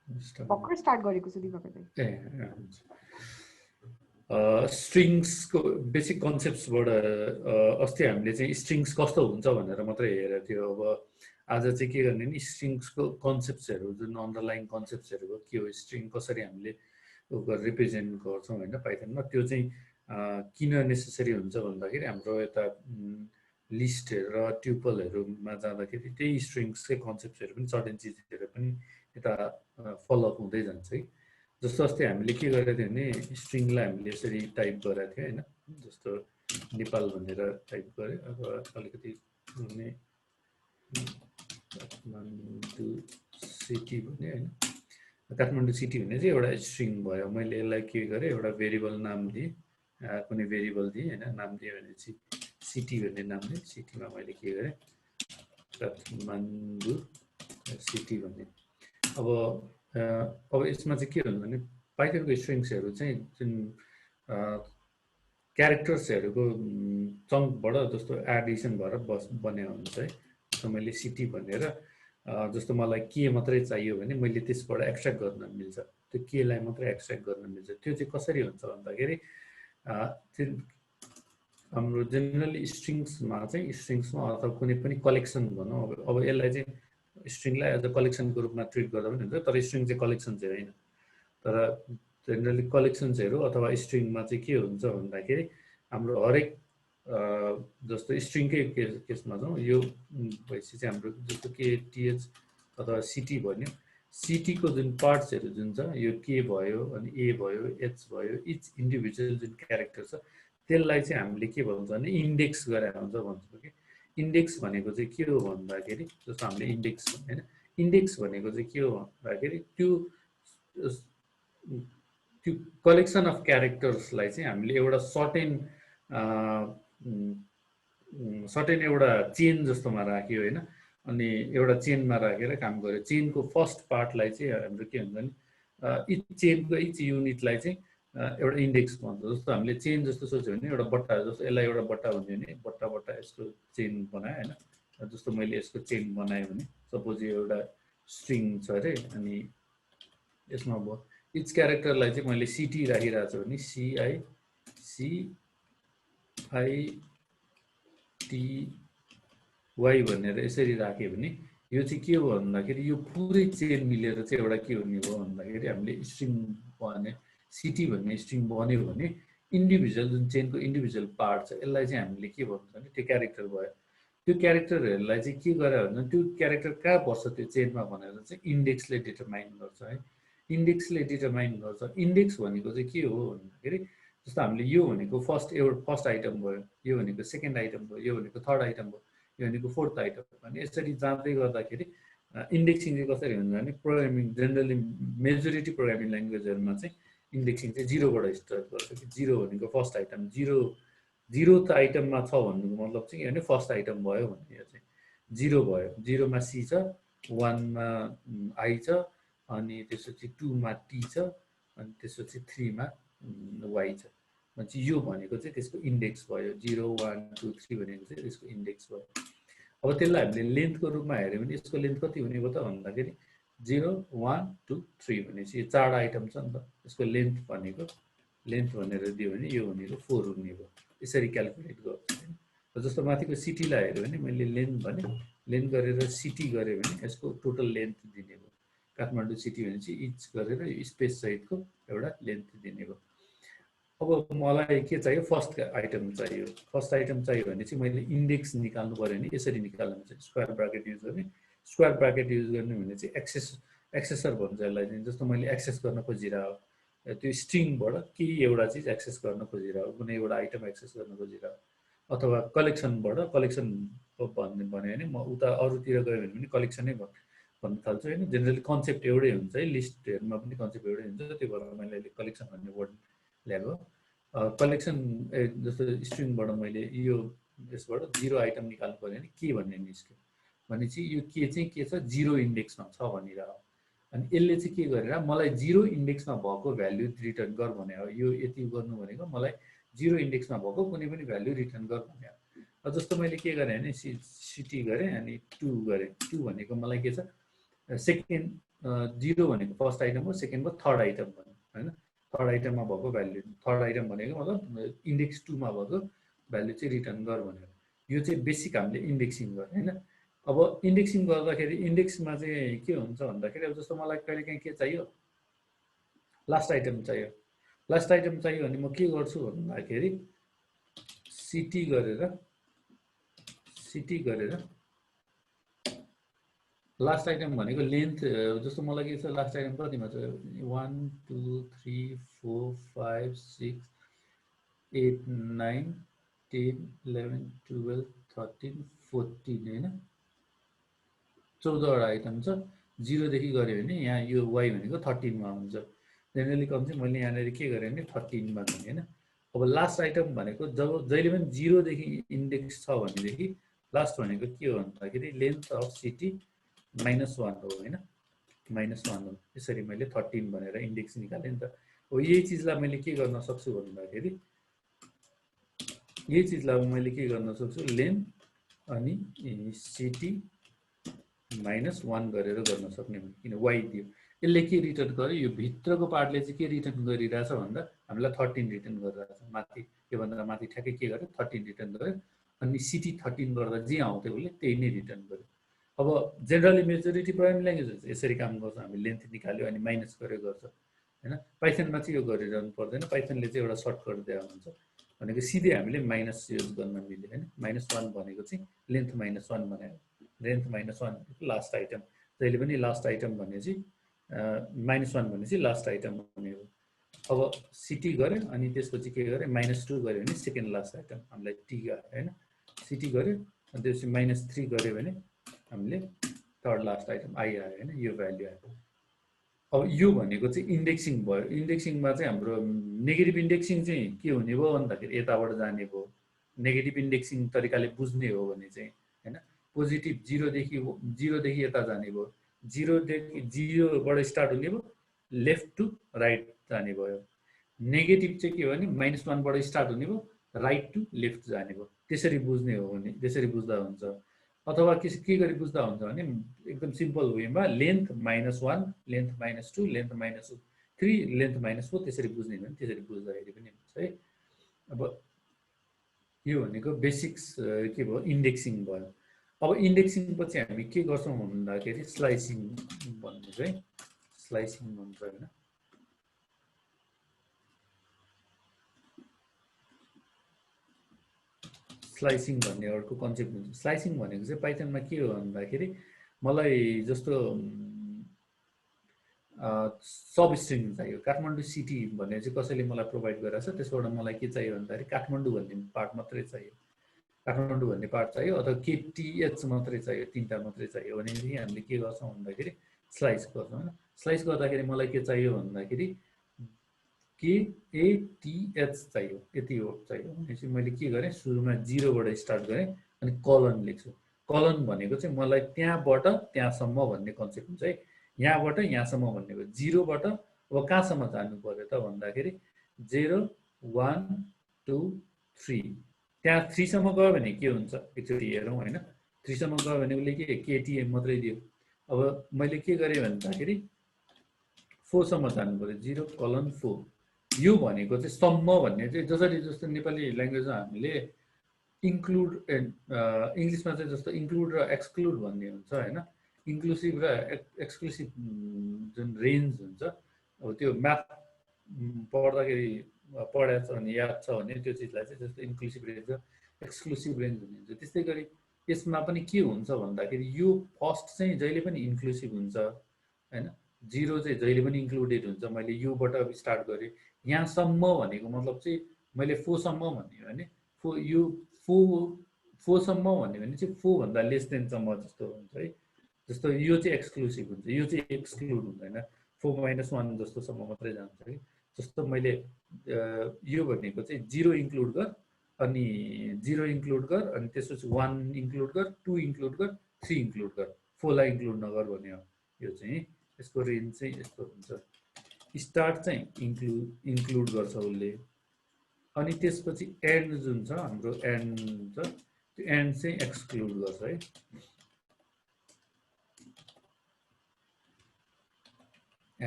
भर्खर स्टार्ट गरेको छु दिपक दाइ। ए स्ट्रिङ्सको बेसिक कन्सेप्ट्सबाट अस्ति हामीले चाहिँ स्ट्रिङ्स कस्तो हुन्छ भनेर मात्रै हेरेको थियो। अब आज चाहिँ के गर्ने नि स्ट्रिङ्सको कन्सेप्ट्सहरू जुन अन्डरलाइन कन्सेप्ट्सहरू के हो, स्ट्रिङ कसरी हामीले रिप्रेजेन्ट गर्छौँ होइन पाइथनमा, त्यो चाहिँ किन नेसेसरी हुन्छ भन्दाखेरि हाम्रो यता लिस्टहरू र ट्युपलहरूमा जाँदाखेरि त्यही स्ट्रिङ्सकै कन्सेप्ट्सहरू पनि सर्टेन चिजहरू पनि यता फलोअप हुँदै जान्छ है। जस्तो अस्ति हामीले के गरेको थियो भने स्ट्रिङलाई हामीले यसरी टाइप गरेको थियो होइन, जस्तो नेपाल भनेर टाइप गरेँ। अब अलिकति काठमाडौँ सिटी भने होइन, काठमाडौँ सिटी भन्ने चाहिँ एउटा स्ट्रिङ भयो। मैले यसलाई के गरेँ, एउटा भेरिएबल नाम दिएँ, कुनै भेरिएबल दिएँ होइन, नाम दिएँ भने चाहिँ सिटी भन्ने नाम दिएँ। सिटीमा मैले के गरेँ, काठमाडौँ सिटी भन्ने। अब यसमा चाहिँ के हुन्छ भने पाइथनको स्ट्रिङ्सहरू चाहिँ जुन क्यारेक्टर्सहरूको चङ्कबाट जस्तो एडिसन भएर बनेको हुन्छ है। जस्तो मैले सिटी भनेर जस्तो मलाई के मात्रै चाहियो भने मैले त्यसबाट एक्सट्र्याक्ट गर्न मिल्छ, त्यो केलाई मात्रै एक्सट्र्याक्ट गर्न मिल्छ। त्यो चाहिँ कसरी हुन्छ भन्दाखेरि हाम्रो जेनरली स्ट्रिङ्समा अथवा कुनै पनि कलेक्सन भनौँ, अब यसलाई चाहिँ स्ट्रिङलाई एज अ कलेक्सनको रूपमा ट्रिट गर्दा पनि हुन्छ, तर स्ट्रिङ चाहिँ कलेक्सन चाहिँ होइन। तर जेनरली कलेक्सन्सहरू अथवा स्ट्रिङमा चाहिँ के हुन्छ भन्दाखेरि हाम्रो हरेक जस्तो स्ट्रिङकै केसमा जाउँ, यो भएपछि चाहिँ हाम्रो जस्तो के टिएच अथवा सिटी भन्यो, सिटीको जुन पार्ट्सहरू जुन छ, यो के भयो अनि ए भयो एच भयो, इच इन्डिभिजुअल जुन क्यारेक्टर छ त्यसलाई चाहिँ हामीले के भन्छ भने इन्डेक्स गरेर हुन्छ भन्छौँ कि। इन्डेक्स भनेको चाहिँ के हो भन्दाखेरि जस्तो हामीले इन्डेक्स होइन, इन्डेक्स भनेको चाहिँ के हो भन्दाखेरि त्यो कलेक्सन अफ क्यारेक्टर्सलाई चाहिँ हामीले एउटा सर्टेन एउटा चेन जस्तोमा राख्यो होइन। अनि एउटा चेनमा राखेर काम गर्यो। चेनको फर्स्ट पार्टलाई चाहिँ हाम्रो के हुन्छ भने इच चेनको इच युनिटलाई चाहिँ एउटा इन्डेक्स भन्छ। जस्तो हामीले चेन जस्तो सोच्यो भने एउटा बट्टा, जस्तो यसलाई एउटा बट्टा भन्यो भने बट्टा बट्टा यसको चेन बनायो होइन। जस्तो मैले यसको चेन बनाएँ भने सपोज यो एउटा स्ट्रिङ छ अरे, अनि यसमा अब इच क्यारेक्टरलाई चाहिँ मैले सिटी राखिरहेको छु भने CICITY भनेर यसरी राख्यो भने यो चाहिँ के हो भन्दाखेरि यो पुरै चेन मिलेर चाहिँ एउटा के हुने हो भन्दाखेरि हामीले स्ट्रिङ बने, सिटी भन्ने स्ट्रिङ बन्यो भने इन्डिभिजुअल जुन चेनको इन्डिभिजुअल पार्ट छ यसलाई चाहिँ हामीले के भन्छ भने त्यो क्यारेक्टर भयो। त्यो क्यारेक्टरहरूलाई चाहिँ के गरेर हुन्छ त्यो क्यारेक्टर कहाँ पर्छ त्यो चेनमा भनेर चाहिँ इन्डेक्सले डिटरमाइन गर्छ है। इन्डेक्सले डिटरमाइन गर्छ। इन्डेक्स भनेको चाहिँ के हो भन्दाखेरि जस्तो हामीले यो भनेको फर्स्ट आइटम भयो, यो भनेको सेकेन्ड आइटम भयो, यो भनेको थर्ड आइटम भयो, यो भनेको फोर्थ आइटम अनि यसरी जाँदै गर्दाखेरि इन्डेक्सिङ चाहिँ कसरी हुन्छ भने प्रोग्रामिङ जेनरली मेजोरिटी प्रोग्रामिङ ल्याङ्ग्वेजहरूमा चाहिँ इन्डेक्सिङ चाहिँ जिरोबाट स्टार्ट गर्छ कि। जिरो भनेको फर्स्ट आइटम, जिरोथ आइटममा छ भन्नुको मतलब चाहिँ भने फर्स्ट आइटम भयो भन्ने यो चाहिँ जिरो भयो। जिरोमा सी छ, वानमा आई छ, अनि त्यसपछि टूमा टी छ, अनि त्यसपछि थ्रीमा वाई छ। भनेपछि यो भनेको चाहिँ त्यसको इन्डेक्स भयो। 0 1 2 3 भनेको चाहिँ त्यसको इन्डेक्स भयो। अब त्यसलाई हामीले लेन्थको रूपमा हेऱ्यो भने यसको लेन्थ कति हुने भयो त भन्दाखेरि 0 1 2 3 भनेपछि यो 4 आइटम छ नि त। यसको लेन्थ भनेर दियो भने यो भनेको 4 हुने भयो। यसरी क्यालकुलेट गर्छु। जस्तो माथिको सिटीलाई हेऱ्यो भने मैले लेन्थ भने, लेन्थ गरेर सिटी गरेँ भने यसको टोटल लेन्थ दिने भयो। काठमाडौँ सिटी भनेपछि इच गरेर स्पेस सहितको एउटा लेन्थ दिने भयो। अब मलाई के चाहियो, फर्स्ट आइटम चाहियो। फर्स्ट आइटम चाहियो भने चाहिँ मैले इन्डेक्स निकाल्नु पऱ्यो भने यसरी निकाल्नु हुन्छ, स्क्वायर ब्राकेट युज गर्ने। स्क्वायर ब्राकेट युज गर्ने भने चाहिँ एक्सेसर भन्छ यसलाई चाहिँ। जस्तो मैले एक्सेस गर्न खोजिरहेको त्यो स्ट्रिङबाट केही एउटा चिज एक्सेस गर्न खोजिरहेको, कुनै एउटा आइटम एक्सेस गर्न खोजिरहेको, अथवा कलेक्सनबाट कलेक्सन भन्यो भने म उता अरूतिर गयो भने पनि कलेक्सनै भन्न थाल्छु होइन। जेनरली कन्सेप्ट एउटै हुन्छ है, लिस्टहरूमा पनि कन्सेप्ट एउटै हुन्छ। त्यो भएर मैले कलेक्सन भन्ने वर्ड ल्याएको। कलेक्सन जस्तो स्ट्रिङबाट मैले यो यसबाट 0 आइटम निकाल्नु पऱ्यो भने के भन्ने निस्क्यो भनेपछि यो के चाहिँ के छ, 0 इन्डेक्समा छ भनिरहेको। अनि यसले चाहिँ के गरेर मलाई 0 इन्डेक्समा भएको भ्याल्यु रिटर्न गर भने हो। यो यति गर्नु भनेको मलाई 0 इन्डेक्समा भएको कुनै पनि भ्याल्यु रिटर्न गर भने हो। जस्तो मैले के गरेँ भने सिटी गरेँ अनि 2 गरेँ। 2 भनेको मलाई के छ, सेकेन्ड 0 भनेको फर्स्ट आइटम हो, सेकेन्ड भयो, थर्ड आइटम भन्यो हैन। थर्ड आइटममा भएको भ्यालु, थर्ड आइटम भनेको मतलब इन्डेक्स 2 मा भएको भ्यालु चाहिँ रिटर्न गर भनेर। यो चाहिँ बेसिक हामीले इन्डेक्सिङ गर्ने हैन। अब इन्डेक्सिङ गर्दाखेरि इन्डेक्समा चाहिँ के हुन्छ भन्दाखेरि अब जस्तो मलाई कहिलेकाहीँ के चाहियो, लास्ट आइटम चाहियो। लास्ट आइटम चाहियो भने म के गर्छु भन्दाखेरि सिटी गरेर लास्ट आइटम भनेको लेन्थ, जस्तो मलाई के छ लास्ट आइटम कतिमा छ 1 2 3 4 5 6 8 9 10 11 12 13 14 हैन, 14 वटा आइटम छ। 0 देखि गऱ्यो भने यहाँ यो y भनेको 13 मा हुन्छ। जेनरली कम चाहिँ मैले यहाँनिर के गरेँ भने 13 मा गर्ने हैन। अब लास्ट आइटम भनेको जब जहिले पनि 0 देखि इन्डेक्स छ भनेदेखि लास्ट भनेको के हो भन्दाखेरि लेन्थ अफ सिटी -1 हो हैन, -1 हो। यसरी मैले 13 भनेर इन्डेक्स निकालेँ नि त। अब यही चीजलाई मैले के गर्न सक्छु भन्दाखेरि यही चीजलाई मैले के गर्न सक्छु, लेन्थ अनि सिटी -1 गरेर गर्न सक्ने हो, किन y दियो। यसले के रिटर्न गर्यो, यो भित्रको पार्टले चाहिँ के रिटर्न गरिरहेछ भन्दा हामीलाई 13 रिटर्न गरिरहेछ। माथि योभन्दा माथि ठ्याक्कै के गर्यो 13 रिटर्न गर्यो, अनि सिटी 13 गर्दा जे आउँथ्यो उसले त्यही नै रिटर्न गर्यो। अब जेनरली मेजोरिटी प्रोग्रामिङ ल्याङ्ग्वेजहरु यसरी काम गर्छ, हामी लेन्थ निकाल्यो अनि माइनस गरेर गर्छ हैन। पाइथनमा चाहिँ यो गरिरहनु पर्दैन, पाइथनले चाहिँ एउटा सर्टकट दिएको हुन्छ भनेको सिधै हामीले माइनस युज गर्न मिल्यो हैन। -1 भनेको चाहिँ लेन्थ -1 बनायो, लेन्थ -1 लास्ट आइटम। जहिले पनि लास्ट आइटम भने चाहिँ -1 भने चाहिँ लास्ट आइटम हुने हो। अब सिटी गर्यो अनि त्यसपछि के गर्यो -2 गर्यो भने सेकेन्ड लास्ट आइटम हामीलाई टी आयो हैन। सिटी गर्यो अनि त्यसपछि -3 गर्यो भने हामीले थर्ड लास्ट आइटम आई आयो हैन, यो भ्यालु आयो। अब यो भनेको चाहिँ इन्डेक्सिङ भयो। इन्डेक्सिङमा चाहिँ हाम्रो नेगेटिभ इन्डेक्सिङ चाहिँ के हुने भयो भन्दाखेरि यताबाट जाने भयो। नेगेटिभ इन्डेक्सिङ तरिकाले बुझ्ने हो भने चाहिँ हैन, पोजिटिभ 0 देखि यता जाने भयो, 0 देखि 0 बाट स्टार्ट हुने भयो, लेफ्ट टु राइट जाने भयो। नेगेटिभ चाहिँ के हो भने -1 बाट स्टार्ट हुने भयो, राइट टु लेफ्ट जाने भयो। त्यसरी बुझ्ने हो भने त्यसरी बुझ्दा हुन्छ। अथवा के गरी बुझ्दा हुन्छ भने एकदम सिम्पल वेमा लेन्थ -1 लेन्थ -2 लेन्थ -3 लेन्थ -4 त्यसरी बुझ्ने हो भने त्यसरी बुझ्दाखेरि पनि हुन्छ है। अब यो भनेको बेसिक्स के भयो इन्डेक्सिङ भयो। अब इन्डेक्सिङ पछि हामी के गर्छौं भन्दाखेरि स्लाइसिङ भन्ने चाहिँ स्लाइसिङ भन्छ हैन। स्लाइसिङ भन्ने अर्को कन्सेप्ट हुन्छ। स्लाइसिङ भनेको चाहिँ पाइथनमा के हो भन्दाखेरि मलाई जस्तो सब स्ट्रिङ चाहियो, काठमाडौँ सिटी भन्ने चाहिँ कसैले मलाई प्रोभाइड गरेछ, त्यसबाट मलाई के चाहियो भन्दाखेरि काठमाडौँ भन्ने पार्ट मात्रै चाहियो, काठमाडौँ भन्ने पार्ट चाहियो अथवा केटीएच मात्रै चाहियो, तीनटा मात्रै चाहियो भनेदेखि हामीले के गर्छौं भन्दाखेरि स्लाइस गर्छौं हैन। स्लाइस गर्दाखेरि मलाई के चाहियो भन्दाखेरि केएटीएच चाहियो, यति हो चाहियो भनेपछि मैले के गरेँ सुरुमा 0 बाट स्टार्ट गरेँ अनि कलन लेख्छु। कलन भनेको चाहिँ मलाई त्यहाँबाट त्यहाँसम्म भन्ने कन्सेप्ट हुन्छ है। यहाँबाट यहाँसम्म भन्ने हो। 0 बाट अब कहाँसम्म जानु पर्यो त भन्दाखेरि 0 1 2 3, त्यहाँ 3 सम्म गयो भने के हुन्छ एकचोटि हेरौँ हैन। 3 सम्म गयो भने उसले के केटीएम मात्रै दियो। अब मैले के गरेँ भन्दाखेरि 4 सम्म जानु पर्यो, 0 कलन 4। यो भनेको चाहिँ सम्म भन्ने चाहिँ जसरी जस्तो नेपाली ल्याङ्ग्वेजमा हामीले इन्क्लुड इङ्ग्लिसमा चाहिँ जस्तो इन्क्लुड र एक्सक्लुड भन्ने हुन्छ हैन। इन्क्लुसिभ र एक्सक्लुसिभ जुन रेन्ज हुन्छ, अब त्यो म्याथ पढ्दाखेरि पढाएको छ भने याद छ भने त्यो चिजलाई चाहिँ जस्तो इन्क्लुसिभ रेन्ज र एक्सक्लुसिभ रेन्ज भन्ने हुन्छ। त्यस्तै गरी यसमा पनि के हुन्छ भन्दाखेरि यो फर्स्ट चाहिँ जहिले पनि इन्क्लुसिभ हुन्छ हैन, 0 चाहिँ जहिले पनि इन्क्लुडेड हुन्छ। मैले योबाट स्टार्ट गरेँ, यहाँसम्म भनेको मतलब चाहिँ मैले 4 सम्म भन्यो भने 4 यो 4 सम्म भन्यो भने चाहिँ 4 भन्दा लेस देन सम्म जस्तो हुन्छ है। जस्तो यो चाहिँ एक्सक्लुसिभ हुन्छ, यो चाहिँ एक्सक्लुड हुँदैन, 4 - 1 जस्तोसम्म मात्रै जान्छ है। जस्तो मैले यो भनेको चाहिँ 0 इन्क्लुड गर अनि 0 इन्क्लुड गर अनि त्यसपछि 1 इन्क्लुड गर, 2 इन्क्लुड गर, 3 इन्क्लुड गर, 4 लाई इन्क्लुड नगर भन्ने हो। यो चाहिँ यसको रेन्ज चाहिँ यस्तो हुन्छ। स्टार्ट चाहिँ इन्क्लुड गर्छ उसले, अनि त्यसपछि एन्ड जुन छ हाम्रो एन्ड हुन्छ, त्यो एन्ड चाहिँ एक्सक्लुड गर्छ है।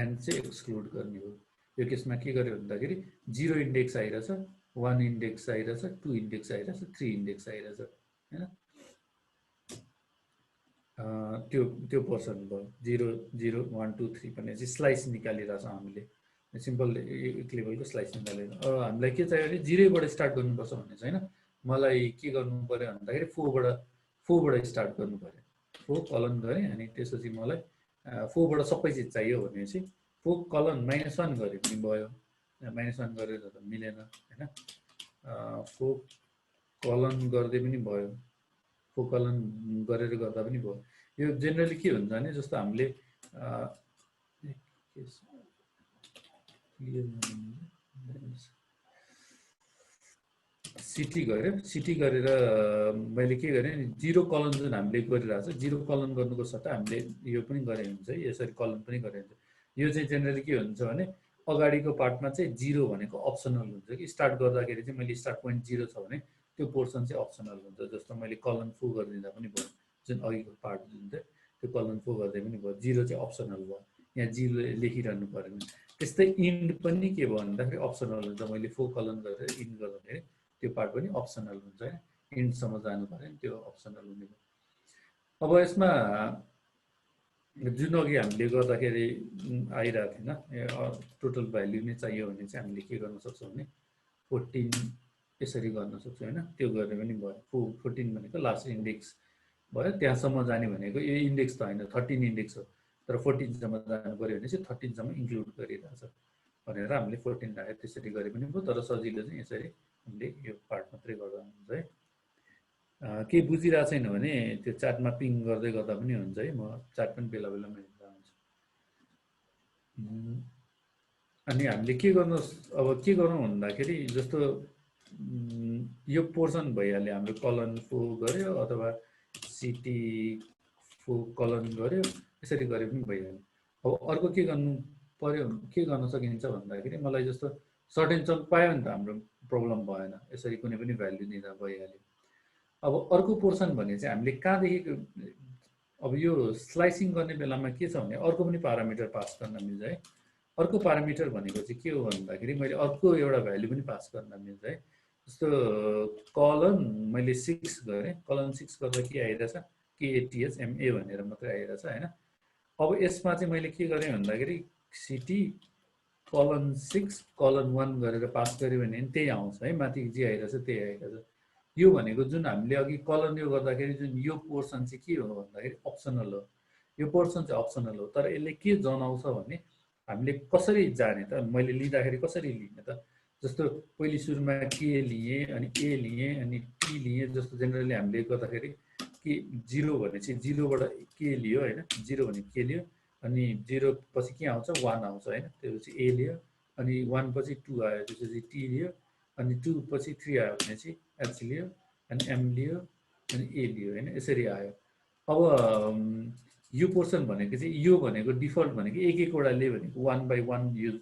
एन्ड चाहिँ एक्सक्लुड गर्ने हो। यो केसमा के गर्यो भन्दाखेरि 0 इन्डेक्स आइरहेछ, 1 इन्डेक्स आइरहेछ, 2 इन्डेक्स आइरहेछ, 3 इन्डेक्स आइरहेछ हैन। त्यो त्यो पोर्सन भयो 0 0 1 2 3 भन्ने चाहिँ स्लाइस निकालिरहेछौँ हामीले, सिम्पल एक लेभलको स्लाइस निकालेर। अब हामीलाई के चाहियो भने 0 बाट स्टार्ट गर्नुपर्छ भन्ने छैन, मलाई के गर्नु पर्यो भन्दाखेरि 4 बाट स्टार्ट गर्नु पर्यो। 4 कलन गरेँ अनि त्यसपछि मलाई 4 बाट सबै चिज चाहियो भनेपछि 4 कलन -1 गरे पनि भयो, -1 गरेर त मिलेन हैन। 4 कलन गर्दै पनि भयो, 4 कलन गरेर गर्दा पनि भयो। यो जेनरली के हुन्छ भने जस्तो हामीले सिटी गरेर मैले के गरेँ 0 कलन जुन हामीले गरिरहेको छ 0 कलन गर्नुको सट्टा हामीले यो पनि गरे हुन्छ, यसरी कलन पनि गरे हुन्छ। यो चाहिँ जेनरली के हुन्छ भने अगाडिको पार्टमा चाहिँ 0 भनेको अप्सनल हुन्छ कि स्टार्ट गर्दाखेरि चाहिँ मैले स्टार्ट पोइन्ट 0 छ भने त्यो पोर्सन चाहिँ अप्सनल हुन्छ। जस्तो मैले कलन 4 गरिदिँदा पनि भयो, जुन अघिको पार्ट जुन चाहिँ त्यो कलन 4 गर्दै पनि भयो, 0 चाहिँ अप्सनल भयो, यहाँ 0 लेखिरहनु परेन। त्यस्तै इन्ड पनि के भयो भन्दाखेरि अप्सनल हुन्छ, मैले 4 कलन गरेर इन्ड गर्दाखेरि त्यो पार्ट पनि अप्सनल हुन्छ है, इन्डसम्म जानु पर्यो नि त्यो अप्सनल हुने भयो। अब यसमा जुन अघि हामीले गर्दाखेरि आइरहेको थिएन टोटल भ्याल्यु नै चाहियो भने चाहिँ हामीले के गर्न सक्छौँ भने 14 यसरी गर्न सक्छौँ हैन, त्यो गरे पनि भयो। 14 भनेको लास्ट इन्डेक्स भयो, त्यहाँसम्म जाने भनेको यो इन्डेक्स त होइन 13 इन्डेक्स हो, तर 14 सम्म जानु पर्यो भने चाहिँ 13 सम्म इन्क्लुड गरिरहेछ भनेर हामीले 14 राख्यो। त्यसरी गरे पनि भयो, तर सजिलो चाहिँ यसरी हामीले यो पार्ट मात्रै गर्दा हुन्छ है। केही बुझिरहेको छैन भने त्यो चार्टमा पिङ गर्दै गर्दा पनि हुन्छ है, म चार्ट पनि बेला बेलामा हेर्दा हुन्छ। अनि हामीले के गर्नु, अब के गरौँ भन्दाखेरि जस्तो यो पोर्सन भइहाल्यो, हाम्रो कलन 4 गर्यो अथवा सिटी 4 कलन गर्यो, यसरी गरे पनि भइहाल्यो। अब अर्को के गर्नु पर्यो, के गर्न सकिन्छ भन्दाखेरि मलाई जस्तो सर्टेन चङ्क पायो भने त हाम्रो प्रब्लम भएन, यसरी कुनै पनि भ्याल्यु दिँदा भइहाल्यो। अब अर्को पोर्सन भने चाहिँ हामीले कहाँदेखि, अब यो स्लाइसिङ गर्ने बेलामा के छ भने अर्को पनि पारामिटर पास गर्न मिल्छ है। अर्को पारामिटर भनेको चाहिँ के हो भन्दाखेरि मैले अर्को एउटा भ्याल्यु पनि पास गर्न मिल्छ है। जस्तो कलन मैले 6 गरेँ, कलन 6 गर्दा के आइरहेछ KATHMA भनेर मात्रै आइरहेछ हैन। अब यसमा चाहिँ मैले के गरेँ भन्दाखेरि सिटी कलन 6 कलन 1 गरेर पास गरेँ भने त्यही आउँछ है, माथि जे आइरहेछ त्यही आइरहेछ। यो भनेको जुन हामीले अघि कलन यो गर्दाखेरि जुन यो पोर्सन चाहिँ के हो भन्दाखेरि अप्सनल हो, यो पोर्सन चाहिँ अप्सनल हो, तर यसले के जनाउँछ भने हामीले कसरी जाने त, मैले लिँदाखेरि कसरी लिने त। जस्तो पहिले सुरुमा के लिएँ अनि ए लिएँ अनि टी लिएँ, जस्तो जेनरली हामीले गर्दाखेरि के 0 भने चाहिँ 0 बाट के लियो हैन, 0 भने के लियो अनि 0 पछि के आउँछ 1 आउँछ हैन, त्यसपछि ए लियो अनि 1 पछि 2 आयो, त्यसपछि टी लियो अनि 2 पछि 3 आयो भने चाहिँ एच लियो अनि एम लियो अनि ए लियो हैन, यसरी आयो। अब यो पोर्सन भनेको चाहिँ यो भनेको डिफल्ट भनेको एक एकवटा लियो भनेको 1 by 1 यो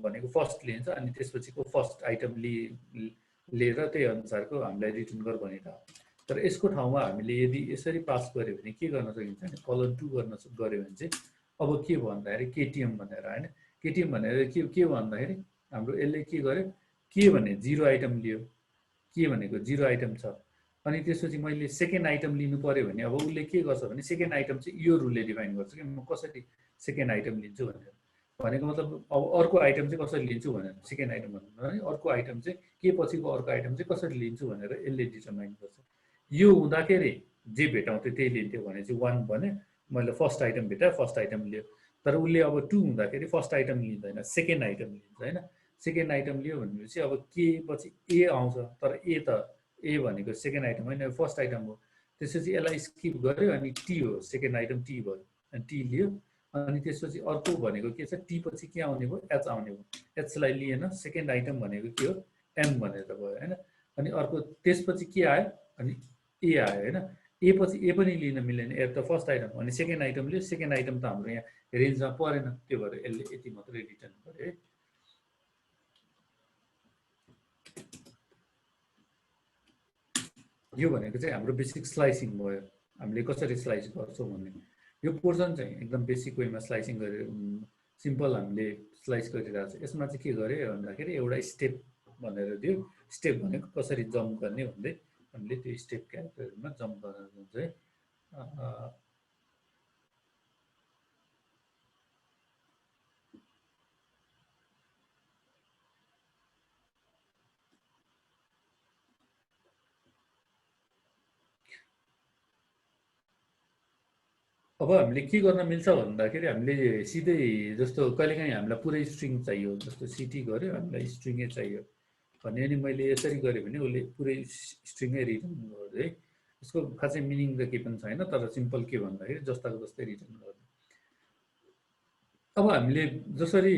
भनेको फर्स्ट लिन्छ अनि त्यसपछिको फर्स्ट आइटम लिएर त्यही अनुसारको हामीलाई रिटर्न गर भनेको। तर यसको ठाउँमा हामीले यदि यसरी पास गर्यो भने के गर्न सकिन्छ भने कलन 2 गर्न गर्यो भने चाहिँ अब के भन्दाखेरि केटीएम भनेर हैन, केटीएम भनेर के भन्दाखेरि हाम्रो यसले के गर्यो, के भने 0 आइटम लियो, के भनेको 0 आइटम छ अनि त्यसपछि मैले सेकेन्ड आइटम लिनु पर्यो भने अब उसले के गर्छ भने सेकेन्ड आइटम चाहिँ यो रुलले डिफाइन गर्छ कि म कसरी सेकेन्ड आइटम लिन्छु भनेर। भनेको मतलब अब अर्को आइटम चाहिँ कसरी लिन्छु भनेर, सेकेन्ड आइटम भन्नु है, अर्को आइटम चाहिँ के पछिको अर्को आइटम चाहिँ कसरी लिन्छु भनेर यसले डिटरमाइन गर्छ। यो हुँदाखेरि जे भेटाउँथ्यो त्यही लिन्थ्यो भने चाहिँ 1 भने मैले फर्स्ट आइटम भेटाएँ, फर्स्ट आइटम लियो। तर उसले अब 2 हुँदाखेरि फर्स्ट आइटम लिँदैन, सेकेन्ड आइटम लिन्छ हैन। सेकेन्ड आइटम लियो भनेपछि अब के पछि ए आउँछ, तर ए भनेको सेकेन्ड आइटम होइन, फर्स्ट आइटम हो। त्यसपछि यसलाई स्किप गर्यो अनि टी हो, सेकेन्ड आइटम टी भयो अनि टी लियो अनि त्यसपछि अर्को भनेको के छ, टी पछि के आउने भयो एच आउने भयो, एचलाई लिएन, सेकेन्ड आइटम भनेको के हो एम भनेर भयो हैन। अनि अर्को त्यसपछि के आयो अनि ए आयो हैन, ए पछि ए पनि लिन मिलेन, ए त फर्स्ट आइटम अनि सेकेन्ड आइटम लियो, सेकेन्ड आइटम त हाम्रो यहाँ रेन्जमा परेन, त्यो भएर यसले यति मात्रै रिटर्न गर्यो है। यो भनेको चाहिँ हाम्रो बेसिक स्लाइसिङ भयो, हामीले कसरी स्लाइस गर्छौँ भन्ने। यो पोर्सन चाहिँ एकदम बेसिक वेमा स्लाइसिङ गरेर सिम्पल हामीले स्लाइस गरिरहेको छ। यसमा चाहिँ के गरे भन्दाखेरि एउटा स्टेप भनेर दियो। स्टेप भनेको कसरी जम्प गर्ने भन्दै हामीले त्यो स्टेप क्यारेक्टरमा जम्प गरेर हुन्छ है। अब हामीले के गर्न मिल्छ भन्दाखेरि हामीले सिधै जस्तो कहिलेकाहीँ हामीलाई पुरै स्ट्रिङ चाहियो, जस्तो सिटी गऱ्यो हामीलाई स्ट्रिङै चाहियो भने नि मैले यसरी गरेँ भने उसले पुरै स्ट्रिङै रिटर्न गर्यो है। यसको खासै मिनिङ त केही पनि छैन, तर सिम्पल के भन्दाखेरि जस्ताको जस्तै रिटर्न गर्यो। अब हामीले जसरी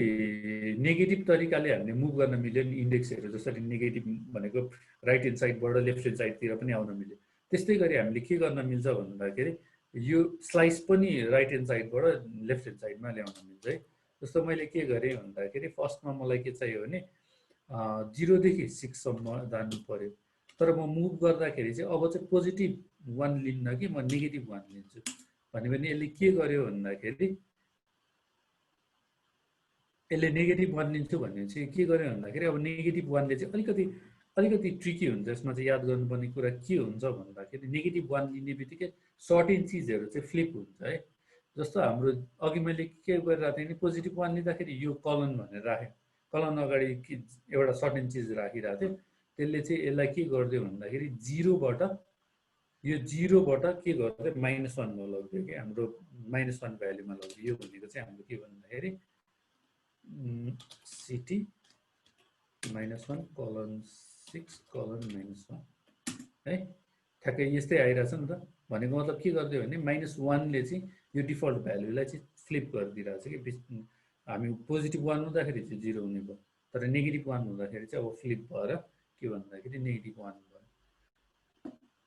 नेगेटिभ तरिकाले हामीले मुभ गर्न मिल्यो नि, इन्डेक्सहरू जसरी नेगेटिभ भनेको राइट ह्यान्ड साइडबाट लेफ्ट ह्यान्ड साइडतिर पनि आउन मिल्यो, त्यस्तै गरी हामीले के गर्न मिल्छ भन्दाखेरि यो स्लाइस पनि राइट ह्यान्ड साइडबाट लेफ्ट ह्यान्ड साइडमा ल्याउन मिल्छ है। जस्तो मैले के गरेँ भन्दाखेरि फर्स्टमा मलाई के चाहियो भने 0 देखि 6 सम्म जानु पर्यो, तर म मुभ गर्दाखेरि चाहिँ अब चाहिँ पोजिटिभ 1 लिन्न कि म नेगेटिभ 1 लिन्छु भन्यो भने यसले के गर्यो भन्दाखेरि यसले नेगेटिभ 1 लिन्छु भन्ने चाहिँ के गर्यो भन्दाखेरि अब नेगेटिभ 1ले चाहिँ अलिकति ट्रिकी हुन्छ। यसमा चाहिँ याद गर्नुपर्ने कुरा के हुन्छ भन्दाखेरि नेगेटिभ 1 लिने बित्तिकै सर्टेन चिजहरू चाहिँ फ्लिप हुन्छ है। जस्तो हाम्रो अघि मैले के गरिरहेको थिएँ नि, पोजिटिभ 1 लिँदाखेरि यो कलन भनेर राखेँ, कलन अगाडि एउटा सर्टेन चिज राखिरहेको थियो, त्यसले चाहिँ यसलाई के गरिदियो भन्दाखेरि यो 0बाट के गरिदियो -1मा लगिदियो कि हाम्रो -1 भ्याल्युमा लगिदियो। यो भनेको चाहिँ हाम्रो के भन्दाखेरि सिटी -1 colon 6 colon -1 है, ठ्याक्कै यस्तै आइरहेछ नि त। भनेको मतलब के गरिदियो भने -1ले चाहिँ यो डिफल्ट भ्यालुलाई चाहिँ फ्लिप गरिदिइरहेछ कि हामी पोजिटिभ 1 हुँदाखेरि चाहिँ 0 हुने भयो, तर नेगेटिभ 1 हुँदाखेरि चाहिँ अब फ्लिप भएर के भन्दाखेरि नेगेटिभ 1 भयो।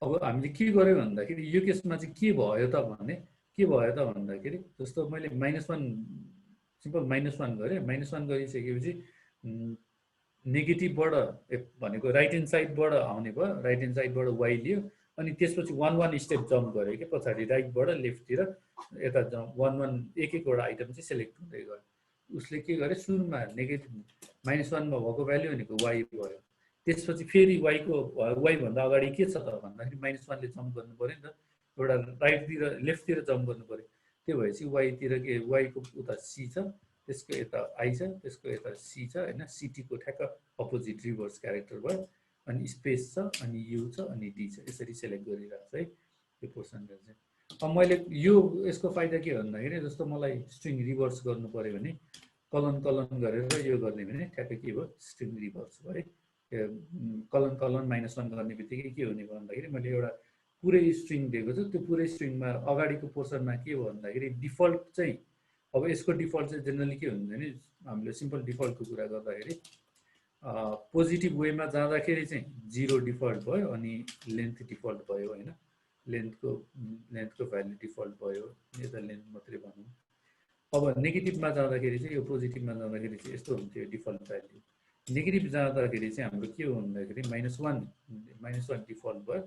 अब हामीले के गर्यो भन्दाखेरि यो केसमा चाहिँ के भयो त भन्दाखेरि जस्तो मैले -1 सिम्पल -1 गरेँ, -1 गरिसकेपछि नेगेटिभबाट भनेको राइट ह्यान्ड साइडबाट आउने भयो, राइट ह्यान्ड साइडबाट वाइ लियो, अनि त्यसपछि 1 स्टेप जम्प गऱ्यो कि पछाडि राइटबाट लेफ्टतिर यता जम्प 1 एक-एकवटा आइटम चाहिँ सेलेक्ट हुँदै गयो। उसले के गर्यो सुरुमा नेगेटिभ -1मा भएको भ्याल्यु भनेको वाइ भयो, त्यसपछि फेरि वाइ भन्दा अगाडि के छ त भन्दाखेरि -1ले जम्प गर्नु पऱ्यो नि त, एउटा राइटतिर लेफ्टतिर जम्प गर्नु पऱ्यो। त्यो भएपछि वाइतिर के वाइको उता सी छ, त्यसको यता आई छ, त्यसको यता सी छ होइन, सिटीको ठ्याक्क अपोजिट रिभर्स क्यारेक्टर भयो, अनि स्पेस छ, अनि यु छ, अनि डी छ, यसरी सेलेक्ट गरिरहेको छ है यो पोर्सनले चाहिँ। अब मैले यसको फाइदा के भन्दाखेरि जस्तो मलाई स्ट्रिङ रिभर्स गर्नु पऱ्यो भने कलन गरेर यो गर्ने भने ठ्याक्कै के भयो स्ट्रिङ रिभर्स भयो है। कलन -1 गर्ने बित्तिकै के हुने भयो भन्दाखेरि मैले एउटा पुरै स्ट्रिङ दिएको छु, त्यो पुरै स्ट्रिङमा अगाडिको पोर्सनमा के भयो भन्दाखेरि डिफल्ट चाहिँ अब यसको डिफल्ट चाहिँ जेनरली के हुन्छ भने हामीले सिम्पल डिफल्टको कुरा गर्दाखेरि पोजिटिभ वेमा जाँदाखेरि चाहिँ 0 डिफल्ट भयो, अनि लेन्थ डिफल्ट भयो होइन, लेन्थको भ्याल्यु डिफल्ट भयो, यता लेन्थ मात्रै भनौँ। अब नेगेटिभमा जाँदाखेरि चाहिँ यो पोजिटिभमा जाँदाखेरि चाहिँ यस्तो हुन्थ्यो डिफल्ट भ्याल्यु, नेगेटिभ जाँदाखेरि चाहिँ हाम्रो के हो भन्दाखेरि -1 डिफल्ट भयो,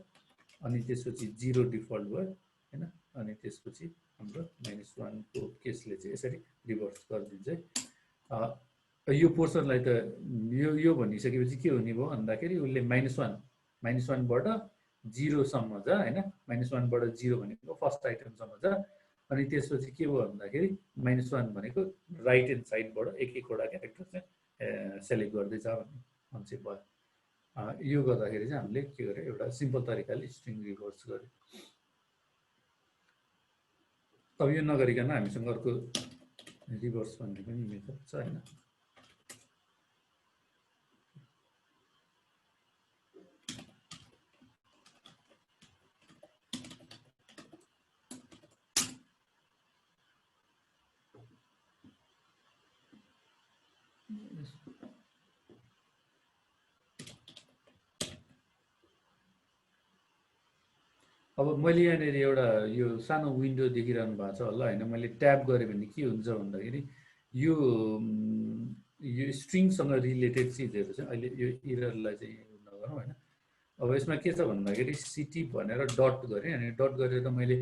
अनि त्यसपछि 0 डिफल्ट भयो होइन, अनि त्यसपछि हाम्रो -1को केसले चाहिँ यसरी रिभर्स गरिदिन्छ है। यो पोर्सनलाई त यो भनिसकेपछि के हुने भयो भन्दाखेरि उसले -1बाट 0 सम्म जा होइन, -1बाट 0 भनेको फर्स्ट आइटमसम्म जा, अनि त्यसपछि के भयो भन्दाखेरि -1 भनेको राइट ह्यान्ड साइडबाट एक-एकवटा क्यारेक्टर चाहिँ सेलेक्ट गर्दै जा भन्ने कन्सेप्ट भयो। यो गर्दाखेरि चाहिँ हामीले के गर्यो एउटा सिम्पल तरिकाले स्ट्रिङ रिभर्स गर्यो। अब यो नगरिकन हामीसँग अर्को रिभर्स भन्ने पनि मेथड छ होइन। अब मैले यहाँनिर एउटा यो सानो विन्डो देखिरहनु भएको छ होला होइन, मैले ट्याप गरेँ भने के हुन्छ भन्दाखेरि यो स्ट्रिङसँग रिलेटेड चिजहरू चाहिँ अहिले यो इररलाई चाहिँ नगरौँ होइन, अब यसमा के छ भन्दाखेरि सिटी भनेर डट गरेँ अनि डट गरेर मैले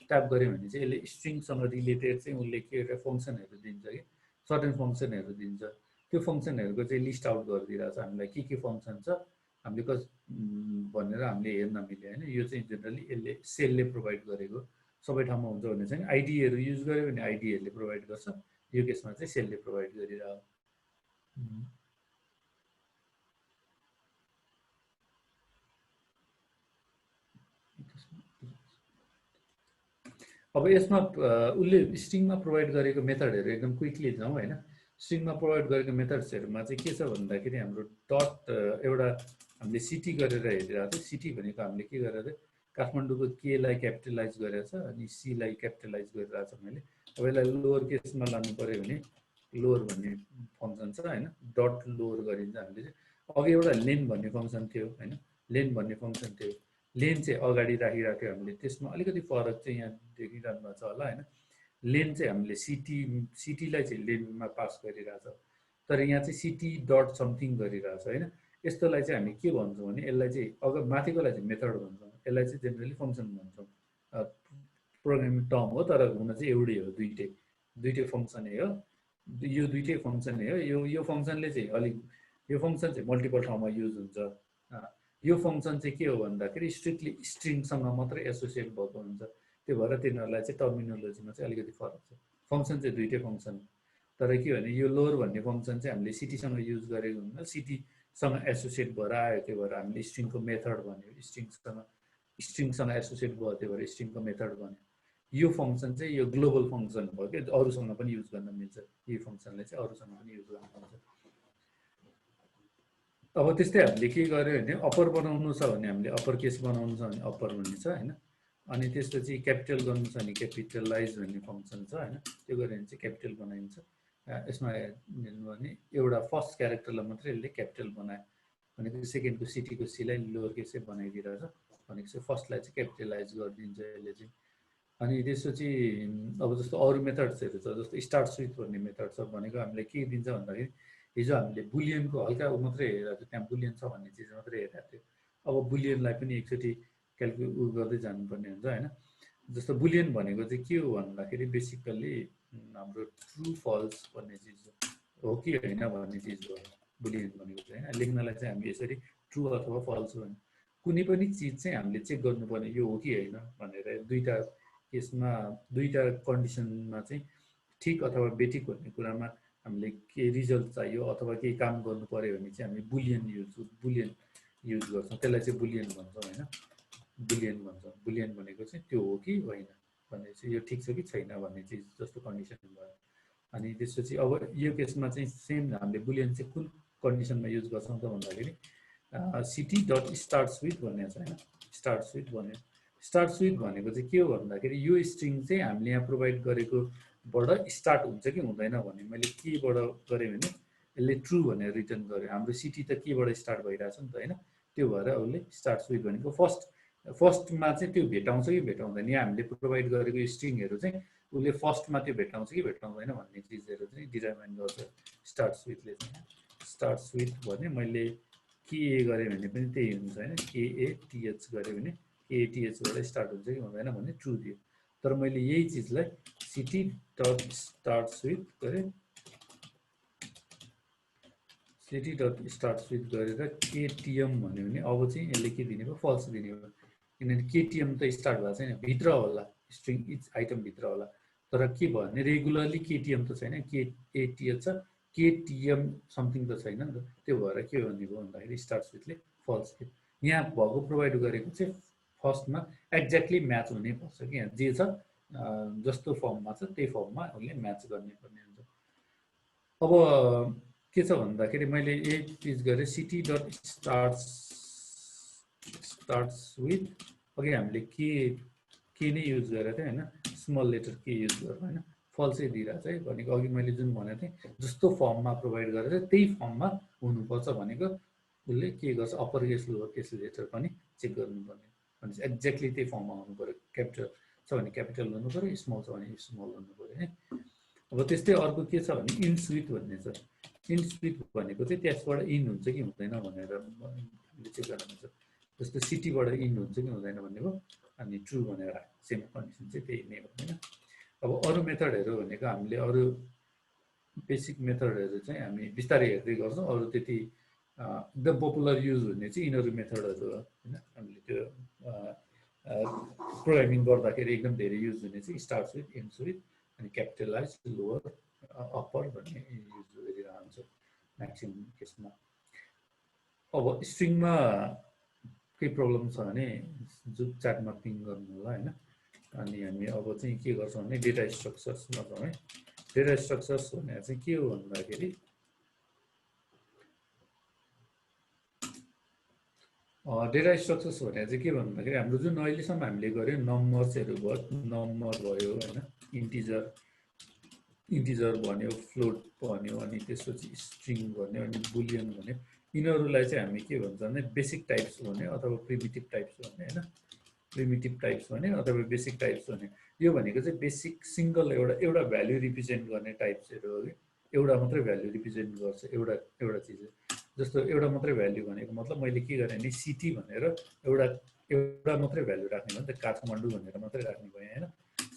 ट्याप गरेँ भने चाहिँ यसले स्ट्रिङसँग रिलेटेड चाहिँ उसले के एउटा फङ्सनहरू दिन्छ कि सर्टेन फङ्सनहरू दिन्छ। त्यो फङ्सनहरूको चाहिँ लिस्ट आउट गरिदिरहेको छ हामीलाई के फङ्सन छ हामीले भनेर हामीले हेर्न मिल्यो होइन। यो चाहिँ जेनरली यसले सेलले प्रोभाइड गरेको सबै ठाउँमा हुन्छ भने चाहिँ आइडीहरू युज गर्यो भने आइडीहरूले प्रोभाइड गर्छ, यो केसमा चाहिँ सेलले प्रोभाइड गरिरहेको। अब यसमा उसले स्ट्रिङमा प्रोभाइड गरेको मेथडहरू एकदम क्विकली जाउँ होइन। स्ट्रिङमा प्रोभाइड गरेको मेथड्सहरूमा चाहिँ के छ भन्दाखेरि हाम्रो डट एउटा हामीले सिटी गरेर हेरिरहेको थियो। सिटी भनेको हामीले के गरेर काठमाडौँको केलाई क्यापिटलाइज गरेर छ अनि सीलाई क्यापिटलाइज गरिरहेको छ मैले। अब यसलाई लोवर केसमा लानु पऱ्यो भने लोवर भन्ने फङ्सन छ होइन, डट लोवर गरिन्छ हामीले चाहिँ। अघि एउटा लेन भन्ने फङ्सन थियो होइन, लेन भन्ने फङ्सन थियो, लेन चाहिँ अगाडि राखिरहेको थियो हामीले। त्यसमा अलिकति फरक चाहिँ यहाँ देखिरहनु भएको छ होला होइन। लेन चाहिँ हामीले सिटीलाई चाहिँ लेनमा पास गरिरहेछ, तर यहाँ चाहिँ सिटी डट समथिङ गरिरहेछ होइन। यस्तोलाई चाहिँ हामी के भन्छौँ भने यसलाई चाहिँ अगर माथिकोलाई चाहिँ मेथड भन्छौँ, यसलाई चाहिँ जेनरली फङ्सन भन्छौँ। प्रोग्रामिङ टर्म हो तर हुन चाहिँ एउटै हो, दुइटै फङ्सनै हो, यो दुइटै फङ्सनै हो। यो फङ्सनले चाहिँ अलिक यो फङ्सन चाहिँ मल्टिपल ठाउँमा युज हुन्छ। यो फङ्सन चाहिँ के हो भन्दाखेरि स्ट्रिक्टली स्ट्रिङसँग मात्रै एसोसिएट भएको हुन्छ, त्यो भएर तिनीहरूलाई चाहिँ टर्मिनोलोजीमा चाहिँ अलिकति फरक छ। फङ्सन चाहिँ दुइटै फङ्सन, तर के भने यो लोअर भन्ने फङ्सन चाहिँ हामीले सिटीसँग युज गरेको हुँदा सिटीसँग एसोसिएट भएर आयो, त्यो भएर हामीले स्ट्रिङको मेथड भन्यो, स्ट्रिङसँग एसोसिएट भयो, त्यो भएर स्ट्रिङको मेथड भन्यो। यो फङ्सन चाहिँ यो ग्लोबल फङ्सन भयो कि अरूसँग पनि युज गर्न मिल्छ, यो फङ्सनले चाहिँ अरूसँग पनि युज गर्न मिल्छ। अब त्यस्तै हामीले के गर्यो भने अप्पर बनाउनु छ भने हामीले अप्पर केस बनाउनु छ भने अप्पर भन्ने छ होइन। अनि त्यसपछि क्यापिटल गर्नु छ भने क्यापिटलाइज भन्ने फङ्सन छ होइन, त्यो गऱ्यो भने चाहिँ क्यापिटल बनाइन्छ। यसमा हेर्नु भने एउटा फर्स्ट क्यारेक्टरलाई मात्रै यसले क्यापिटल बनायो भनेको सेकेन्डको सिटीको सीलाई लोवर केसै बनाइदिरहेछ भनेको चाहिँ फर्स्टलाई चाहिँ क्यापिटलाइज गरिदिन्छ यसले चाहिँ। अनि त्यसपछि अब जस्तो अरू मेथड्सहरू छ, जस्तो स्टार्ट स्विथ भन्ने मेथड छ भनेको हामीले के दिन्छ भन्दाखेरि हिजो हामीले बुलियनको हल्का मात्रै हेरेको थियो, त्यहाँ बुलियन छ भन्ने चिज मात्रै हेरेको थियो। अब बुलियनलाई पनि एकचोटि क्यालकुलेट गर्दै जानुपर्ने हुन्छ होइन। जस्तो बुलियन भनेको चाहिँ के हो भन्दाखेरि बेसिकल्ली हाम्रो ट्रु फल्स भन्ने चिज हो कि होइन भन्ने चिज हो बुलियन भनेको चाहिँ होइन। लेख्नलाई चाहिँ हामी यसरी ट्रु अथवा फल्स भन्यो। कुनै पनि चिज चाहिँ हामीले चेक गर्नुपर्ने यो हो कि होइन भनेर दुईवटा केसमा दुईवटा कन्डिसनमा चाहिँ ठिक अथवा बेठिक भन्ने कुरामा हामीले केही रिजल्ट चाहियो अथवा केही काम गर्नु पऱ्यो भने चाहिँ हामी बुलियन युज गर्छौँ, त्यसलाई चाहिँ बुलियन भन्छौँ होइन। बुलियन भनेको चाहिँ त्यो हो कि होइन भन्ने चाहिँ यो ठिक छ कि छैन भन्ने चिज जस्तो कन्डिसन भयो। अनि त्यसपछि अब यो केसमा चाहिँ सेम हामीले बुलियन चाहिँ कुन कन्डिसनमा युज गर्छौँ त भन्दाखेरि सिटी डट स्टार्ट स्विथ भन्ने छ होइन। स्टार्ट स्विथ भनेको चाहिँ के हो भन्दाखेरि यो स्ट्रिङ चाहिँ हामीले यहाँ प्रोभाइड गरेकोबाट स्टार्ट हुन्छ कि हुँदैन भने मैले केबाट गरेँ भने यसले ट्रु भनेर रिटर्न गर्यो। हाम्रो सिटी त केबाट स्टार्ट भइरहेछ नि त होइन, त्यो भएर उसले स्टार्ट स्विथ भनेको फर्स्टमा चाहिँ त्यो भेटाउँछ कि भेटाउँदैन, यहाँ हामीले प्रोभाइड गरेको स्ट्रिङहरू चाहिँ उसले फर्स्टमा त्यो भेटाउँछ कि भेटाउँदैन भन्ने चिजहरू चाहिँ डिटर्माइन गर्छ स्टार्ट स्विथले चाहिँ। स्टार्ट स्विथ भने मैले के गरेँ भने पनि त्यही हुन्छ होइन, केएटिएच गरेँ भने केएटिएचबाट स्टार्ट हुन्छ कि हुँदैन भन्ने ट्रु दियो। तर मैले यही चिजलाई सिटी डट स्टार्ट स्विथ गरेँ, सिटी डट स्टार्ट स्विथ गरेर केटिएम भन्यो भने अब चाहिँ यसले के दिने भयो, फल्स दिने भयो। किनभने केटिएम त स्टार्ट भएको छैन, भित्र होला स्ट्रिङ इच आइटम भित्र होला, तर के भयो भने रेगुलरली केटिएम त छैन, केएटिएच छ, केटिएम समथिङ त छैन नि त, त्यो भएर के भन्ने भयो भन्दाखेरि स्टार्ट स्विथले फल्स दियो। यहाँ भएको प्रोभाइड गरेको चाहिँ फर्स्टमा एक्ज्याक्टली म्याच हुनै पर्छ कि यहाँ जे छ जस्तो फर्ममा छ त्यही फर्ममा उसले म्याच गर्ने पर्ने हुन्छ। अब के छ भन्दाखेरि मैले यही चिज गरेँ सिटी डट स्टार्ट विथ अघि हामीले के नै युज गरेको थियौँ होइन, स्मल लेटर के युज गर्नु होइन, फल्सै दिइरहेको छ है भनेको अघि मैले जुन भनेको थिएँ जस्तो फर्ममा प्रोभाइड गरेर त्यही फर्ममा हुनुपर्छ भनेको उसले के गर्छ upper case lower case letter पनि चेक गर्नुपर्ने भनेपछि एक्ज्याक्टली त्यही फर्ममा हुनु पऱ्यो। क्यापिटल छ भने क्यापिटल हुनु पऱ्यो, स्मल छ भने स्मल हुनु पऱ्यो है। अब त्यस्तै अर्को के छ भने इन स्विथ भन्ने छ। इन स्विथ भनेको चाहिँ त्यसबाट इन हुन्छ कि हुँदैन भनेर हामीले चेक गर्नु हुन्छ। जस्तो सिटीबाट इन हुन्छ कि हुँदैन भन्ने भयो अनि ट्रु भनेर सेम कन्डिसन चाहिँ त्यही नै हो हैन। अब अरू मेथडहरू भनेको हामीले अरू बेसिक मेथडहरू चाहिँ हामी बिस्तारै हेर्दै गर्छौँ। अरू त्यति एकदम पपुलर युज हुने चाहिँ यिनीहरू मेथडहरू हो हैन। हामीले त्यो प्रोग्रामिङ गर्दाखेरि एकदम धेरै युज हुने चाहिँ स्टार्ट्स विथ एन्ड्स विथ अनि क्यापिटलाइज लोवर अप्पर भन्ने युज गरिरहन्छ म्याक्सिमम केसमा। अब स्ट्रिङमा केही प्रब्लम छ भने जुप च्याटमा पिङ गर्नु होला हैन। अनि हामी अब चाहिँ के गर्छौँ भने डेटा स्ट्रक्चर्समा जाउँ है। डेटा स्ट्रक्चर्स भनेको चाहिँ के हो भन्दाखेरि डेटा स्ट्रक्चर्स भनेको चाहिँ के भन्दाखेरि हाम्रो जुन अहिलेसम्म हामीले गर्यौँ नम्बर्सहरू भयो, नम्बर भयो हैन, इन्टिजर भन्यो, फ्लोट भन्यो, अनि त्यसपछि स्ट्रिङ भन्यो, अनि बुलियन भन्यो। यिनीहरूलाई चाहिँ हामी के भन्छ भने बेसिक टाइप्स भन्यो अथवा प्रिमिटिभ टाइप्स भन्यो हैन। प्रिमिटिभ टाइप्स भन्यो अथवा बेसिक टाइप्स भन्यो। यो भनेको चाहिँ बेसिक सिङ्गल एउटा भ्याल्यु रिप्रेजेन्ट गर्ने टाइप्सहरू हो कि एउटा मात्रै भ्याल्यु रिप्रेजेन्ट गर्छ एउटा चिज। जस्तो एउटा मात्रै भ्याल्यु भनेको मतलब मैले के गरेँ भने सिटी भनेर एउटा मात्रै भ्याल्यु राख्ने भयो नि त, काठमाडौँ भनेर मात्रै राख्ने भयो हैन।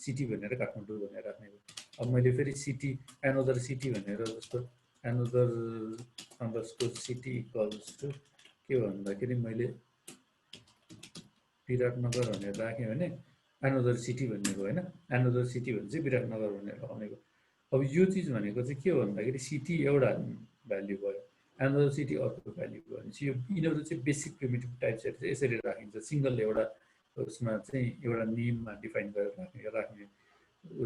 सिटी भनेर काठमाडौँ भनेर राख्ने भयो। अब मैले फेरि सिटी एनोदर सिटी भनेर जस्तो another underscore city equals to के भन्दाखेरि मैले विराटनगर भनेर राखेँ भने एनोदर सिटी भन्ने भयो हैन। एनोदर सिटी भने चाहिँ विराटनगर भनेर आउने भयो। अब यो चिज भनेको चाहिँ के हो भन्दाखेरि सिटी एउटा भ्याल्यु भयो, एनोदर सिटी अर्को भ्याल्यु भयो भनेपछि यो यिनीहरू चाहिँ बेसिक प्रिमिटिभ टाइप्सहरू चाहिँ यसरी राखिन्छ। सिङ्गल एउटा उसमा चाहिँ एउटा नेममा डिफाइन गरेर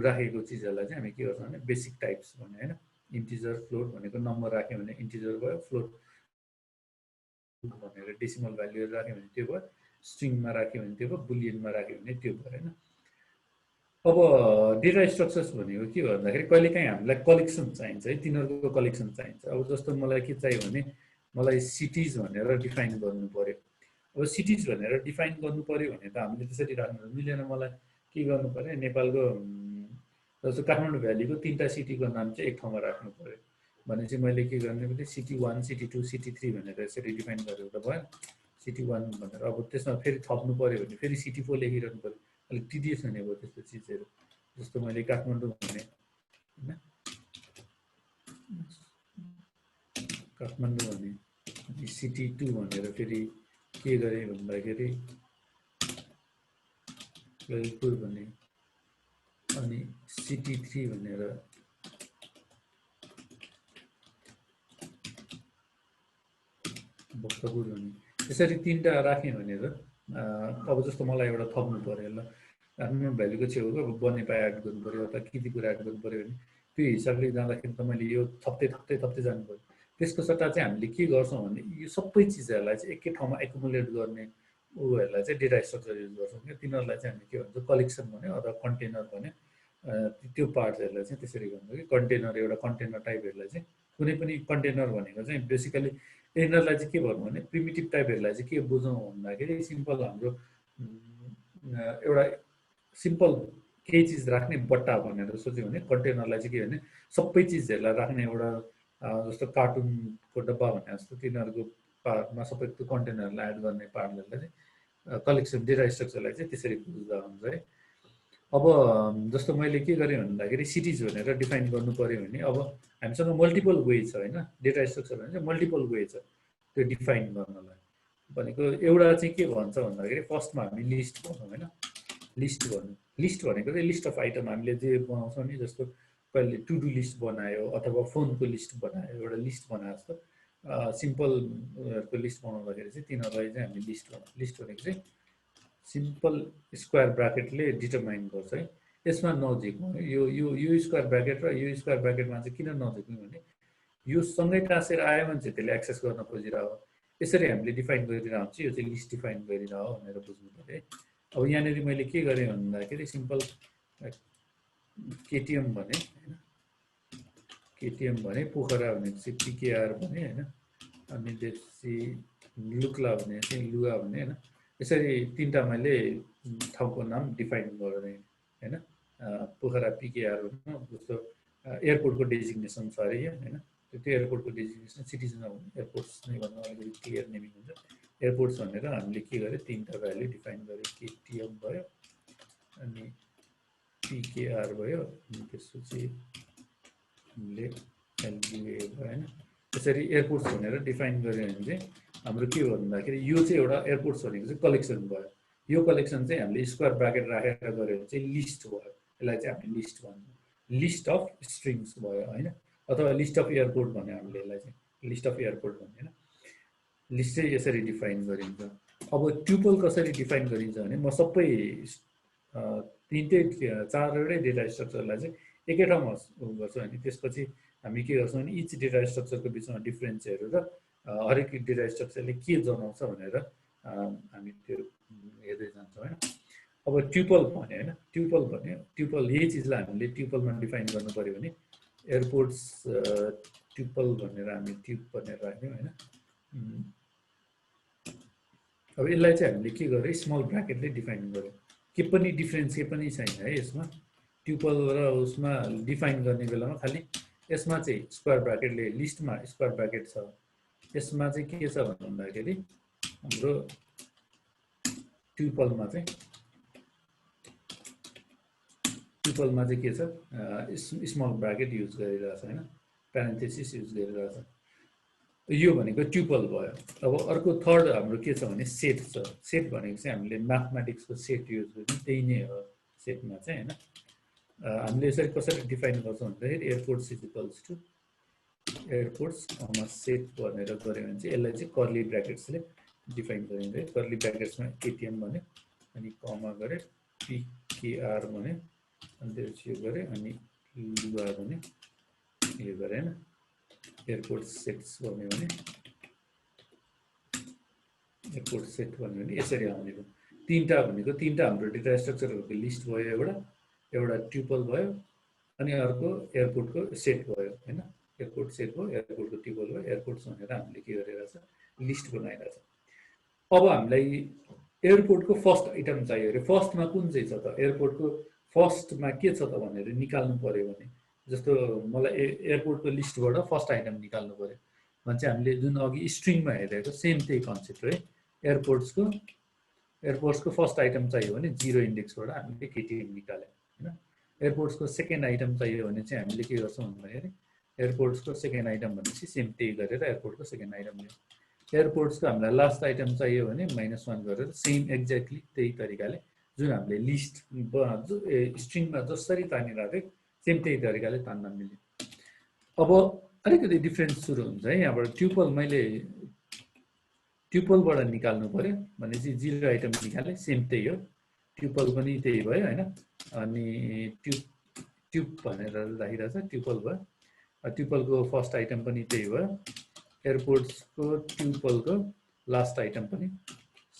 राखेको चिजहरूलाई चाहिँ हामी के गर्छौँ भने बेसिक टाइप्स भन्यो हैन। इन्टिजर फ्लोट भनेको नम्बर राख्यो भने इन्टिजर भयो, फ्लोट भनेर डेसिमल भ्याल्युहरू राख्यो भने त्यो भयो, स्ट्रिङमा राख्यो भने त्यो भयो, बुलियनमा राख्यो भने त्यो भयो हैन। अब डेटा स्ट्रक्चर्स भनेको के हो भन्दाखेरि कहिलेकाहीँ हामीलाई कलेक्सन चाहिन्छ है, तिनीहरूको कलेक्सन चाहिन्छ। अब जस्तो मलाई के चाहियो भने मलाई सिटिज भनेर डिफाइन गर्नु पर्यो। अब सिटिज भनेर डिफाइन गर्नु पर्यो भने त हामीले त्यसरी राख्नु मिलेन। मलाई के गर्नु पर्यो, नेपालको जस्तो काठमाडौँ भ्यालीको 3टा सिटीको नाम चाहिँ एक ठाउँमा राख्नु पर्यो भनेपछि मैले के गर्ने भने सिटी 1, सिटी 2, सिटी 3 भनेर यसरी डिफाइन गरेर त भयो सिटी 1 भनेर। अब त्यसमा फेरि थप्नु पर्यो भने फेरि सिटी 4 लेखिरहनु पर्यो, अलिक टिडियस हुने भयो त्यस्तो चिजहरू। जस्तो मैले काठमाडौँ भने हैन, काठमाडौँ भने सिटी 2 भनेर फेरि के गरेँ भन्दाखेरि ललितपुर भने अनि सिटी 3 भनेर भक्तपुर भने यसरी 3टा राखेँ भनेर अब जस्तो मलाई एउटा थप्नु पर्यो ल, आफ्नो भ्यालुको छेउको अब बनेपा एड गर्नु पर्यो अथवा किति कुरा एड गर्नु पर्यो भने त्यो हिसाबले जाँदाखेरि त मैले यो थप्दै जानु पर्यो। त्यसको सट्टा चाहिँ हामीले के गर्छौँ भने यो सबै चिजहरूलाई चाहिँ एकै ठाउँमा एकुमुलेट गर्ने उहरूलाई चाहिँ डेटा स्ट्रक्चर युज गर्छौँ क्या। तिनीहरूलाई चाहिँ हामी के भन्छ कलेक्सन भन्यो अथवा कन्टेनर भन्यो। त्यो पार्ट्सहरूलाई चाहिँ त्यसरी भन्नु कि कन्टेनर, एउटा कन्टेनर टाइपहरूलाई चाहिँ कुनै पनि कन्टेनर भनेको चाहिँ बेसिकली यिनीहरूलाई चाहिँ के भन्नु भने प्रिमिटिभ टाइपहरूलाई चाहिँ के बुझौँ भन्दाखेरि सिम्पल हाम्रो एउटा सिम्पल केही चिज राख्ने बट्टा भनेर सोच्यो भने कन्टेनरलाई चाहिँ के भने सबै चिजहरूलाई राख्ने एउटा जस्तो कार्टुनको डब्बा भने जस्तो तिनीहरूको पार्टमा सबै त्यो कन्टेनरलाई एड गर्ने पार्टहरूलाई चाहिँ कलेक्सन डेटा स्ट्रक्चरलाई चाहिँ त्यसरी बुझ्दा हुन्छ है। अब जस्तो मैले के गरेँ भन्दाखेरि सिटिज भनेर डिफाइन गर्नु पर्यो भने अब हामीसँग मल्टिपल वे छ हैन। डेटा स्ट्रक्चर भने चाहिँ मल्टिपल वे छ त्यो डिफाइन गर्नलाई। भनेको एउटा चाहिँ के भन्छ भन्दाखेरि फर्स्टमा हामी लिस्ट भनौँ हैन। लिस्ट भनेको चाहिँ लिस्ट अफ आइटम हामीले जे बनाउँछौँ नि, जस्तो कहिले टु डु लिस्ट बनायो अथवा फोनको लिस्ट बनायो, एउटा लिस्ट बनायो जस्तो सिम्पल उयोहरूको लिस्ट बनाउँदाखेरि चाहिँ तिनीहरूलाई चाहिँ हामी लिस्ट भन्छौँ। लिस्ट भनेको चाहिँ सिम्पल स्क्वायर ब्राकेटले डिटरमाइन गर्छ है। यसमा नजिक्नु यो स्क्वायर ब्राकेट र यो स्क्वायर ब्राकेटमा चाहिँ किन नजिक्नु भने यो सँगै टाँसेर आयो भने चाहिँ त्यसले एक्सेस गर्न खोजिरहेको हो। यसरी हामीले डिफाइन गरिरहेको चाहिँ यो चाहिँ लिस्ट डिफाइन गरिरहेको भनेर बुझ्नु पर्यो है। अब यहाँनिर मैले के गरेँ भन्दाखेरि सिम्पल केटिएम भने हैन, केटिएम भने पोखरा भने चाहिँ पिकेआर भने हैन, अनि त्यसपछि लुक्ला भने चाहिँ लुगा भने हैन। यसरी 3टा मैले ठाउँको नाम डिफाइन गरेँ हैन। पोखरा पिकेआर भन्नु जस्तो एयरपोर्टको डेजिग्नेसन छ अरे यहाँ हैन। त्यो एयरपोर्टको डेजिग्नेसन सिटिजन एयरपोर्ट्स नै भन्नु अलिकति क्लियर नेमिङ हुन्छ। एयरपोर्ट्स भनेर हामीले के गरे तीनटा भ्यालु डिफाइन गरे केटीएम भयो अनि पीकेआर भयो अनि त्यसपछि हामीले एलबिए भयो हैन त्यसरी एयरपोर्ट्स भनेर डिफाइन गर्यो भने चाहिँ हाम्रो के हो भन्दाखेरि यो चाहिँ एउटा एयरपोर्ट्स भनेको चाहिँ कलेक्सन भयो यो कलेक्सन चाहिँ हामीले स्क्वायर ब्राकेट राखेर गर्यो भने चाहिँ लिस्ट भयो यसलाई चाहिँ हामीले लिस्ट भन्छौँ लिस्ट अफ स्ट्रिङ्स भयो हैन अथवा लिस्ट अफ एयरपोर्ट भन्यो हामीले यसलाई चाहिँ लिस्ट अफ एयरपोर्ट भन्यो हैन लिस्ट चाहिँ यसरी डिफाइन गरिन्छ अब ट्युपल कसरी डिफाइन गरिन्छ भने म सबै तीनटै चारवटै डेटा स्ट्रक्चरलाई चाहिँ एकै ठाउँमा गर्छौँ अनि त्यसपछि हामी के गर्छौँ भने इच डेटा स्ट्रक्चरको बिचमा डिफरेन्स हेरेर हरेक डेटा स्ट्रक्चरले के जनाउँछ भनेर हामी त्यो हेर्दै जान्छौँ हैन अब ट्युपल भन्यो हैन ट्युपल यही चिजलाई हामीले ट्युपलमा डिफाइन गर्नु पर्यो भने एयरपोर्ट्स ट्युपल भनेर हामी ट्युब भनेर राख्यौँ हैन अब यसलाई चाहिँ हामीले के गर्यो स्मल ब्राकेटले डिफाइन गर्यो के पनि डिफरेन्स के पनि छैन है यसमा ट्युपल र उसमा डिफाइन गर्ने बेलामा खालि यसमा चाहिँ स्क्वायर ब्राकेटले लिस्टमा स्क्वायर ब्राकेट छ यसमा चाहिँ के छ भन्दाखेरि हाम्रो ट्युपलमा चाहिँ के छ स्मल ब्राकेट युज गरिरहेछ हैन प्यारेन्थेसिस युज गरिरहेछ यो भनेको ट्युपल भयो अब अर्को थर्ड हाम्रो के छ भने सेट छ सेट भनेको चाहिँ हामीले म्याथमेटिक्सको सेट युज गर्छौँ त्यही नै हो सेटमा चाहिँ हैन हामीले यसरी कसरी डिफाइन गर्छौँ भन्दाखेरि airports is equals to airports set भनेर गऱ्यो भने चाहिँ यसलाई चाहिँ कर्ली ब्राकेट्सले डिफाइन गरिन्छ कर्ली ब्राकेट्समा एटिएम भन्यो अनि कमा गरे पीकेआर भन्यो अनि त्यसपछि यो गरे अनि लुआ भन्यो यो गरे हैन एयरपोर्ट सेट्स भन्यो भने एयरपोर्ट सेट भन्यो भने यसरी आउने भयो तीनटा भनेको तीनटा हाम्रो डेटा स्ट्रक्चरहरूको लिस्ट भयो एउटा ट्युपल भयो अनि अर्को एयरपोर्टको सेट भयो हैन एयरपोर्ट सेट भयो एयरपोर्टको ट्युपल भयो एयरपोर्ट्स भनेर हामीले के गरिरहेछ लिस्ट बनाइरहेछ अब हामीलाई एयरपोर्टको फर्स्ट आइटम चाहियो अरे फर्स्टमा कुन चाहिँ छ त एयरपोर्टको फर्स्टमा के छ त भनेर निकाल्नु पर्यो भने जस्तो मलाई एयरपोर्टको लिस्टबाट फर्स्ट आइटम निकाल्नु पर्यो भने चाहिँ हामीले जुन अघि स्ट्रिङमा हेरेको सेम त्यही कन्सेप्ट है एयरपोर्ट्सको फर्स्ट आइटम चाहियो भने 0 इन्डेक्सबाट हामीले केटिएम निकाल्यौँ हैन एयरपोर्ट्सको सेकेन्ड आइटम चाहियो भने चाहिँ हामीले के गर्छौँ भन्दाखेरि एयरपोर्ट्सको सेकेन्ड आइटम भनेपछि सेम त्यही गरेर एयरपोर्टको सेकेन्ड आइटम लियौँ एयरपोर्ट्सको हामीलाई लास्ट आइटम चाहियो भने -1 गरेर सेम एक्ज्याक्टली त्यही तरिकाले जुन हामीले लिस्ट स्ट्रिङमा जसरी तानिरहेको थियो सेम त्यही तरिकाले तान्न मिल्यो अब अलिकति डिफरेन्स सुरु हुन्छ है यहाँबाट ट्युपलबाट निकाल्नु पर्यो भने चाहिँ 0 आइटम निकाले सेम त्यही हो ट्युपल पनि त्यही भयो हैन अनि ट्युब भनेर राखिरहेछ ट्युपल भयो ट्युपलको फर्स्ट आइटम पनि त्यही भयो एयरपोर्ट्सको ट्युपलको लास्ट आइटम पनि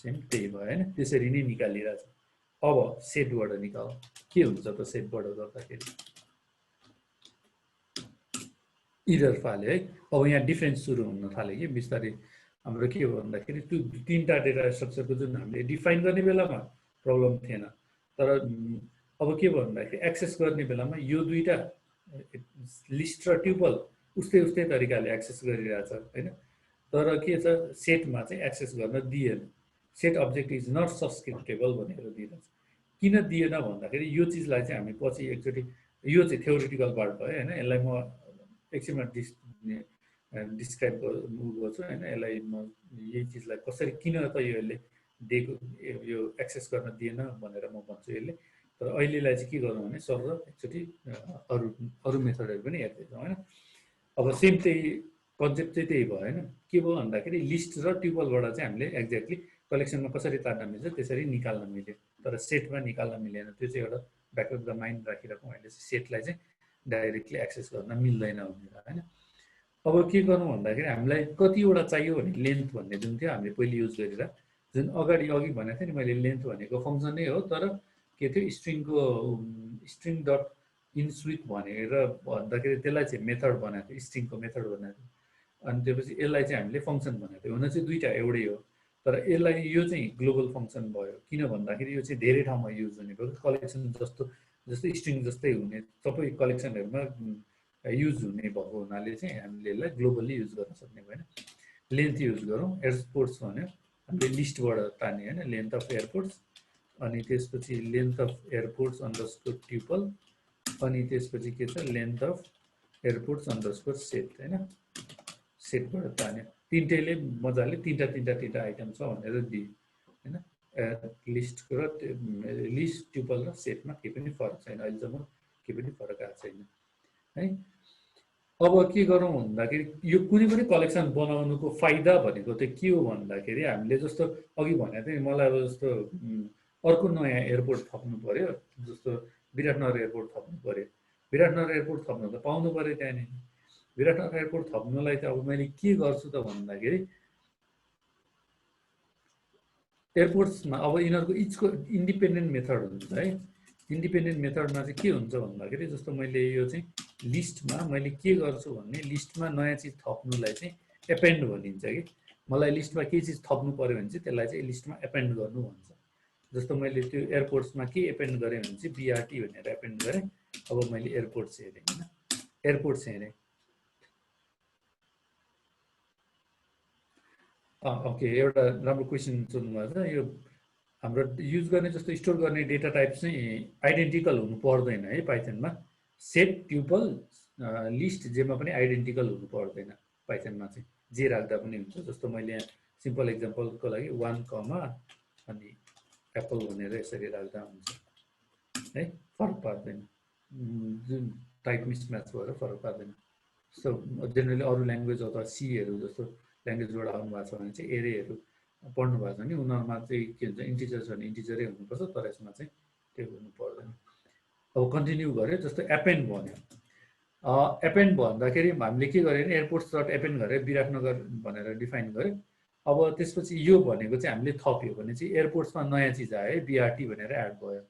सेम त्यही भयो हैन त्यसरी नै निकालिरहेछ अब सेटबाट निकाल के हुन्छ त सेटबाट गर्दाखेरि इरर फाल्यो है अब यहाँ डिफरेन्स सुरु हुन थाल्यो कि बिस्तारै हाम्रो के हो भन्दाखेरि त्यो तीनटा डेटा स्ट्रक्चरको जुन हामीले डिफाइन गर्ने बेलामा प्रब्लम थिएन तर अब के भन्दाखेरि एक्सेस गर्ने बेलामा यो दुईटा लिस्ट र ट्युपल उस्तै तरिकाले एक्सेस गरिरहेछ हैन तर के छ सेटमा चाहिँ एक्सेस गर्न दिएन सेट अब्जेक्ट इज नट सब्सक्रिप्टेबल भनेर दिइरहेछ किन दिएन भन्दाखेरि यो चिजलाई चाहिँ हामी पछि एकचोटि यो चाहिँ थ्योरिटिकल पार्ट भयो हैन यसलाई म एकछिनमा डिस्क्राइब गर्छु हैन यसलाई म यही चिजलाई कसरी किन त यसले दिएको यो एक्सेस गर्न दिएन भनेर म भन्छु यसले तर अहिलेलाई चाहिँ के गर्नु भने सर एकचोटि अरू मेथडहरू पनि हेर्दै जाउँ हैन अब सेम त्यही कन्सेप्ट चाहिँ त्यही भयो हैन के भयो भन्दाखेरि लिस्ट र ट्युपलबाट चाहिँ हामीले एक्ज्याक्टली कलेक्सनमा कसरी तान्न मिल्छ त्यसरी निकाल्न मिल्यो तर सेटमा निकाल्न मिलेन त्यो चाहिँ एउटा ब्याक अफ द माइन्ड राखिरहेको मैले चाहिँ सेटलाई चाहिँ डाइरेक्टली एक्सेस गर्न मिल्दैन भनेर हैन अब के गर्नु भन्दाखेरि हामीलाई कतिवटा चाहियो भने लेन्थ भन्ने जुन थियो हामीले पहिले युज गरेर जुन अघि भनेको थिएँ नि मैले लेन्थ भनेको फङ्सन नै हो तर के थियो स्ट्रिङ डट इनस्विथ भनेर भन्दाखेरि त्यसलाई चाहिँ मेथड बनाएको थियो स्ट्रिङको मेथड बनाएको थियो अनि त्यसपछि यसलाई चाहिँ हामीले फङ्सन बनाएको थियो हुन चाहिँ दुईटा एउटै हो तर यसलाई यो चाहिँ ग्लोबल फङ्सन भयो किन भन्दाखेरि यो चाहिँ धेरै ठाउँमा युज हुने भयो कलेक्सन जस्तै स्ट्रिङ जस्तै हुने सबै कलेक्सनहरूमा युज हुने भएको हुनाले चाहिँ हामीले यसलाई ग्लोबल्ली युज गर्न सक्ने भएन लेन्थ युज गरौँ एयरपोर्ट्स भन्यो हामीले लिस्टबाट ताने हैन लेन्थ अफ एयरपोर्ट्स अनि त्यसपछि length of airports underscore tuple अनि त्यसपछि के छ length of airports underscore set हैन सेटबाट तान्यो तीनटैले मजाले तीनटा आइटम छ भनेर दिए हैन लिस्ट र लिस्ट ट्युपल र सेटमा केही पनि फरक छैन अहिलेसम्म केही पनि फरक आएको छैन है अब के गरौँ भन्दाखेरि यो कुनै पनि कलेक्सन बनाउनुको फाइदा भनेको चाहिँ के हो भन्दाखेरि हामीले जस्तो अघि भने चाहिँ मलाई अब जस्तो अर्को नयाँ एयरपोर्ट थप्नु पर्यो जस्तो विराटनगर एयरपोर्ट थप्नु पर्यो विराटनगर एयरपोर्ट थप्नु त पाउनु पर्यो त्यहाँनिर विराटनगर एयरपोर्ट थप्नुलाई चाहिँ अब मैले के गर्छु त भन्दाखेरि एयरपोर्ट्समा अब यिनीहरूको इचको इन्डिपेन्डेन्ट मेथड हुन्छ है इन्डिपेन्डेन्ट मेथडमा चाहिँ के हुन्छ भन्दाखेरि जस्तो मैले यो चाहिँ लिस्टमा मैले के गर्छु भन्ने लिस्टमा नयाँ चिज थप्नुलाई चाहिँ एपेन्ड भनिन्छ कि मलाई लिस्टमा केही चिज थप्नु पर्यो भने चाहिँ त्यसलाई चाहिँ लिस्टमा एपेन्ड गर्नु भन्छ जस्तो मैले त्यो एयरपोर्ट्समा के एपेन्ड गरेँ भने चाहिँ बीआरटी भनेर एपेन्ड गरेँ अब मैले एयरपोर्ट्स हेरेँ हैन एयरपोर्ट्स हेरेँ ओके एउटा राम्रो क्वेसन सोध्नुभएको छ यो हाम्रो युज गर्ने जस्तो स्टोर गर्ने डेटा टाइप चाहिँ आइडेन्टिकल हुनु पर्दैन है पाइथनमा सेट ट्युपल लिस्ट जेमा पनि आइडेन्टिकल हुनु पर्दैन पाइथनमा चाहिँ जे राख्दा पनि हुन्छ जस्तो मैले यहाँ सिम्पल एक्जाम्पलको लागि 1 कमा अनि एप्पल भनेर यसरी राख्दा हुन्छ है फरक पर्दैन जुन टाइप मिसम्याच भएर फरक पर्दैन सो जेनरली अरू ल्याङ्ग्वेज अथवा सीहरू जस्तो ल्याङ्ग्वेजबाट आउनु भएको छ भने चाहिँ एरेहरू पढ्नु भएको छ भने उनीहरूमा चाहिँ के हुन्छ इन्टिजर छ भने इन्टिजरै हुनुपर्छ तर यसमा चाहिँ त्यो हुनु पर्दैन अब कन्टिन्यू गऱ्यो जस्तो एपेन्ड भन्यो एपेन्ड भन्दाखेरि हामीले के गर्यो भने एयरपोर्ट्स डट एपेन्ड गरेर विराटनगर भनेर डिफाइन गर्यो अब त्यसपछि यो भनेको चाहिँ हामीले थप्यो भने चाहिँ एयरपोर्ट्समा नयाँ चिज आयो है बीआरटी भनेर एड भयो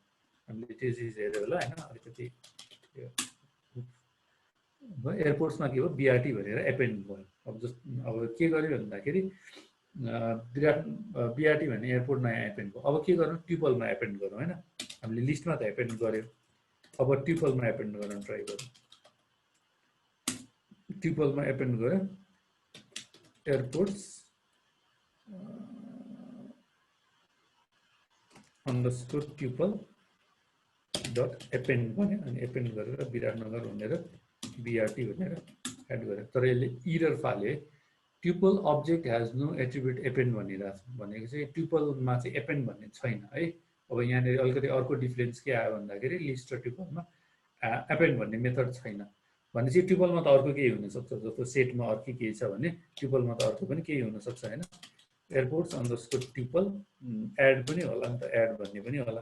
हामीले त्यो चिज हेऱ्यो होला हैन अलिकति एयरपोर्ट्समा के हो बीआरटी भनेर एपेन्ड भयो अब के गर्यो भन्दाखेरि बीआरटी भन्ने एयरपोर्ट नयाँ एपेन्ड भयो अब के गर्नु ट्युपलमा एपेन्ड गरौँ हैन हामीले लिस्टमा त एपेन्ड गर्यो अब ट्युपलमा एपेन्ड गर्न ट्राई गरौँ ट्युपलमा एपेन्ड गर्यो एयरपोर्ट्स अंडरस्कोर ट्युपल डट एपेन्ड भन्यो अनि एपेन्ड गरेर विराटनगर भनेर बीआरटी भनेर एड गरेँ तर यसले इरर फाल्यो tuple object has no attribute append भनिरहेको छ भनेको चाहिँ ट्युपलमा चाहिँ एपेन्ड भन्ने छैन है अब यहाँनिर अलिकति अर्को डिफरेन्स के आयो भन्दाखेरि लिस्ट र ट्युपलमा एपेन्ड भन्ने मेथड छैन भनेपछि ट्युपलमा त अर्को केही हुनसक्छ जस्तो सेटमा अर्कै केही छ भने ट्युपलमा त अर्को पनि केही हुनसक्छ होइन एयरपोर्ट्स अंडरस्कोर ट्युपल एड पनि होला नि त एड भन्ने पनि होला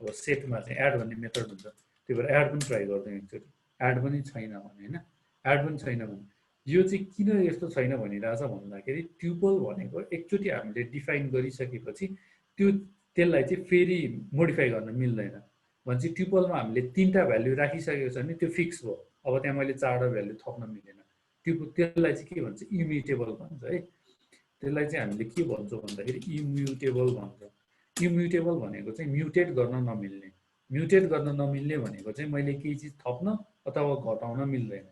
अब सेटमा चाहिँ एड भन्ने मेथड हुन्छ त्यही भएर एड पनि ट्राई गर्दैन एकचोटि एड पनि छैन भने होइन एड पनि छैन भने यो चाहिँ किन यस्तो छैन भनिरहेछ भन्दाखेरि ट्युपल भनेको एकचोटि हामीले डिफाइन गरिसकेपछि त्यसलाई चाहिँ फेरि मोडिफाई गर्न मिल्दैन भनेपछि ट्युपलमा हामीले 3टा भ्यालु राखिसकेको छ भने त्यो फिक्स भयो अब त्यहाँ मैले 4वटा भ्यालु थप्न मिलेन त्यसलाई चाहिँ के भन्छ इम्युटेबल भन्छ है त्यसलाई चाहिँ हामीले के भन्छौँ भन्दाखेरि इम्युटेबल भन्छ इम्युटेबल भनेको चाहिँ म्युटेट गर्न नमिल्ने भनेको चाहिँ मैले केही चिज थप्न अथवा घटाउन मिल्दैन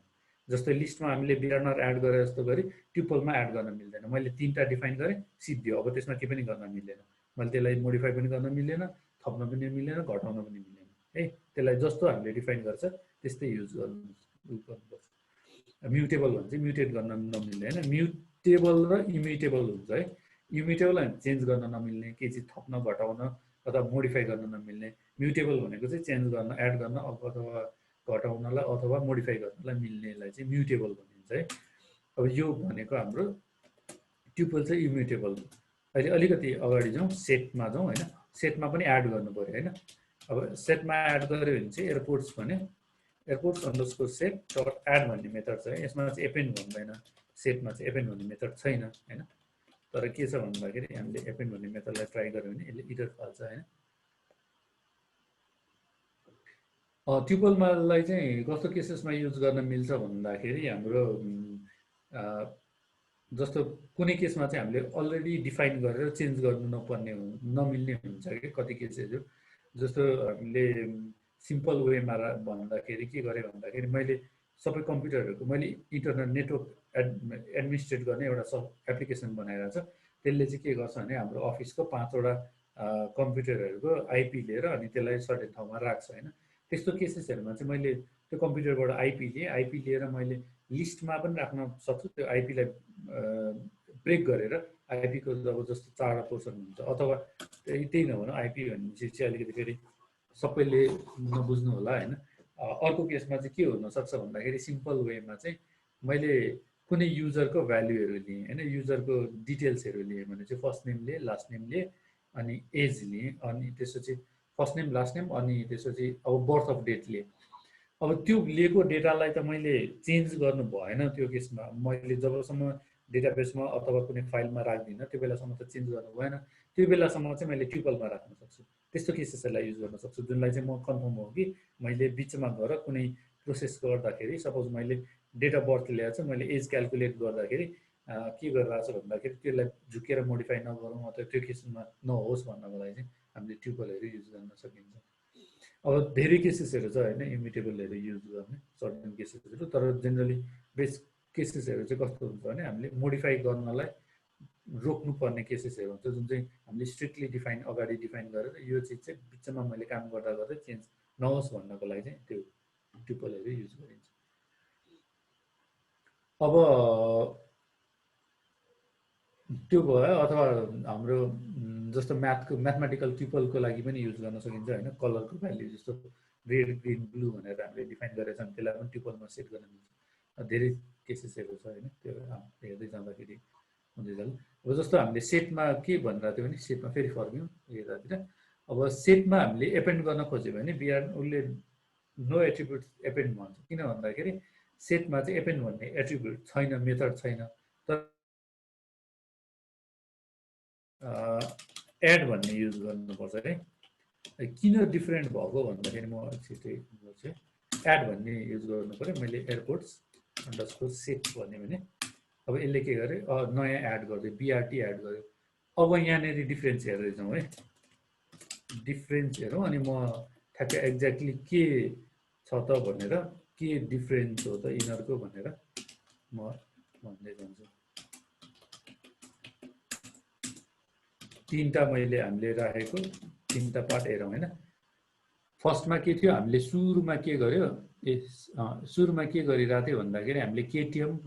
जस्तै लिस्टमा हामीले विराटनगर एड गरे जस्तो गरी ट्युपलमा एड गर्न मिल्दैन मैले 3टा डिफाइन गरेँ सिद्धियो अब त्यसमा केही पनि गर्न मिल्दैन मैले त्यसलाई मोडिफाई पनि गर्न मिल्दैन थप्न पनि मिल्दैन घटाउन पनि मिल्दैन है त्यसलाई जस्तो हामीले डिफाइन गर्छ त्यस्तै युज गर्नुपर्छ म्युटेबल भन्छ म्युटेट गर्न नमिल्ने हैन म्युटेबल र इम्युटेबल हुन्छ है इम्युटेबल चेन्ज गर्न नमिल्ने केही चिज थप्न घटाउन अथवा मोडिफाई गर्न नमिल्ने म्युटेबल भनेको चाहिँ चेन्ज गर्न एड गर्न अथवा घटाउनलाई अथवा मोडिफाई गर्नलाई मिल्नेलाई चाहिँ म्युटेबल भनिन्छ है अब यो भनेको हाम्रो ट्युपल चाहिँ इम्युटेबल अहिले अलिकति अगाडि जाउँ सेटमा जाउँ हैन सेटमा पनि एड गर्नु पर्यो हैन अब सेटमा एड गर्यो भने चाहिँ एयरपोर्ट्स भने airports underscore set dot add भन्ने मेथड छ यसमा चाहिँ एपेन्ड भन्दैन सेटमा चाहिँ एपेन्ड भन्ने मेथड छैन हैन तर के छ भन्दाखेरि हामीले एपेन्ड भन्ने मेथडलाई ट्राई गर्यो भने यसले इरर फाल्छ हैन ट्युपलमालाई चाहिँ कस्तो केसेसमा युज गर्न मिल्छ भन्दाखेरि हाम्रो जस्तो कुनै केसमा चाहिँ हामीले अलरेडी डिफाइन गरेर चेन्ज गर्नु नमिल्ने हुन्छ कि कति केसहरू जस्तो हामीले सिम्पल वेमा भन्दाखेरि के गरे भन्दाखेरि मैले सबै कम्प्युटरहरुको मैले इन्टरनेट नेटवर्क एडमिनिस्ट्रेट गर्ने एउटा एप्लिकेसन बनाइरहेको छ त्यसले चाहिँ के गर्छ भने हाम्रो अफिसको 5 वटा कम्प्युटरहरूको आइपी लिएर अनि त्यसलाई सर्टेन ठाउँमा राख्छ होइन। त्यस्तो केसेसहरूमा चाहिँ मैले त्यो कम्प्युटरबाट आइपी लिएर मैले लिस्टमा पनि राख्न सक्छु। त्यो आइपीलाई ब्रेक गरेर आइपीको अब जस्तो 4 पोर्सन हुन्छ, अथवा त्यही नभनौँ आइपी भनेपछि चाहिँ अलिकति फेरि सबैले नबुझ्नु होला होइन। अर्को केसमा चाहिँ के हुनसक्छ भन्दाखेरि सिम्पल वेमा चाहिँ मैले कुनै युजरको भ्याल्युहरू लिएँ होइन, युजरको डिटेल्सहरू लिएँ भने चाहिँ फर्स्ट नेम लिएँ, लास्ट नेम लिएँ, अनि एज लिएँ, अनि त्यसपछि फर्स्ट नेम लास्ट नेम, अनि त्यसपछि अब बर्थ अफ डेट लिएँ। अब त्यो लिएको डेटालाई त मैले चेन्ज गर्नु भएन त्यो केसमा, मैले जबसम्म डेटाबेसमा अथवा कुनै फाइलमा राख्दिनँ त्यो बेलासम्म त चेन्ज गर्नु भएन। त्यो बेलासम्म चाहिँ मैले ट्युपलमा राख्न सक्छु। त्यस्तो केसेसहरूलाई युज गर्न सक्छु जुनलाई चाहिँ म कन्फर्म हो कि मैले बिचमा गएर कुनै प्रोसेस गर्दाखेरि सपोज मैले डेट अफ बर्थ ल्याएर चाहिँ मैले एज क्यालकुलेट गर्दाखेरि के गरिरहेको छ भन्दाखेरि त्यसलाई झुकेर मोडिफाई नगरौँ अथवा त्यो केसमा नहोस् भन्नको लागि चाहिँ हामीले ट्युपलहरू युज गर्न सकिन्छ। अब धेरै केसेसहरू छ होइन इमिटेबलहरू युज गर्ने सर्टेन केसेसहरू, तर जेनरली बेस्ट केसेसहरू चाहिँ कस्तो हुन्छ भने हामीले मोडिफाई गर्नलाई रोक्नुपर्ने केसेसहरू हुन्छ जुन चाहिँ हामीले स्ट्रिक्टली अगाडि डिफाइन गरेर यो चिज चाहिँ बिचमा मैले काम गर्दा गर्दै चेन्ज नहोस् भन्नको लागि चाहिँ त्यो ट्युपलहरू युज गरिन्छ। अब त्यो भयो, अथवा हाम्रो जस्तो म्याथमेटिकल ट्युपलको लागि पनि युज गर्न सकिन्छ होइन। कलरको भ्याल्यु जस्तो रेड ग्रिन ब्लू भनेर हामीले डिफाइन गरेका छौँ, त्यसलाई पनि ट्युपलमा सेट गर्न मिल्छ। धेरै केसेसहरू छ होइन, त्यो हेर्दै जाँदाखेरि हुँदै जान्छ। अब जस्तो हामीले सेटमा के भनिरहेको थियो भने सेटमा फेरि फर्क्यौँ यतातिर। अब सेटमा हामीले एपेन्ड गर्न खोज्यो भने उसले नो एट्रिब्युट एपेन्ड भन्छ। किन भन्दाखेरि सेटमा चाहिँ एपेन्ड भन्ने एट्रिब्युट छैन, मेथड छैन। तर एड भन्ने युज गर्नुपर्छ है। किन डिफ्रेन्ट भएको भन्दाखेरि म छिटै गर्छु। एड भन्ने युज गर्नु पऱ्यो। मैले एयरपोर्ट्स अन्डरस्कोर सेट भने अब यसले के गर्यो नयाँ एड गरिदियो, बिआरटी एड गर्यो। अब यहाँनिर डिफ्रेन्स हेर्दै जाउँ है, डिफ्रेन्स हेरौँ अनि म ठ्याक्कै एक्ज्याक्टली के छ त भनेर, के डिफ्रेन्स हो त यिनीहरूको भनेर म भन्दै जान्छु। तीनटा हामीले राखेको तीनटा पार्ट हेरौँ होइन। फर्स्टमा के थियो, हामीले सुरुमा के गर्यो, सुरुमा के गरिरहेको थियो भन्दाखेरि हामीले केटिएम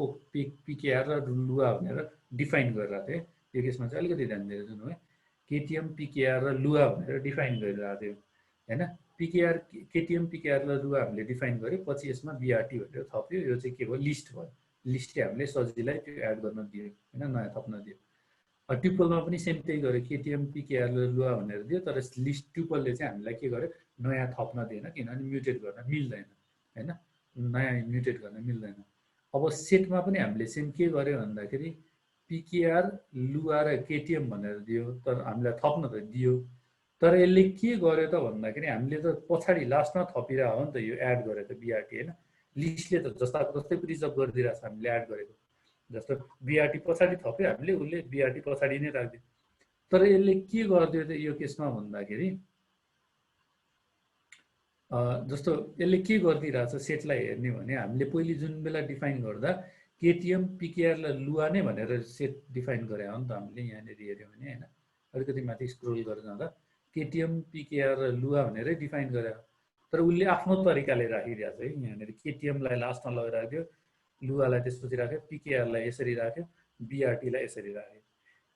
पिकेआर र लुवा भनेर डिफाइन गरिरहेको थियो। यो केसमा चाहिँ अलिकति ध्यान दिएर जानु है। केटिएम पिकेआर र लुवा भनेर डिफाइन गरिरहेको थियो होइन। केटिएम पिकेआर र लुवा हामीले डिफाइन गर्यो, पछि यसमा बिआरटी भनेर थप्यो। यो चाहिँ के भयो, लिस्ट भयो। लिस्टले हामीले सजिलै त्यो एड गर्न दियो होइन, नयाँ थप्न दियो। ट्युपलमा पनि सेम त्यही गर्यो, केटिएम पिकेआर लुवा भनेर दियो। तर लिस्ट ट्युपलले चाहिँ हामीलाई के गर्यो, नयाँ थप्न दिएन, किनभने म्युटेट गर्न मिल्दैन होइन, नयाँ म्युटेट गर्न मिल्दैन। अब सेटमा पनि हामीले सेम के गर्यो भन्दाखेरि पिकेआर लुवा र केटिएम भनेर दियो, तर हामीलाई थप्न त दियो। तर यसले के गर्यो त भन्दाखेरि हामीले त पछाडि लास्टमा थपिरहेको हो नि त, यो एड गरेको त बिआरटी होइन। लिस्टले त जस्ताको जस्तै प्रिजर्भ गरिदिरहेको छ हामीले एड गरेको। जस्तो बिआरटी पछाडि थप्यो हामीले, उसले बिआरटी पछाडि नै राखिदियो। तर यसले के गरिदियो त यो केसमा भन्दाखेरि जस्तो यसले के गरिदिइरहेछ सेटलाई हेर्ने भने हामीले पहिले जुन बेला डिफाइन गर्दा केटिएम पिकेआरलाई लुवा नै भनेर सेट डिफाइन गरे हो नि त हामीले। यहाँनिर हेऱ्यौँ भने होइन, अलिकति माथि स्क्रोल गरेर जाँदा केटिएम पिकेआर र लुवा भनेरै डिफाइन गरे। तर उसले आफ्नो तरिकाले राखिरहेको छ है। यहाँनिर केटिएमलाई लास्टमा लगाइराख्यो, लुवालाई त्यसपछि राख्यो, पिकेआरलाई यसरी राख्यो, बिआरटीलाई यसरी राख्यो।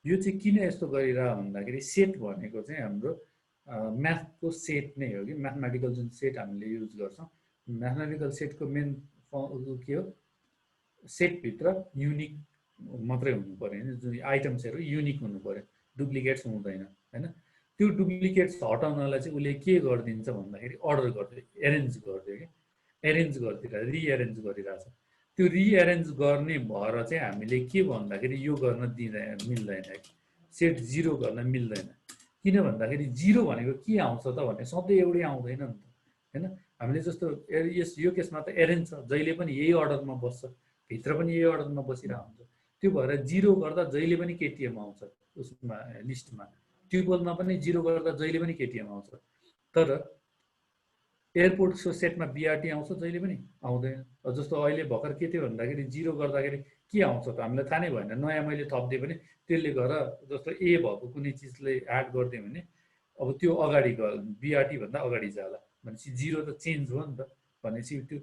यो चाहिँ किन यस्तो गरिरह भन्दाखेरि सेट भनेको चाहिँ हाम्रो म्याथको सेट नै हो कि, म्याथमेटिकल जुन सेट हामीले युज गर्छौँ, म्याथमेटिकल सेटको मेन के हो, सेटभित्र युनिक मात्रै हुनु पऱ्यो होइन, जुन आइटम्सहरू युनिक हुनु पऱ्यो, डुप्लिकेट्स हुँदैन होइन। त्यो डुप्लिकेट्स हटाउनलाई चाहिँ उसले के गरिदिन्छ भन्दाखेरि अर्डर गरिदियो, एरेन्ज गरिदियो कि, एरेन्ज गरिदिरहेको, रिएरेन्ज गरिरहेछ। त्यो रिएरेन्ज गर्ने भएर चाहिँ हामीले के भन्दाखेरि यो गर्न दिँदैन, मिल्दैन, सेट जिरो गर्न मिल्दैन। किन भन्दाखेरि जिरो भनेको के आउँछ त भने सधैँ एउटै आउँदैन नि त होइन। हामीले जस्तो यो केसमा त एरेन्ज छ, जहिले पनि यही अर्डरमा बस्छ, भित्र पनि यही अर्डरमा बसिरहेको हुन्छ। त्यो भएर जिरो गर्दा जहिले पनि केटिएम आउँछ उसमा लिस्टमा, ट्युपलमा पनि जिरो गर्दा जहिले पनि केटिएम आउँछ। तर एयरपोर्टको सेटमा बिआरटी आउँछ जहिले पनि आउँदैन। जस्तो अहिले भर्खर के थियो भन्दाखेरि 0 गर्दाखेरि के आउँछ त हामीलाई थाहा नै भएन, नयाँ मैले थप्दिएँ भने त्यसले गर्दा जस्तो ए भएको कुनै चिजले एड गरिदियो भने अब त्यो अगाडि बिआरटी भन्दा अगाडि जाला भनेपछि 0 त चेन्ज हो नि त। भनेपछि त्यो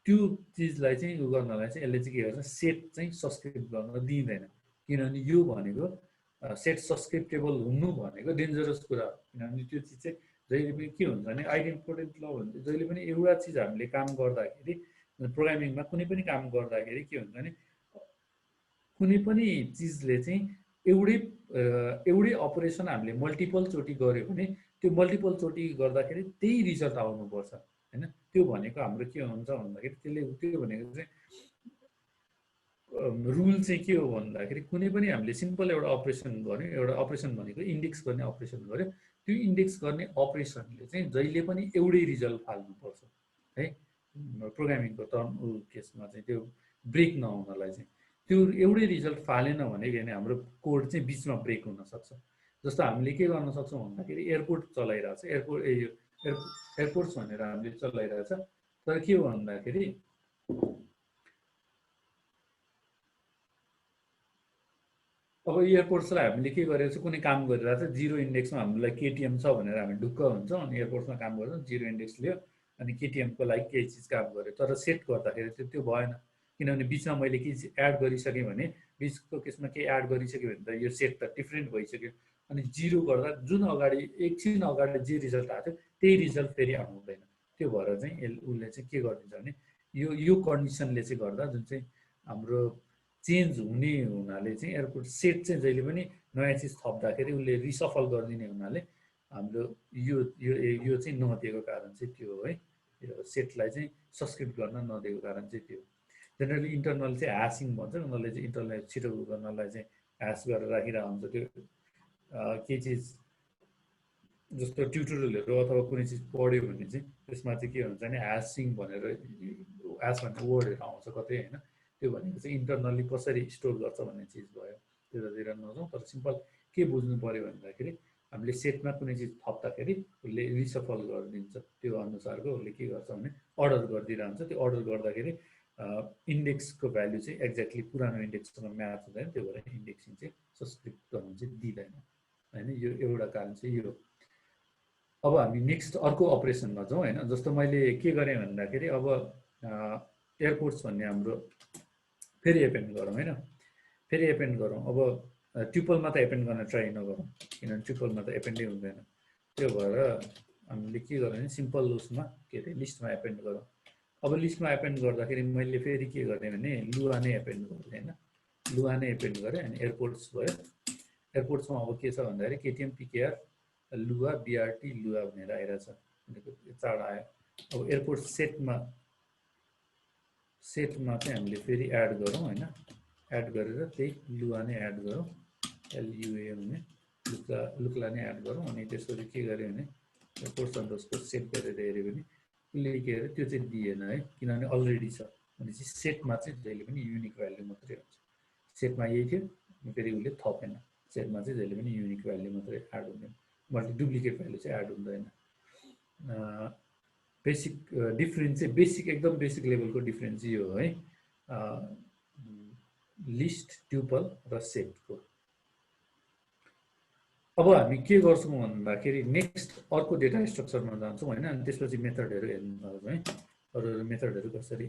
त्यो चिजलाई चाहिँ उ गर्नलाई चाहिँ यसले चाहिँ के गर्छ, सेट चाहिँ सब्सक्रिप्ट गर्न दिँदैन। किनभने यो भनेको सेट सब्सक्रिप्टेबल हुनु भनेको डेन्जरस कुरा हो। किनभने त्यो चिज चाहिँ जहिले पनि के हुन्छ भने आइडेन्टिपोर्टेन्ट ल भन्छ, जहिले पनि एउटा चिज हामीले काम गर्दाखेरि प्रोग्रामिङमा कुनै पनि काम गर्दाखेरि के हुन्छ भने कुनै पनि चिजले चाहिँ एउटै अपरेसन हामीले मल्टिपल चोटि गऱ्यो भने त्यो मल्टिपल चोटि गर्दाखेरि त्यही रिजल्ट आउनुपर्छ हैन। त्यो भनेको हाम्रो के हुन्छ भन्दाखेरि त्यसले त्यो भनेको चाहिँ रुल चाहिँ के हो भन्दाखेरि कुनै पनि हामीले सिम्पल एउटा अपरेसन गर्यो, एउटा अपरेसन भनेको इन्डेक्स गर्ने अपरेसन गर्यो, त्यो इन्डेक्स गर्ने अपरेसनले चाहिँ जहिले पनि एउटै रिजल्ट फाल्नुपर्छ है। प्रोग्रामिङको टर्म केसमा चाहिँ त्यो ब्रेक नहुनलाई चाहिँ त्यो एउटै रिजल्ट फालेन भने हाम्रो कोड चाहिँ बिचमा ब्रेक हुनसक्छ। जस्तो हामीले के गर्न सक्छौँ भन्दाखेरि एयरपोर्ट चलाइरहेछ, एयरपोर्ट्स भनेर हामीले चलाइरहेछ, तर के हो भन्दाखेरि अब एयरपोर्ट्सलाई हामीले के गरेको छ, कुनै काम गरिरहेको छ 0 इन्डेक्समा हामीलाई केटिएम छ भनेर हामी ढुक्क हुन्छौँ अनि एयरपोर्ट्समा काम गर्छौँ 0 इन्डेक्स लियो अनि केटिएमको लागि केही चिज काम गर्यो, तर सेट गर्दाखेरि त्यो भएन। किनभने बिचमा मैले केही चिज एड गरिसकेँ भने बिचको केसमा केही एड गरिसक्यो भने त यो सेट त डिफ्रेन्ट भइसक्यो। अनि 0 गर्दा जुन अगाडि एकछिन अगाडि जे रिजल्ट आएको थियो त्यही रिजल्ट फेरि आउँदैन। त्यो भएर चाहिँ उसले चाहिँ के गरिदिन्छ भने यो कन्डिसनले चाहिँ गर्दा जुन चाहिँ हाम्रो चेन्ज हुने हुनाले चाहिँ एयरपोर्ट सेट चाहिँ जहिले पनि नयाँ चिज थप्दाखेरि उसले रिसफल गरिदिने हुनाले हाम्रो यो चाहिँ नदिएको कारण चाहिँ त्यो हो है। यो सेटलाई चाहिँ सब्सक्रिप्ट गर्न नदिएको कारण चाहिँ त्यो। जेनरली इन्टरनल चाहिँ ह्यासिङ भन्छ, उनीहरूले चाहिँ इन्टरनल छिटो गर्नलाई चाहिँ ह्यास गरेर राखिरहेको हुन्छ। त्यो केही चिज जस्तो ट्युटोरियलहरू अथवा कुनै चिज पढ्यो भने चाहिँ त्यसमा चाहिँ के हुन्छ भने ह्यासिङ भनेर ह्यास भन्ने वर्डहरू आउँछ कतै होइन। त्यो भनेको चाहिँ इन्टरनल्ली कसरी स्टोर गर्छ भन्ने चिज भयो, त्यतातिर नजाउँ। तर सिम्पल के बुझ्नु पऱ्यो भन्दाखेरि हामीले सेटमा कुनै चिज थप्दाखेरि उसले रिसफल गरिदिन्छ, त्यो अनुसारको उसले के गर्छ भने अर्डर गरिदिइरहन्छ। त्यो अर्डर गर्दाखेरि इन्डेक्सको भ्याल्यु चाहिँ एक्ज्याक्टली पुरानो इन्डेक्ससँग म्याच हुँदैन, त्यो भएर इन्डेक्सिङ चाहिँ सब्सक्रिप्ट गर्नु चाहिँ दिँदैन होइन। यो एउटा कारण चाहिँ यो। अब हामी नेक्स्ट अर्को अपरेसनमा जाउँ होइन। जस्तो मैले के गरेँ भन्दाखेरि अब एयरपोर्ट्स भन्ने हाम्रो फेरि एपेन्ड गरौँ होइन, फेरि एपेन्ड गरौँ। अब ट्युपलमा त एपेन्ड गर्न ट्राई नगरौँ किनभने ट्युपलमा त एपेन्डै हुँदैन। त्यो भएर हामीले के गरौँ भने सिम्पल उसमा के अरे लिस्टमा एपेन्ड गरौँ। अब लिस्टमा एपेन्ड गर्दाखेरि मैले फेरि के गरेँ भने लुआ नै एपेन्ड गरेँ होइन, लुआ नै एपेन्ड गरेँ अनि एयरपोर्ट्स भयो। एयरपोर्ट्समा अब के छ भन्दाखेरि केटिएम पिकेआर लुआ बिआरटी लुआ भनेर आइरहेछ, चाड आयो। अब एयरपोर्ट सेटमा चाहिँ हामीले फेरि एड गरौँ होइन, एड गरेर त्यही लुआ नै एड गरौँ, एलयुए भने लुक्ला नै एड गरौँ। अनि त्यसपछि के गर्यो भने एयरपोर्ट्स अन्डरस्कोर सेट गरेर हेऱ्यो भने उसले के अरे त्यो चाहिँ दिएन है, किनभने अलरेडी छ भनेपछि सेटमा चाहिँ जहिले पनि युनिक भ्याल्यु मात्रै हुन्छ। सेटमा यही थियो फेरि उसले थपेन, सेटमा चाहिँ जहिले पनि युनिक भ्याल्यु मात्रै एड हुँदैन, डुप्लिकेट भ्याल्यु चाहिँ एड हुँदैन। बेसिक डिफ्रेन्स चाहिँ बेसिक एकदम बेसिक लेभलको डिफ्रेन्स यो हो है, लिस्ट ट्युपल र सेटको। अब हामी के गर्छौँ भन्दाखेरि नेक्स्ट अर्को डेटा स्ट्रक्चरमा जान्छौँ होइन। अनि त्यसपछि मेथडहरू हेर्नु है, अरू मेथडहरू कसरी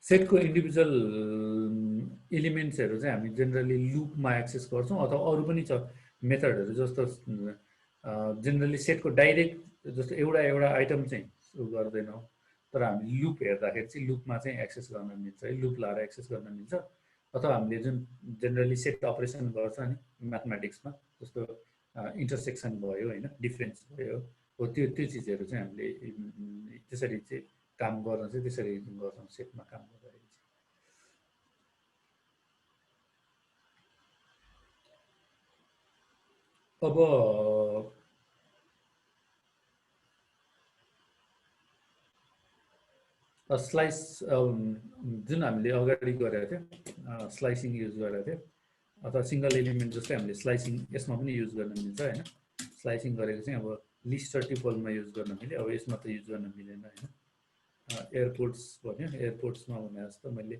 सेटको इन्डिभिजुअल एलिमेन्ट्सहरू चाहिँ हामी जेनरली लुपमा एक्सेस गर्छौँ अथवा अरू पनि छ मेथडहरू। जस्तो जेनरली सेटको डाइरेक्ट जस्तो एउटा आइटम चाहिँ गर्दैनौँ, तर हामी लुप हेर्दाखेरि चाहिँ लुपमा चाहिँ एक्सेस गर्न मिल्छ है, लुप लाएर एक्सेस गर्न मिल्छ। अथवा हामीले जुन जेनरली सेट अपरेसन गर्छ नि म्याथमेटिक्समा, जस्तो इन्टरसेक्सन भयो होइन, डिफ्रेन्स भयो हो, त्यो चिजहरू चाहिँ हामीले त्यसरी चाहिँ काम गर्न चाहिँ त्यसरी गर्छौँ सेटमा काम गर्दाखेरि चाहिँ। अब स्लाइस जुन हामीले अगाडि गरेको थियो स्लाइसिङ युज गरेको थियो अथवा सिङ्गल एलिमेन्ट जस्तै हामीले स्लाइसिङ यसमा पनि युज गर्न मिल्छ होइन। स्लाइसिङ गरेको चाहिँ अब लिस्ट र ट्युपलमा युज गर्न मिले। अब यसमा त युज गर्न मिलेन हैन। एयरपोर्ट्स भन्यो, एयरपोर्ट्समा भने जस्तो मैले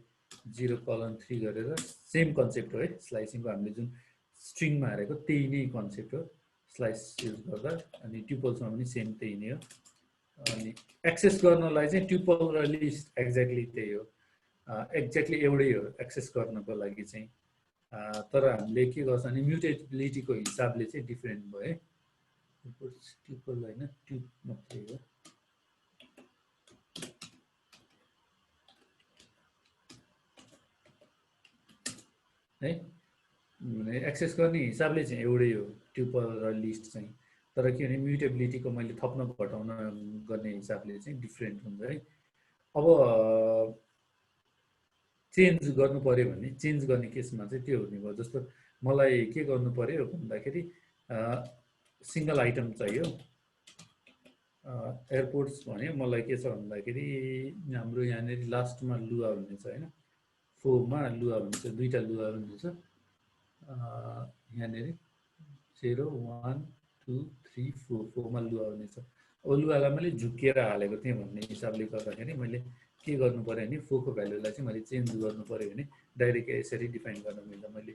0:3 गरेर सेम कन्सेप्ट हो है, स्लाइसिङको हामीले जुन स्ट्रिङमा हारेको त्यही नै कन्सेप्ट हो स्लाइस युज गर्दा। अनि ट्युपल्समा पनि सेम त्यही नै हो। अनि एक्सेस गर्नलाई चाहिँ ट्युपल र लिस्ट एक्ज्याक्टली त्यही हो, एक्ज्याक्टली एउटै हो एक्सेस गर्नको लागि चाहिँ। तर हामीले के गर्छ भने म्युटेबिलिटीको हिसाबले चाहिँ डिफरेन्ट भयो है। ट्युपल होइन, ट्युब मात्रै हो है। एक्सेस गर्ने हिसाबले चाहिँ एउटै हो ट्युपल र लिस्ट चाहिँ, तर के भने म्युटेबिलिटीको मैले थप्न घटाउन गर्ने हिसाबले चाहिँ डिफरेन्ट हुन्छ है। अब चेन्ज गर्नु पर्यो भने चेन्ज गर्ने केसमा चाहिँ त्यो हुने भयो। जस्तो मलाई के गर्नु पर्यो भन्दाखेरि सिंगल आइटम चाहियो, एयरपोर्ट्स भने मलाई के छ भन्दाखेरि हाम्रो यहाँनिर लास्टमा लुआ भन्ने छ हैन, फोमा लुआ भन्छ, दुईटा लुआ हुन्छ यहाँनिर 0 1 2 3 4 फोरमा लुआ भन्ने छ। अब लुआलाई मैले झुकेर हालेको थिएँ भन्ने हिसाबले गर्दाखेरि मैले के गर्नु पर्यो भने फोको भ्यालुलाई चाहिँ मैले चेन्ज गर्नु पर्यो भने डाइरेक्ट यसरी डिफाइन गर्न मिल्छ। मैले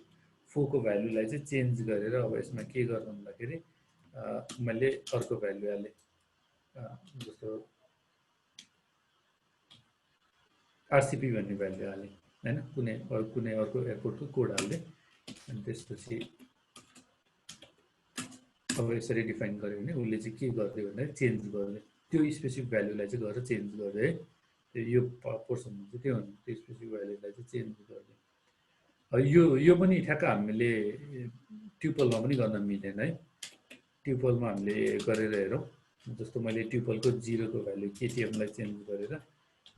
फोको भ्यालुलाई चाहिँ चेन्ज गरेर अब यसमा के गर्नु भन्दाखेरि मैले अर्को भ्यालु हालेँ, जस्तो आरसीपी भन्ने भ्यालु हालेँ हैन, कुनै अर्को एयरपोर्टको कोड हाल्दै। अनि त्यसपछि अब यसरी डिफाइन गर्यो भने उसले चाहिँ के गर्दै भन्दाखेरि चेन्ज गर्दै त्यो स्पेसिफिक भ्यालुलाई चाहिँ गरेर चेन्ज गर्दै है, यो पोर्सन हुन्छ त्यो हुन्छ, त्यो स्पेसिफिक भ्यालुलाई चाहिँ चेन्ज गर्दै। यो पनि ठ्याक्क हामीले ट्युपलमा पनि गर्न मिलेन है। ट्युपलमा हामीले गरेर हेरौँ, जस्तो मैले ट्युपलको 0 को भ्यालु केटीएमलाई चेन्ज गरेर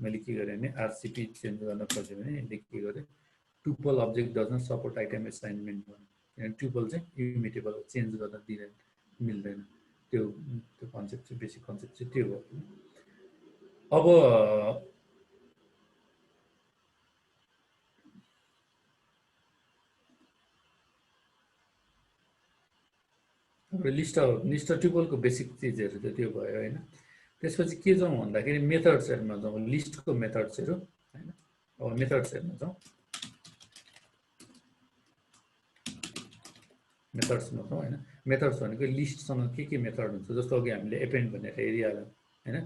मैले के गरेँ भने आरसीपी चेन्ज गर्न खोजेँ भने यसले के गरेँ, tuple object doesn't support item assignment भन्यो। किनभने ट्युपल चाहिँ इमिटेबल चेन्ज गर्न दिँदैन, मिल्दैन। त्यो कन्सेप्ट चाहिँ बेसिक कन्सेप्ट चाहिँ त्यो हो। अब लिस्ट र ट्युपलको बेसिक चिजहरू त त्यो भयो हैन। त्यसपछि के जाउँ भन्दाखेरि मेथड्सहरुमा जाउँ, लिस्टको मेथड्सहरु हैन। अब मेथड्सहरुमा जाउँ, मेथड्समा जाउँ हैन। मेथड्स भनेको लिस्टसँग के मेथड हुन्छ, जस्तो अघि हामीले एपेन्ड भनेर हेरिहाल्यौँ हैन,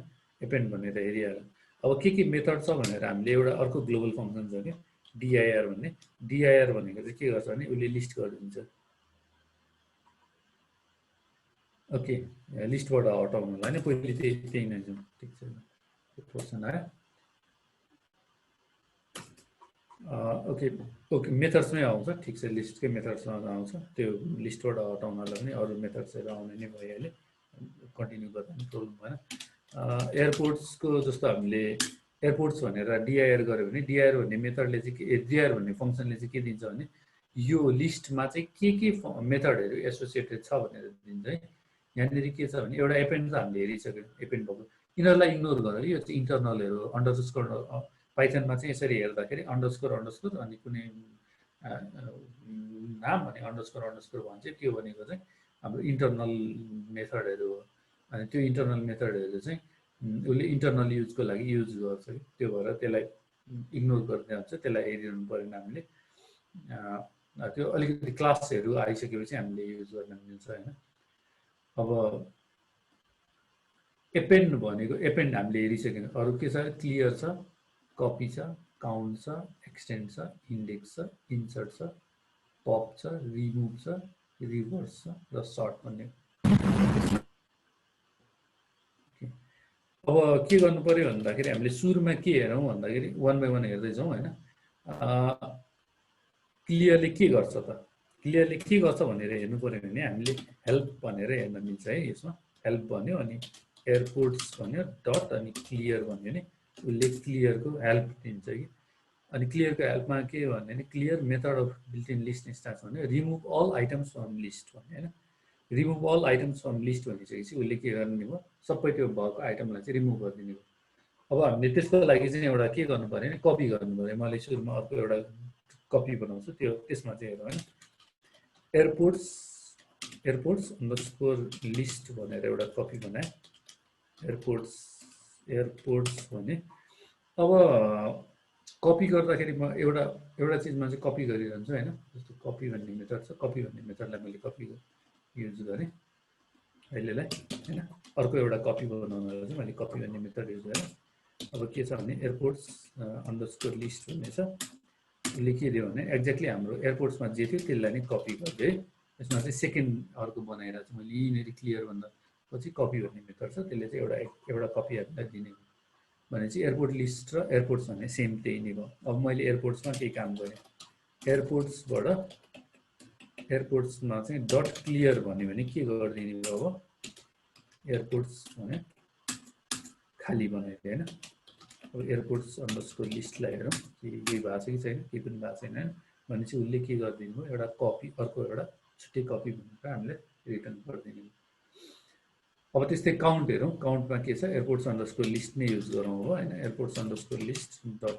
एपेन्ड भनेर हेरिहाल्यौँ। अब के मेथड छ भनेर हामीले एउटा अर्को ग्लोबल फंक्सन छ के dir भन्ने, dir भनेको चाहिँ के गर्छ भने उले लिस्ट गरिदिन्छ। ओके, लिस्टबाट हटाउनलाई नै पहिले त्यही नै जाउँ, ठीक छ। त्यो पोर्सन आयो। ओके मेथड्समै आउँछ, ठीक छ, लिस्टकै मेथड्समा आउँछ। त्यो लिस्टबाट हटाउनलाई पनि अरू मेथड्सहरु आउने नै भइहाल्यो, कन्टिन्यू गर्दा पनि प्रब्लम भएन। एयरपोर्ट्सको जस्तो हामीले एयरपोर्ट्स भनेर dir गर्यो भने dir भन्ने मेथडले चाहिँ dir भन्ने फंक्सनले चाहिँ के दिन्छ भने यो लिस्टमा चाहिँ के मेथडहरु एसोसिएटेड छ भनेर दिन्छ है। यहाँनिर के छ भने एउटा एपेन्ड त हामीले हेरिसक्यौँ, एपेन्ड भएको यिनीहरूलाई इग्नोर गरेर यो चाहिँ इन्टरनलहरु अन्डरस्कोर पाइथनमा चाहिँ यसरी हेर्दाखेरि अन्डरस्कोर अनि कुनै नाम अनि अन्डरस्कोर भन्छ, त्यो भनेको चाहिँ हाम्रो इन्टरनल मेथडहरु हो। अनि त्यो इन्टरनल मेथडहरु चाहिँ उसले इन्टरनल युजको लागि युज गर्छ, त्यो भएर त्यसलाई इग्नोर गर्दै हुन्छ, त्यसलाई हेरिरहनु पर्दैन हामीले। त्यो अलिकति क्लासहरु आइसकेपछि हामीले युज गर्न मिल्छ हैन। अब एपेन्ड भनेको एपेन्ड हामीले हेरिसक्यौँ, अरु के छ, क्लियर छ, कपी छ, काउन्ट छ, एक्सटेन्ड छ, इन्डेक्स छ, इन्सर्ट छ, पप छ, रिमुभ छ, रिभर्स छ र सर्ट भन्ने। अब के गर्नु पर्यो भन्दाखेरि हामीले सुरुमा के हेरौँ भन्दाखेरि 1 बाइ 1 हेर्दै जाउँ हैन। क्लियरली के गर्छ त, क्लियरली के गर्छ भनेर हेर्नु पर्यो भने हामीले हेल्प भनेर हेर्न मिल्छ है। यसमा हेल्प भन्यो अनि एयरपोर्ट्स भन्यो डट अनि क्लियर भन्यो नि उसले क्लियरको हेल्प दिन्छ कि। अनि क्लियरको हेल्पमा के भन्यो भने clear method of built in list instance भन्यो remove all items from list भन्यो हैन। Remove all items from list भनिसकेपछि उसले के गर्ने भयो, सबै त्यो भएको आइटमलाई चाहिँ रिमुभ गरिदिने भयो। अब हामीले त्यसको लागि चाहिँ एउटा के गर्नु पर्यो भने कपी गर्नु पर्यो। मैले सुरुमा अर्को एउटा कपी बनाउँछु, त्यो त्यसमा चाहिँ हेरौँ हैन। एयरपोर्ट्स एयरपोर्ट्स अंडरस्कोर लिस्ट भनेर एउटा कपी बनाए एयरपोर्ट्स भने अब कपी गर्दाखेरि म एउटा चिजमा चाहिँ कपी गरिरहन्छु हैन जस्तो कपी भन्ने मेथड छ कपी भन्ने मेथडलाई मैले कपी युज गरेँ अहिलेलाई हैन अर्को एउटा कपी बनाउनलाई चाहिँ मैले कपी भन्ने मेथड युज गरेँ अब के छ भने एयरपोर्ट्स अंडरस्कोर लिस्ट भन्ने छ यसले के दियो भने एक्ज्याक्टली हाम्रो एयरपोर्ट्समा जे थियो त्यसलाई नै कपी गर्दै यसमा चाहिँ सेकेन्ड अर्को बनाएर चाहिँ मैले यहीँनेरि क्लियर भन्दा पछि कपी भन्ने मेथड छ त्यसले चाहिँ एउटा कपी हामीलाई दिने भनेपछि एयरपोर्ट लिस्ट र एयरपोर्ट्स भन्ने सेम त्यही नै भयो अब मैले एयरपोर्ट्समा केही काम गरेँ एयरपोर्ट्समा चाहिँ डट क्लियर भन्यो भने के गरिदिने भयो अब एयरपोर्ट्स भने खाली बनाइदियो हैन अब एयरपोर्ट्स अंडरस्कोर लिस्टलाई हेरौँ केही भएको छ कि छैन केही पनि भएको छैन भनेपछि उसले के गरिदिनु भयो एउटा कपी अर्को एउटा छुट्टै कपी भनेर हामीले रिटर्न गरिदिनु अब त्यस्तै काउन्ट हेरौँ काउन्टमा के छ एयरपोर्ट्स अंडरस्कोर लिस्ट नै युज गरौँ हो हैन airports underscore list dot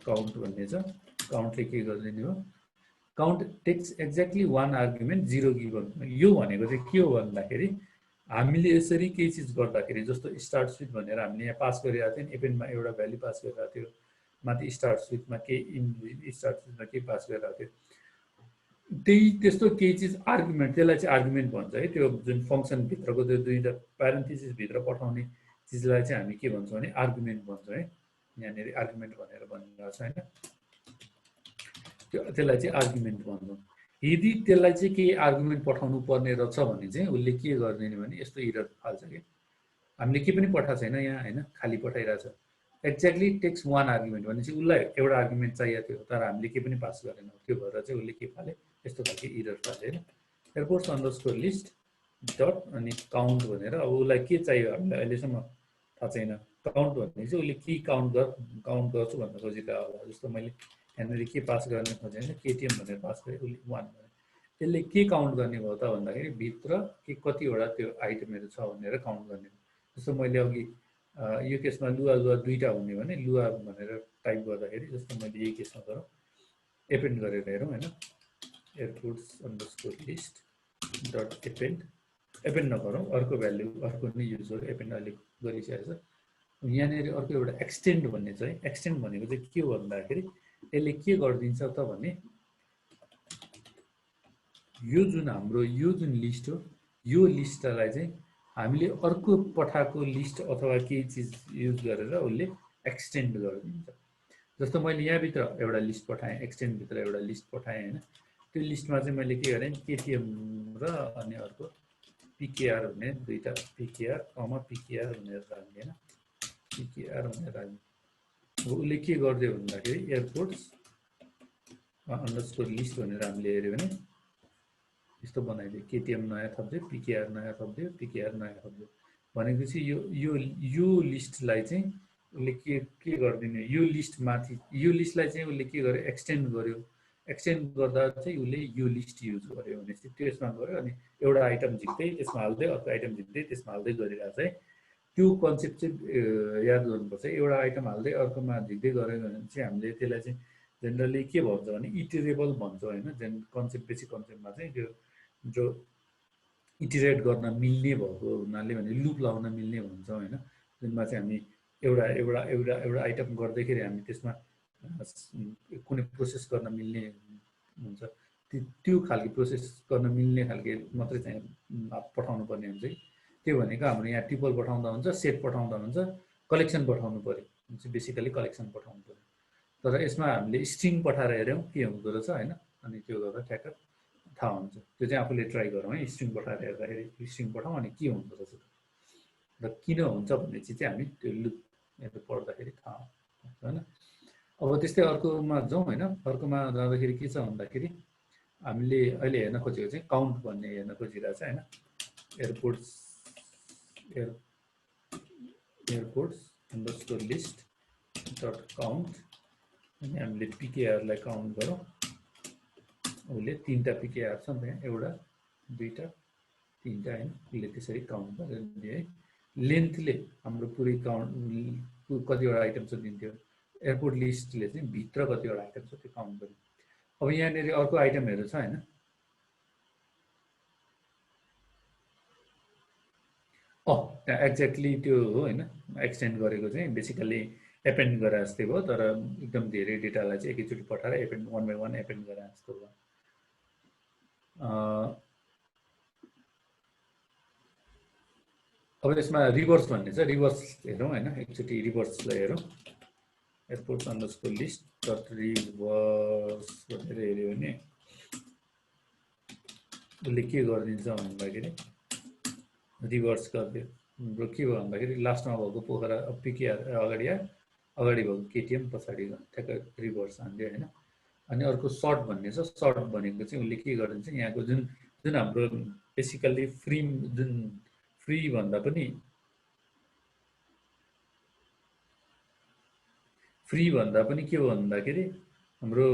count भन्ने छ काउन्टले के गरिदिने हो count takes exactly one argument 0 given यो भनेको चाहिँ के हो भन्दाखेरि हामीले यसरी केही चिज गर्दाखेरि जस्तो स्टार्ट स्विच भनेर हामीले यहाँ पास गरिरहेको थियौँ एपेन्डमा एउटा भ्यालु पास गरिरहेको थियो माथि स्टार्ट स्विचमा के पास गरिरहेको थियो त्यस्तो केही चिज आर्गुमेन्ट त्यसलाई चाहिँ आर्गुमेन्ट भन्छ है त्यो जुन फंक्सन भित्रको त्यो दुईटा प्यारेन्थेसिस भित्र पठाउने चिजलाई चाहिँ हामी के भन्छौँ भने आर्गुमेन्ट भन्छौँ है यहाँनिर आर्गुमेन्ट भनेर भनिरहेको छ हैन त्यसलाई चाहिँ आर्गुमेन्ट भन्छौँ यदि त्यसलाई चाहिँ केही आर्गुमेन्ट पठाउनु पर्ने रहेछ भने चाहिँ उसले के गरिदिने भने यस्तो एरर हाल्छ कि हामीले के पनि पठाएको छैन यहाँ हैन खाली पठाइरहेछ एक्ज्याक्टली टेक्स वान आर्गुमेन्ट भनेपछि उसलाई एउटा आर्गुमेन्ट चाहिएको थियो तर हामीले के पनि पास गरेनौँ त्यो भएर चाहिँ उसले के फाले यस्तो खालको एरर फाले हैन एयरपोर्ट्स अंडरस्कोर लिस्ट डट अनि काउन्ट भनेर अब उसलाई के चाहियो हामीलाई अहिलेसम्म थाहा छैन काउन्ट भन्ने चाहिँ उसले के काउन्ट गर्छु भन्न खोजिरहेको होला जस्तो मैले यहाँनिर के पास गर्ने खोजेँ भने केटिएम भनेर पास गरेँ उसले 1 भने यसले के काउन्ट गर्ने भयो त भन्दाखेरि भित्र के कतिवटा त्यो आइटमहरू छ भनेर काउन्ट गर्ने जस्तो मैले अघि यो केसमा लुवा दुईटा हुने भने लुवा भनेर टाइप गर्दाखेरि जस्तो मैले यही केसमा गरौँ एपेन्ड गरेर हेरौँ हैन एयरपोर्ट्स अंडरस्कोर लिस्ट डट एपेन्ड नगरौँ अर्को भ्यालु अर्को नै युज गरौँ एपेन्ड अहिले गरिसकेको छ यहाँनिर अर्को एउटा एक्सटेन्ड भन्ने छ है एक्सटेन्ड भनेको चाहिँ के हो भन्दाखेरि यसले के गरिदिन्छ त भने यो जुन हाम्रो यो जुन लिस्ट हो यो लिस्टलाई चाहिँ हामीले अर्को पठाएको लिस्ट अथवा केही चिज युज गरेर उसले एक्सटेन्ड गरिदिन्छ जस्तो मैले यहाँभित्र एउटा लिस्ट पठाएँ एक्सटेन्ड भित्र एउटा लिस्ट पठाएँ हैन त्यो लिस्टमा चाहिँ मैले के गरेँ केटीएम र अनि अर्को पीकेआर भन्ने दुईटा पीकेआर भनेर राख्ने हैन पीकेआर भनेर राख्ने अब उसले के गर्दियो भन्दाखेरि एयरपोर्ट्स अंडरस्कोर लिस्ट भनेर हामीले हेर्यो भने यस्तो बनाइदियो केटीएम नयाँ थप्दियो पीकेआर नयाँ थप्दियो पीकेआर नयाँ थप्दियो भनेपछि यो लिस्टलाई चाहिँ उसले के गरिदिने यो लिस्टलाई चाहिँ उसले के गर्यो एक्सटेन्ड गर्यो एक्सटेन्ड गर्दा चाहिँ उसले यो लिस्ट युज गर्यो भनेपछि त्यसमा गयो अनि एउटा आइटम झिक्दै त्यसमा हाल्दै अर्को आइटम झिक्दै त्यसमा हाल्दै गरिरहेको चाहिँ त्यो कन्सेप्ट चाहिँ याद गर्नुपर्छ एउटा आइटम हाल्दै अर्कोमा झिक्दै गऱ्यो भने चाहिँ हामीले त्यसलाई चाहिँ जेनरली के भन्छ भने इटरेबल भन्छौँ हैन कन्सेप्ट बेसिक कन्सेप्टमा चाहिँ त्यो जो इटरेट गर्न मिल्ने भएको हुनाले भने लुप लाउन मिल्ने भन्छौँ हैन जुनमा चाहिँ हामी एउटा आइटम गर्दाखेरि हामी त्यसमा कुनै प्रोसेस गर्न मिल्ने हुन्छ त्यो खालको प्रोसेस गर्न मिल्ने खालको मात्रै चाहिँ पठाउनु पर्ने हुन्छ त्यो भनेको हाम्रो यहाँ ट्रिपल पठाउँदा हुन्छ सेट पठाउँदा हुन्छ कलेक्सन पठाउनु पर्यो बेसिकली कलेक्सन पठाउनु पर्यो तर यसमा हामीले स्ट्रिङ पठाएर हेर्यौँ के हुँदो रहेछ हैन अनि त्यो गर्दा ठ्याक्क थाहा हुन्छ त्यो चाहिँ आफूले ट्राई गरौँ है स्ट्रिङ पठाएर हेर्दाखेरि स्ट्रिङ पठाउँ अनि के हुँदो रहेछ र किन हुन्छ भन्ने चिज चाहिँ हामी त्यो लुप पढ्दाखेरि थाहा हुन्छ हैन अब त्यस्तै अर्कोमा जाउँ हैन अर्कोमा जाँदाखेरि के छ भन्दाखेरि हामीले अहिले हेर्न खोजेको चाहिँ काउन्ट भन्ने हेर्न खोजिरहेको छ हैन airports underscore list dot count अनि हामीले पीकेआरलाई काउन्ट गरौँ उसले 3टा पीकेआर छ त्यहाँ एउटा दुईटा तीनटा हैन उसले त्यसरी काउन्ट गरेर दिए है लेन्थले हाम्रो पुरै काउन्ट कतिवटा आइटम छ दिन्थ्यो एयरपोर्ट लिस्टले चाहिँ भित्र कतिवटा आइटम छ त्यो काउन्ट गर्यो अब यहाँनिर अर्को आइटमहरु छ हैन त्यहाँ एक्ज्याक्टली त्यो हो होइन, एक्सटेन्ड गरेको चाहिँ बेसिकल्ली एपेन्ड गरे जस्तै भयो, तर एकदम धेरै डेटालाई चाहिँ एकैचोटि पठाएर एपेन्ड वान बाई वान एपेन्ड गरे जस्तो भयो। अब यसमा रिभर्स भन्ने छ, रिभर्स हेरौँ होइन, एकचोटि रिभर्सलाई हेरौँ। Airports underscore list dot reverse भनेर हेऱ्यो भने उसले के गरिदिन्छ भन्दाखेरि रिभर्स गरिदियो। हाम्रो के भयो भन्दाखेरि लास्टमा भएको पोखरा पिकेआर अगाडि आयो, अगाडि भएको केटिएम पछाडि ठ्याक्कै रिभर्स हान्दियो होइन। अनि अर्को सर्ट भन्ने छ, सर्ट भनेको चाहिँ उसले के गरिदिन्छ, यहाँको जुन जुन हाम्रो बेसिकल्ली जुन फ्री भन्दा पनि के हो भन्दाखेरि हाम्रो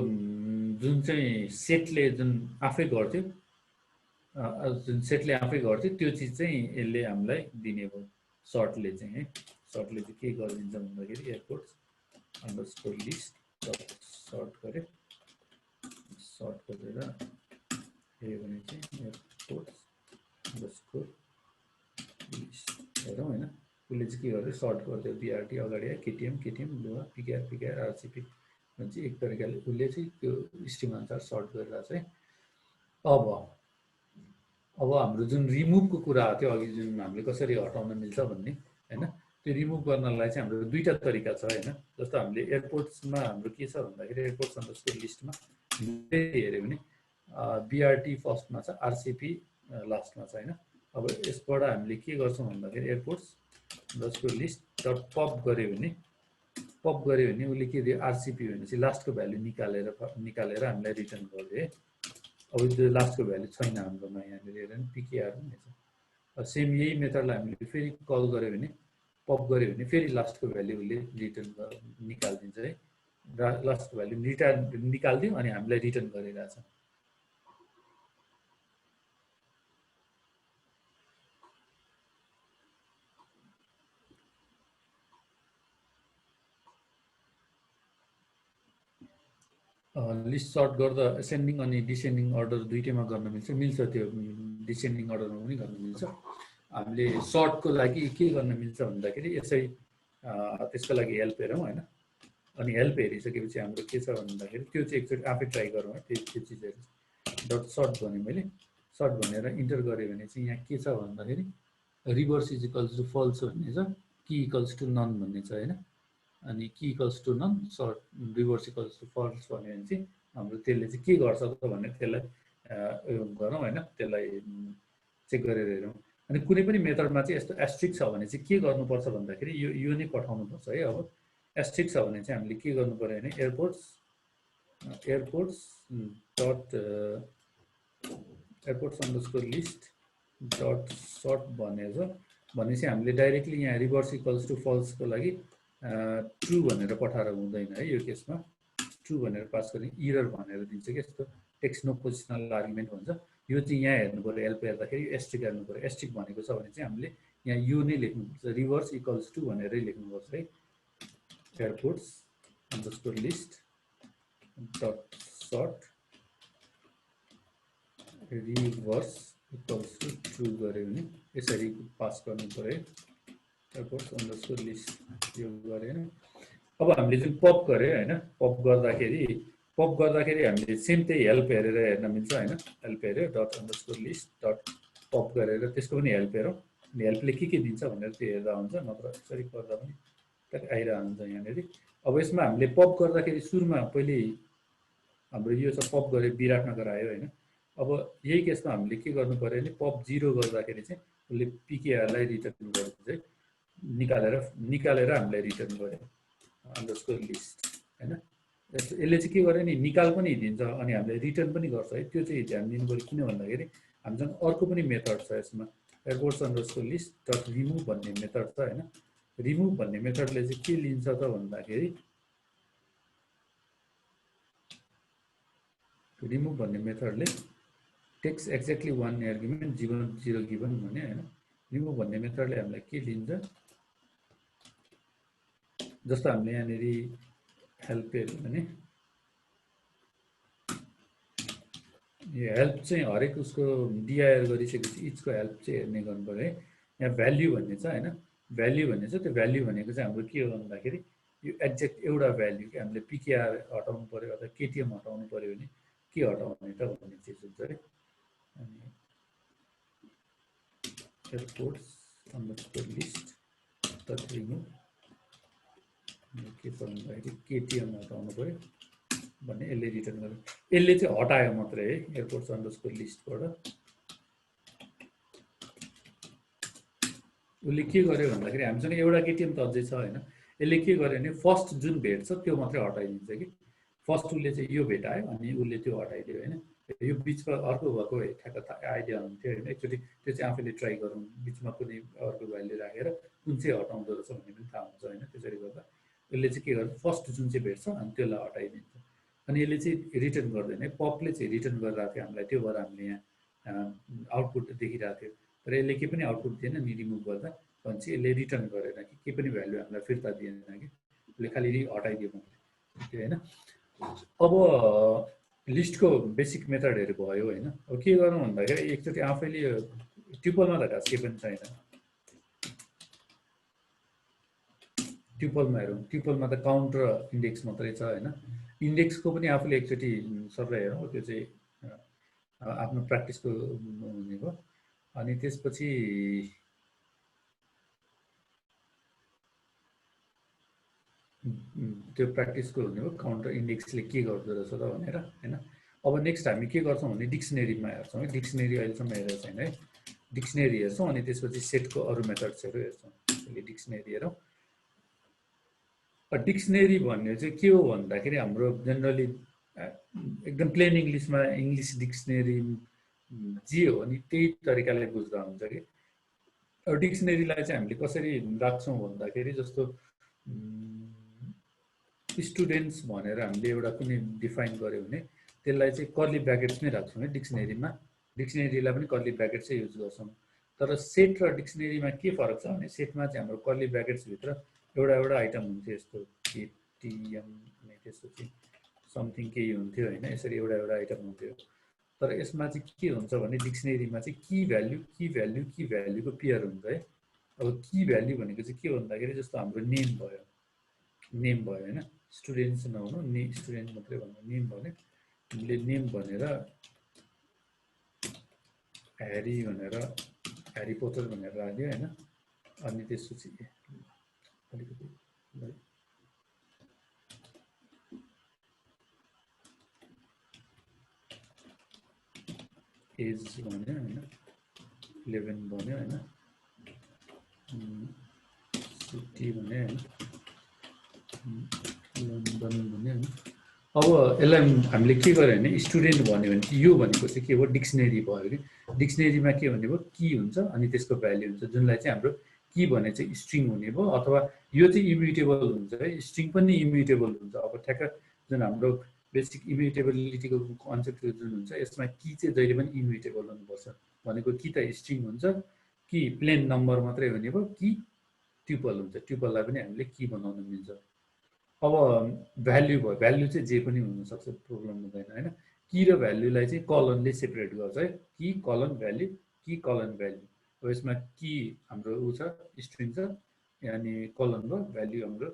जुन चाहिँ सेटले जुन आफै गर्थ्यो, जुन सेटले आफै गर्थ्यो त्यो चिज चाहिँ यसले हामीलाई दिने भयो सर्टले चाहिँ है। सर्टले चाहिँ के गरिदिन्छ भन्दाखेरि एयरपोर्ट्स अन्डरस्कोर लिस्ट सर्ट गरे, सर्ट गरेर हेऱ्यो भने चाहिँ एयरपोर्ट्स अन्डरस्कोर लिस्ट हेरौँ होइन, उसले चाहिँ के गर्यो सर्ट गरिदियो, बिआरटी अगाडि आयो, केटिएम केटिएम लुवा पिकेआर आरसिपी भने चाहिँ एक तरिकाले उसले चाहिँ त्यो स्ट्रिम अनुसार सर्ट गरिरहेको छ है। अब हाम्रो जुन रिमुभको कुरा आएको थियो अघि, जुन हामीले कसरी हटाउन मिल्छ भन्ने होइन, त्यो रिमुभ गर्नलाई चाहिँ हाम्रो दुईवटा तरिका छ होइन। जस्तो हामीले एयरपोर्ट्समा हाम्रो के छ भन्दाखेरि एयरपोर्ट्स अन्डरस्कोर लिस्टमा हेऱ्यो भने बिआरटी फर्स्टमा छ, आरसिपी लास्टमा छ होइन। अब यसबाट हामीले के गर्छौँ भन्दाखेरि airports underscore list dot pop गऱ्यो भने उसले के दियो, आरसिपी भनेपछि लास्टको भ्यालु निकालेर हामीलाई रिटर्न गरिदियो है। अब त्यो लास्टको भ्यालु छैन हाम्रोमा, यहाँनिर हेऱ्यो भने पिकेआर भन्ने छ। सेम यही मेथडलाई हामीले फेरि कल गऱ्यो भने, पप गऱ्यो भने फेरि लास्टको भ्यालु उसले रिटर्न निकालिदिन्छ है। र लास्टको भ्यालु निकालिदियो अनि हामीलाई रिटर्न गरिरहेछ। लिस्ट सर्ट गर्दा एसेन्डिङ अनि डिसेन्डिङ अर्डर दुइटैमा गर्न मिल्छ, त्यो डिसेन्डिङ अर्डरमा पनि गर्न मिल्छ। हामीले सर्टको लागि के गर्न मिल्छ भन्दाखेरि यसै त्यसको लागि हेल्प हेरौँ होइन। अनि हेल्प हेरिसकेपछि हाम्रो के छ भन्दाखेरि त्यो चाहिँ एकचोटि आफै ट्राई गरौँ है। त्यो चिजहरू डट सर्ट भने मैले सर्ट भनेर इन्टर गरेँ भने चाहिँ यहाँ के छ भन्दाखेरि reverse is equals to false भन्ने छ, कि इक्वल्स टु नन भन्ने छ होइन। अनि key equals to none sort reverse equals to false भन्यो भने चाहिँ हाम्रो त्यसले चाहिँ के गर्छ त भन्ने त्यसलाई गरौँ होइन, त्यसलाई चेक गरेर हेरौँ। अनि कुनै पनि मेथडमा चाहिँ यस्तो एस्ट्रिक छ भने चाहिँ के गर्नुपर्छ भन्दाखेरि यो नै पठाउनुपर्छ है। अब एस्ट्रिक छ भने चाहिँ हामीले के गर्नु पर्यो भने airports underscore list dot sort भनेर भनेपछि हामीले डाइरेक्टली यहाँ रिभर्स इक्वल्स टु फल्सको लागि ट्रु भनेर पठाएर हुँदैन है। यो केसमा ट्रु भनेर पास गर्ने इरर भनेर दिन्छ कि यस्तो टेक्स्ट नो पोजिसनल आर्गुमेन्ट भन्छ। यो चाहिँ यहाँ हेर्नु पऱ्यो, हेल्प हेर्दाखेरि एस्ट्रिक हेर्नु पऱ्यो। एस्ट्रिक भनेको छ भने चाहिँ हामीले यहाँ यो नै लेख्नुपर्छ, रिभर्स इक्वल्स टु भनेरै लेख्नुपर्छ है। Airports underscore list dot sort reverse equals to true गऱ्यो भने यसरी पास गर्नु पऱ्यो। एयरपोर्ट्स अन्डरस्कोर लिस्ट यो गऱ्यो होइन। अब हामीले जुन पप गऱ्यो होइन, पप गर्दाखेरि हामीले सेम त्यही हेल्प हेरेर हेर्न मिल्छ होइन। हेल्प हेऱ्यो dot underscore list dot pop गरेर त्यसको पनि हेल्प हेरौँ। अनि हेल्पले के दिन्छ भनेर त्यो हेर्दा हुन्छ, नत्र यसरी गर्दा पनि ट्याक आइरहेको हुन्छ यहाँनिर। अब यसमा हामीले पप गर्दाखेरि सुरुमा पहिले हाम्रो यो छ पप गऱ्यो, विराटनगर आयो होइन। अब यही केसमा हामीले के गर्नु पऱ्यो भने पप 0 गर्दाखेरि चाहिँ उसले पिकेआरलाई रिटर्न गरिदिन्छ है, निकालेर हामीलाई रिटर्न गर्यो अन्डरस्कोर लिस्ट होइन। यसले चाहिँ के गर्यो नि, निकाल पनि दिन्छ अनि हामीलाई रिटर्न पनि गर्छ है। त्यो चाहिँ ध्यान दिनु पऱ्यो, किन भन्दाखेरि हामीसँग अर्को पनि मेथड छ यसमा, airports underscore list dot remove भन्ने मेथड छ होइन। रिमुभ भन्ने मेथडले चाहिँ के लिन्छ त भन्दाखेरि रिमुभ भन्ने मेथडले takes exactly one argument zero given भने होइन। रिमुभ भन्ने मेथडले हामीलाई के लिन्छ, जस्तो हामीले यहाँनिर हेल्प हेर्यो भने यो हेल्प चाहिँ हरेक उसको डिआइआर गरिसकेपछि इचको हेल्प चाहिँ हेर्ने गर्नु पऱ्यो है। यहाँ भ्याल्यु भन्ने छ हैन, भ्याल्यु भन्ने छ। त्यो भ्याल्यु भनेको चाहिँ हाम्रो के हो भन्दाखेरि यो एक्ज्याक्ट एउटा भ्याल्यु कि हामीले पिकेआर हटाउनु पर्यो अथवा केटिएम हटाउनु पर्यो भने के हटाउने त भन्ने चिज हुन्छ है। अनि airports underscore list dot remove के छ भन्दाखेरि केटिएम हटाउनु पर्यो भन्ने यसले रिटर्न गर्यो। यसले चाहिँ हटायो मात्रै है एयरपोर्ट्स अन्डरस्कोर लिस्टबाट। उसले के गर्यो भन्दाखेरि हामीसँग एउटा केटिएम त अझै छ हैन। यसले के गर्यो भने फर्स्ट जुन भेट छ त्यो मात्रै हटाइदिन्छ कि। फर्स्ट उसले चाहिँ यो भेटायो अनि उसले त्यो हटाइदियो हैन। यो बिचमा अर्को भएको भए ठ्याक्क आइडिया हुन्थ्यो हैन। एकचोटि त्यो चाहिँ आफैले ट्राई गरौँ, बिचमा कुनै अर्को भ्याल्यु राखेर कुन चाहिँ हटाउँदो रहेछ भन्ने पनि थाहा हुन्छ हैन। त्यसरी गर्दा यसले चाहिँ के गर्छ, फर्स्ट जुन चाहिँ भेट्छ अनि त्यसलाई हटाइदिन्छ। अनि यसले चाहिँ रिटर्न गर्दैन है, पपले चाहिँ रिटर्न गरिरहेको थियो हामीलाई, त्यो भएर हामीले यहाँ आउटपुट देखिरहेको थियो। तर यसले के पनि आउटपुट दिएन नि रिमुभ गर्दा, भनेपछि यसले रिटर्न गरेन कि के पनि भ्याल्यु हामीलाई फिर्ता दिएन कि, उसले खालि हटाइदियो मात्रै त्यो हैन। अब लिस्टको बेसिक मेथडहरू भयो हैन। अब के गर्नु भन्दाखेरि एकचोटि आफैले ट्युपलमा त घाँस के पनि छैन। ट्युपलमा हेरौँ, ट्युपलमा त काउन्ट र इन्डेक्स मात्रै छ हैन। इन्डेक्सको पनि आफूले एकचोटि सबै हेरौँ, त्यो चाहिँ आफ्नो प्र्याक्टिसको हुने भयो। अनि त्यसपछि त्यो प्र्याक्टिसको हुने भयो काउन्ट र इन्डेक्सले के गर्दो रहेछ त भनेर हैन। अब नेक्स्ट हामी के गर्छौँ भने डिक्सनेरीमा हेर्छौँ है। डिक्सनेरी अहिलेसम्म हेरेको छैन है। डिक्सनेरी हेर्छौँ अनि त्यसपछि सेटको अरू मेथड्सहरू हेर्छौँ। डिक्सनेरी हेरौँ। डिक्सनेरी भन्ने चाहिँ के हो भन्दाखेरि हाम्रो जेनरली एकदम प्लेन इङ्ग्लिसमा इङ्ग्लिस डिक्सनेरी जे हो नि त्यही तरिकाले बुझ्दा हुन्छ कि। अब डिक्सनेरीलाई चाहिँ हामीले कसरी राख्छौँ भन्दाखेरि जस्तो स्टुडेन्ट्स भनेर हामीले एउटा कुनै डिफाइन गर्यो भने त्यसलाई चाहिँ कर्ली ब्र्याकेट्समै राख्छौँ है डिक्सनेरीमा। डिक्सनेरीलाई पनि कर्ली ब्र्याकेट्सै युज गर्छौँ। तर सेट र डिक्सनेरीमा के फरक छ भने सेटमा चाहिँ हाम्रो कर्ली ब्र्याकेट्सभित्र एउटा एउटा आइटम हुन्थ्यो, यस्तो केटिएम अनि त्यसपछि समथिङ केही हुन्थ्यो होइन, यसरी एउटा एउटा आइटम हुन्थ्यो। तर यसमा चाहिँ के हुन्छ भने डिक्सनेरीमा चाहिँ की भ्याल्यु की भ्याल्यु की भ्याल्युको पेयर हुन्छ है। अब की भ्याल्यु भनेको चाहिँ के भन्दाखेरि जस्तो हाम्रो नेम भयो, नेम भयो होइन, स्टुडेन्ट्स नहुनु स्टुडेन्ट मात्रै भन्नु, नेम भन्यो हामीले, नेम भनेर ह्यारी भनेर ह्यारी पोटर भनेर राख्यो होइन। अनि त्यसपछि अलिकति एज भन्यो होइन, 11 भन्यो होइन, सिटी भन्यो होइन, लन्डन भन्यो होइन। अब यसलाई हामीले के गर्यो भने स्टुडेन्ट भन्यो भने यो भनेको चाहिँ के हो, डिक्सनेरी भयो कि। डिक्सनेरीमा के भन्ने भयो, की हुन्छ अनि त्यसको भ्याल्यु हुन्छ, जुनलाई चाहिँ हाम्रो की भने चाहिँ स्ट्रिङ हुने भयो, अथवा यो चाहिँ इम्युटेबल हुन्छ है, स्ट्रिङ पनि इम्युटेबल हुन्छ। अब ठ्याक्क जुन हाम्रो बेसिक इम्युटेबिलिटीको कन्सेप्ट जुन हुन्छ यसमा की चाहिँ जहिले पनि इम्युटेबल हुनुपर्छ भनेको, कि त स्ट्रिङ हुन्छ कि प्लेन नम्बर मात्रै हुने भयो, कि ट्युपल हुन्छ, ट्युपललाई पनि हामीले की बनाउन मिल्छ। अब भ्याल्यु भयो, भ्याल्यु चाहिँ जे पनि हुनसक्छ, प्रब्लम हुँदैन होइन। की र भ्याल्युलाई चाहिँ कलनले सेपरेट गर्छ है, की कलन भ्याल्यु, की कलन भ्याल्यु। अब यसमा की हाम्रो ऊ छ स्ट्रिङ छ, अनि कलन भयो भ्याल्यु हाम्रो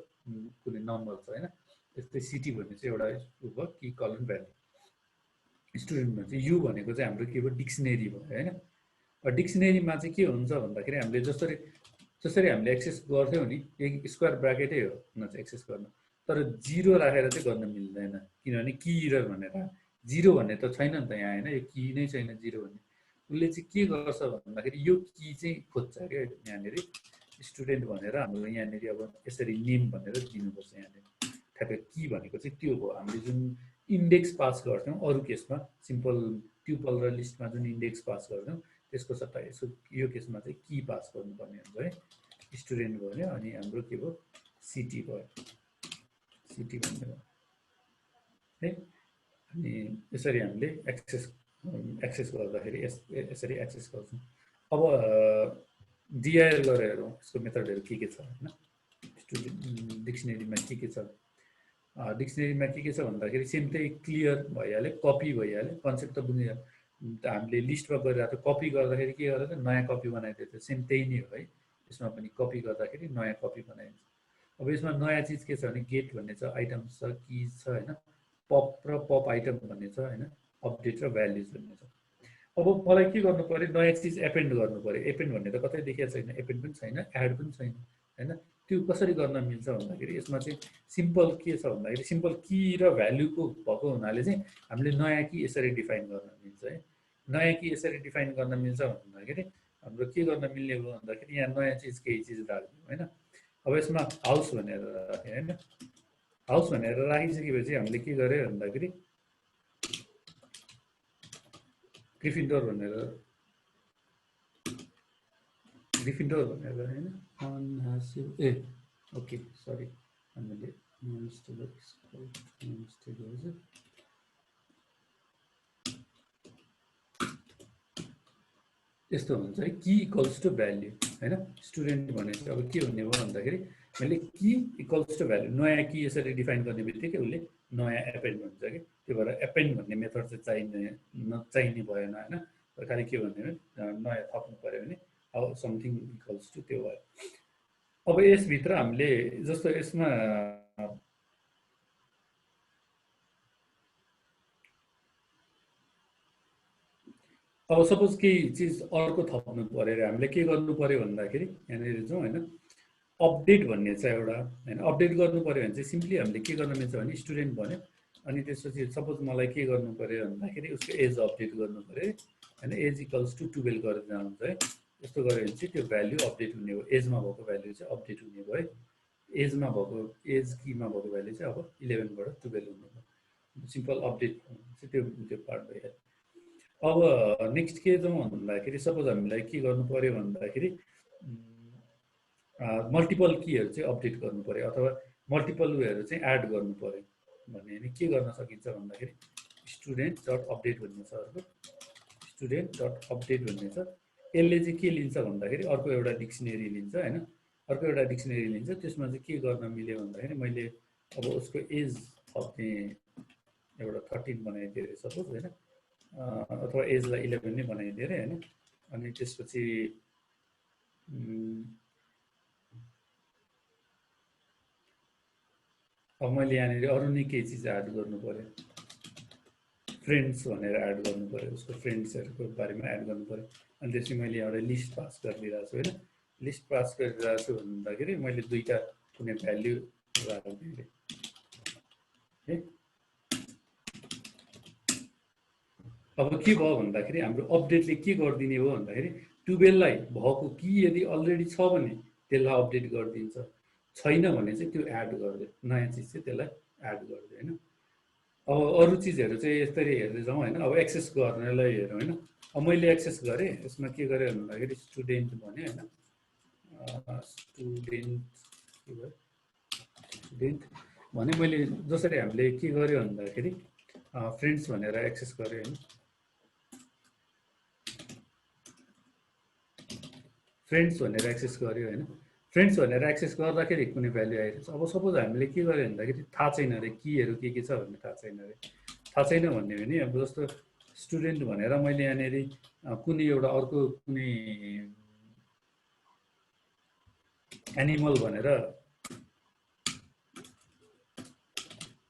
कुनै नम्बर छ होइन। त्यस्तै सिटी भन्ने चाहिँ एउटा ऊ भयो की कलन भ्याल्यु। स्टुडेन्टमा चाहिँ यु भनेको चाहिँ हाम्रो के भयो, डिक्सनेरी भयो होइन। डिक्सनेरीमा चाहिँ के हुन्छ भन्दाखेरि हामीले जसरी हामीले एक्सेस गर्थ्यौँ नि, एक स्क्वायर ब्राकेटै हो न एक्सेस गर्न, तर जिरो राखेर चाहिँ गर्न मिल्दैन, किनभने की र भनेर जिरो भन्ने त छैन नि त यहाँ होइन, यो की नै छैन जिरो भन्ने। उसले चाहिँ के गर्छ भन्दाखेरि यो की चाहिँ खोज्छ क्या यहाँनिर, स्टुडेन्ट भनेर हाम्रो यहाँनिर अब यसरी नेम भनेर दिनुपर्छ यहाँनिर। ठ्याक्कै की भनेको चाहिँ त्यो भयो, हामीले जुन इन्डेक्स पास गर्थ्यौँ अरू केसमा, सिम्पल ट्युपल र लिस्टमा जुन इन्डेक्स पास गर्थ्यौँ त्यसको सट्टा यो केसमा चाहिँ की पास गर्नुपर्ने हुन्छ है। स्टुडेन्ट भन्यो अनि हाम्रो के भयो, सिटी भयो, सिटी भन्ने है। अनि यसरी हामीले एक्सेस गर्दाखेरि यसरी एक्सेस गर्छौँ। अब डिआइआर गरेर हेरौँ यसको मेथडहरू के छ होइन। स्टुडेन्ट डिक्सनेरीमा के छ, डिक्सनेरीमा के छ भन्दाखेरि सेम त्यही क्लियर भइहाल्यो, कपी भइहाल्यो, कन्सेप्ट त हामीले लिस्टमा गरिरहेको कपी गर्दाखेरि के गरेर नयाँ कपी बनाइदिएको सेम त्यही नै हो है। यसमा पनि कपी गर्दाखेरि नयाँ कपी बनाइन्छ। अब यसमा नयाँ चिज के छ भने गेट भन्ने छ, आइटम्स छ, किज छ होइन, पप र पप आइटम भन्ने छ होइन, अपडेट र भ्याल्युज भन्ने छ। अब मलाई के गर्नु पर्यो, नयाँ चिज एपेन्ड गर्नु पर्यो। एपेन्ड भन्ने त कतै देखिएको छैन, एपेन्ड पनि छैन, एड पनि छैन होइन। त्यो कसरी गर्न मिल्छ भन्दाखेरि यसमा चाहिँ सिम्पल के छ भन्दाखेरि सिम्पल की र भ्याल्युको भएको हुनाले चाहिँ हामीले नयाँ की यसरी डिफाइन गर्न मिल्छ है। नयाँ की यसरी डिफाइन गर्न मिल्छ भन्दाखेरि हाम्रो के गर्न मिल्ने हो भन्दाखेरि यहाँ नयाँ चिज केही चिज राख्दिउँ होइन। अब यसमा हाउस भनेर राखेँ होइन। हाउस भनेर राखिसकेपछि हामीले के गर्यो भन्दाखेरि ग्रिफिन्डोर भनेर होइन, ए ओके सरी हामीले यस्तो हुन्छ है, की इक्वल्स टु भ्याल्यु होइन। स्टुडेन्ट भनेपछि अब के हुने भयो भन्दाखेरि मैले की इक्वल्स टु भ्याल्यु नयाँ की यसरी डिफाइन गर्ने बित्तिकै उसले नयाँ एपेन्ड भन्छ कि। त्यो भएर एपेन्ड भन्ने मेथड चाहिँ चाहिने भएन होइन। खालि के भन्ने नयाँ थप्नु पऱ्यो भने अब समथिङ इक्वल्स टु त्यो भयो। अब यसभित्र हामीले जस्तो यसमा अब सपोज केही चिज अर्को थप्नु पऱ्यो अरे हामीले के गर्नु पऱ्यो भन्दाखेरि यहाँनिर जाउँ होइन, अपडेट भन्ने छ एउटा होइन। अपडेट गर्नु पऱ्यो भने चाहिँ सिम्पली हामीले के गर्न मिल्छ भने स्टुडेन्ट भन्यो, अनि त्यसपछि सपोज मलाई के गर्नु पऱ्यो भन्दाखेरि उसको एज अपडेट गर्नु पऱ्यो होइन। एज इक्वल्स टु 12 गरेर जान्छ है। यस्तो गऱ्यो भने चाहिँ त्यो भ्याल्यु अपडेट हुने हो, एजमा भएको भ्याल्यु चाहिँ अपडेट हुने भयो है। एजमा भएको एज कीमा भएको भ्याल्यु चाहिँ अब 11बाट 12 हुने भयो। सिम्पल अपडेट चाहिँ त्यो पार्ट भइहाल्यो। अब नेक्स्ट के जाउँ भन्दाखेरि सपोज हामीलाई के गर्नु पऱ्यो भन्दाखेरि मल्टिपल कीहरू चाहिँ अपडेट गर्नु पऱ्यो अथवा मल्टिपल उयोहरू चाहिँ एड गर्नु पऱ्यो भने नि के गर्न सकिन्छ भन्दाखेरि स्टुडेन्ट डट अपडेट भन्ने छ अर्को, स्टुडेन्ट डट अपडेट भन्ने छ। यसले चाहिँ के लिन्छ भन्दाखेरि अर्को एउटा डिक्सनेरी लिन्छ होइन। अर्को एउटा डिक्सनेरी लिन्छ, त्यसमा चाहिँ के गर्न मिल्यो भन्दाखेरि मैले अब उसको एज थप्ने एउटा 13 बनाइदिएँ अरे सपोज होइन, अथवा एजलाई 11 नै बनाइदिएँ अरे होइन। अनि त्यसपछि अब मैले यहाँनिर अरू नै केही चिज एड गर्नु पऱ्यो, फ्रेन्ड्स भनेर एड गर्नु पऱ्यो, उसको फ्रेन्ड्सहरूको बारेमा एड गर्नु पऱ्यो। अनि त्यसपछि मैले एउटा लिस्ट पास गरिदिइरहेको छु होइन। लिस्ट पास गरिरहेको छु भन्दाखेरि मैले दुईवटा कुनै भ्याल्यु राखिदिएँ है। अब के भयो भन्दाखेरि हाम्रो अपडेटले के गरिदिने हो भन्दाखेरि 12लाई भएको कि यदि अलरेडी छ भने त्यसलाई अपडेट गरिदिन्छ, छैन भने चाहिँ त्यो एड गरिदियो, नयाँ चिज चाहिँ त्यसलाई एड गरिदियो होइन। अब अरू चिजहरू चाहिँ यसरी हेर्दै जाउँ होइन। अब एक्सेस गर्नलाई हेरौँ होइन। अब मैले एक्सेस गरेँ, यसमा के गरेँ भन्दाखेरि स्टुडेन्ट भने होइन, स्टुडेन्ट भने मैले जसरी हामीले के गर्यो भन्दाखेरि फ्रेन्ड्स भनेर एक्सेस गरेँ होइन। फ्रेन्ड्स भनेर एक्सेस गर्यो होइन। फ्रेन्ड्स भनेर एक्सेस गर्दाखेरि कुनै भ्याल्यु आइरहेछ। अब सपोज हामीले के गर्यो भन्दाखेरि थाहा छैन अरे कीहरू के छ भन्ने थाहा छैन अरे। थाहा छैन भन्ने भने अब जस्तो स्टुडेन्ट भनेर मैले यहाँनिर कुनै एउटा अर्को कुनै एनिमल भनेर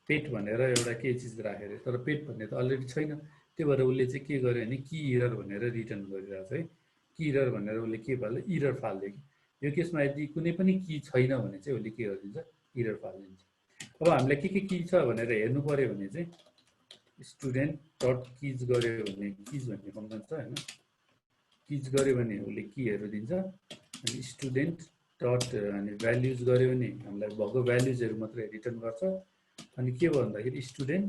पेट भनेर एउटा केही चिज राखेर, तर पेट भन्ने त अलरेडी छैन। त्यो भएर उसले चाहिँ के गर्यो भने की इरर भनेर रिटर्न गरिरहेको छ है। की इरर भनेर उसले के भयो इरर फाल्यो कि। यो केसमा यदि कुनै पनि की छैन भने चाहिँ उसले के गरिदिन्छ, इरर फालिदिन्छ। अब हामीलाई के की छ भनेर हेर्नु पऱ्यो भने चाहिँ स्टुडेन्ट डट किज गऱ्यो भने किज भन्ने फङ्सन छ होइन। किज गऱ्यो भने उसले कीहरू दिन्छ। अनि स्टुडेन्ट डट अनि भ्याल्युज गऱ्यो भने हामीलाई भएको भ्याल्युजहरू मात्रै रिटर्न गर्छ। अनि के भयो भन्दाखेरि स्टुडेन्ट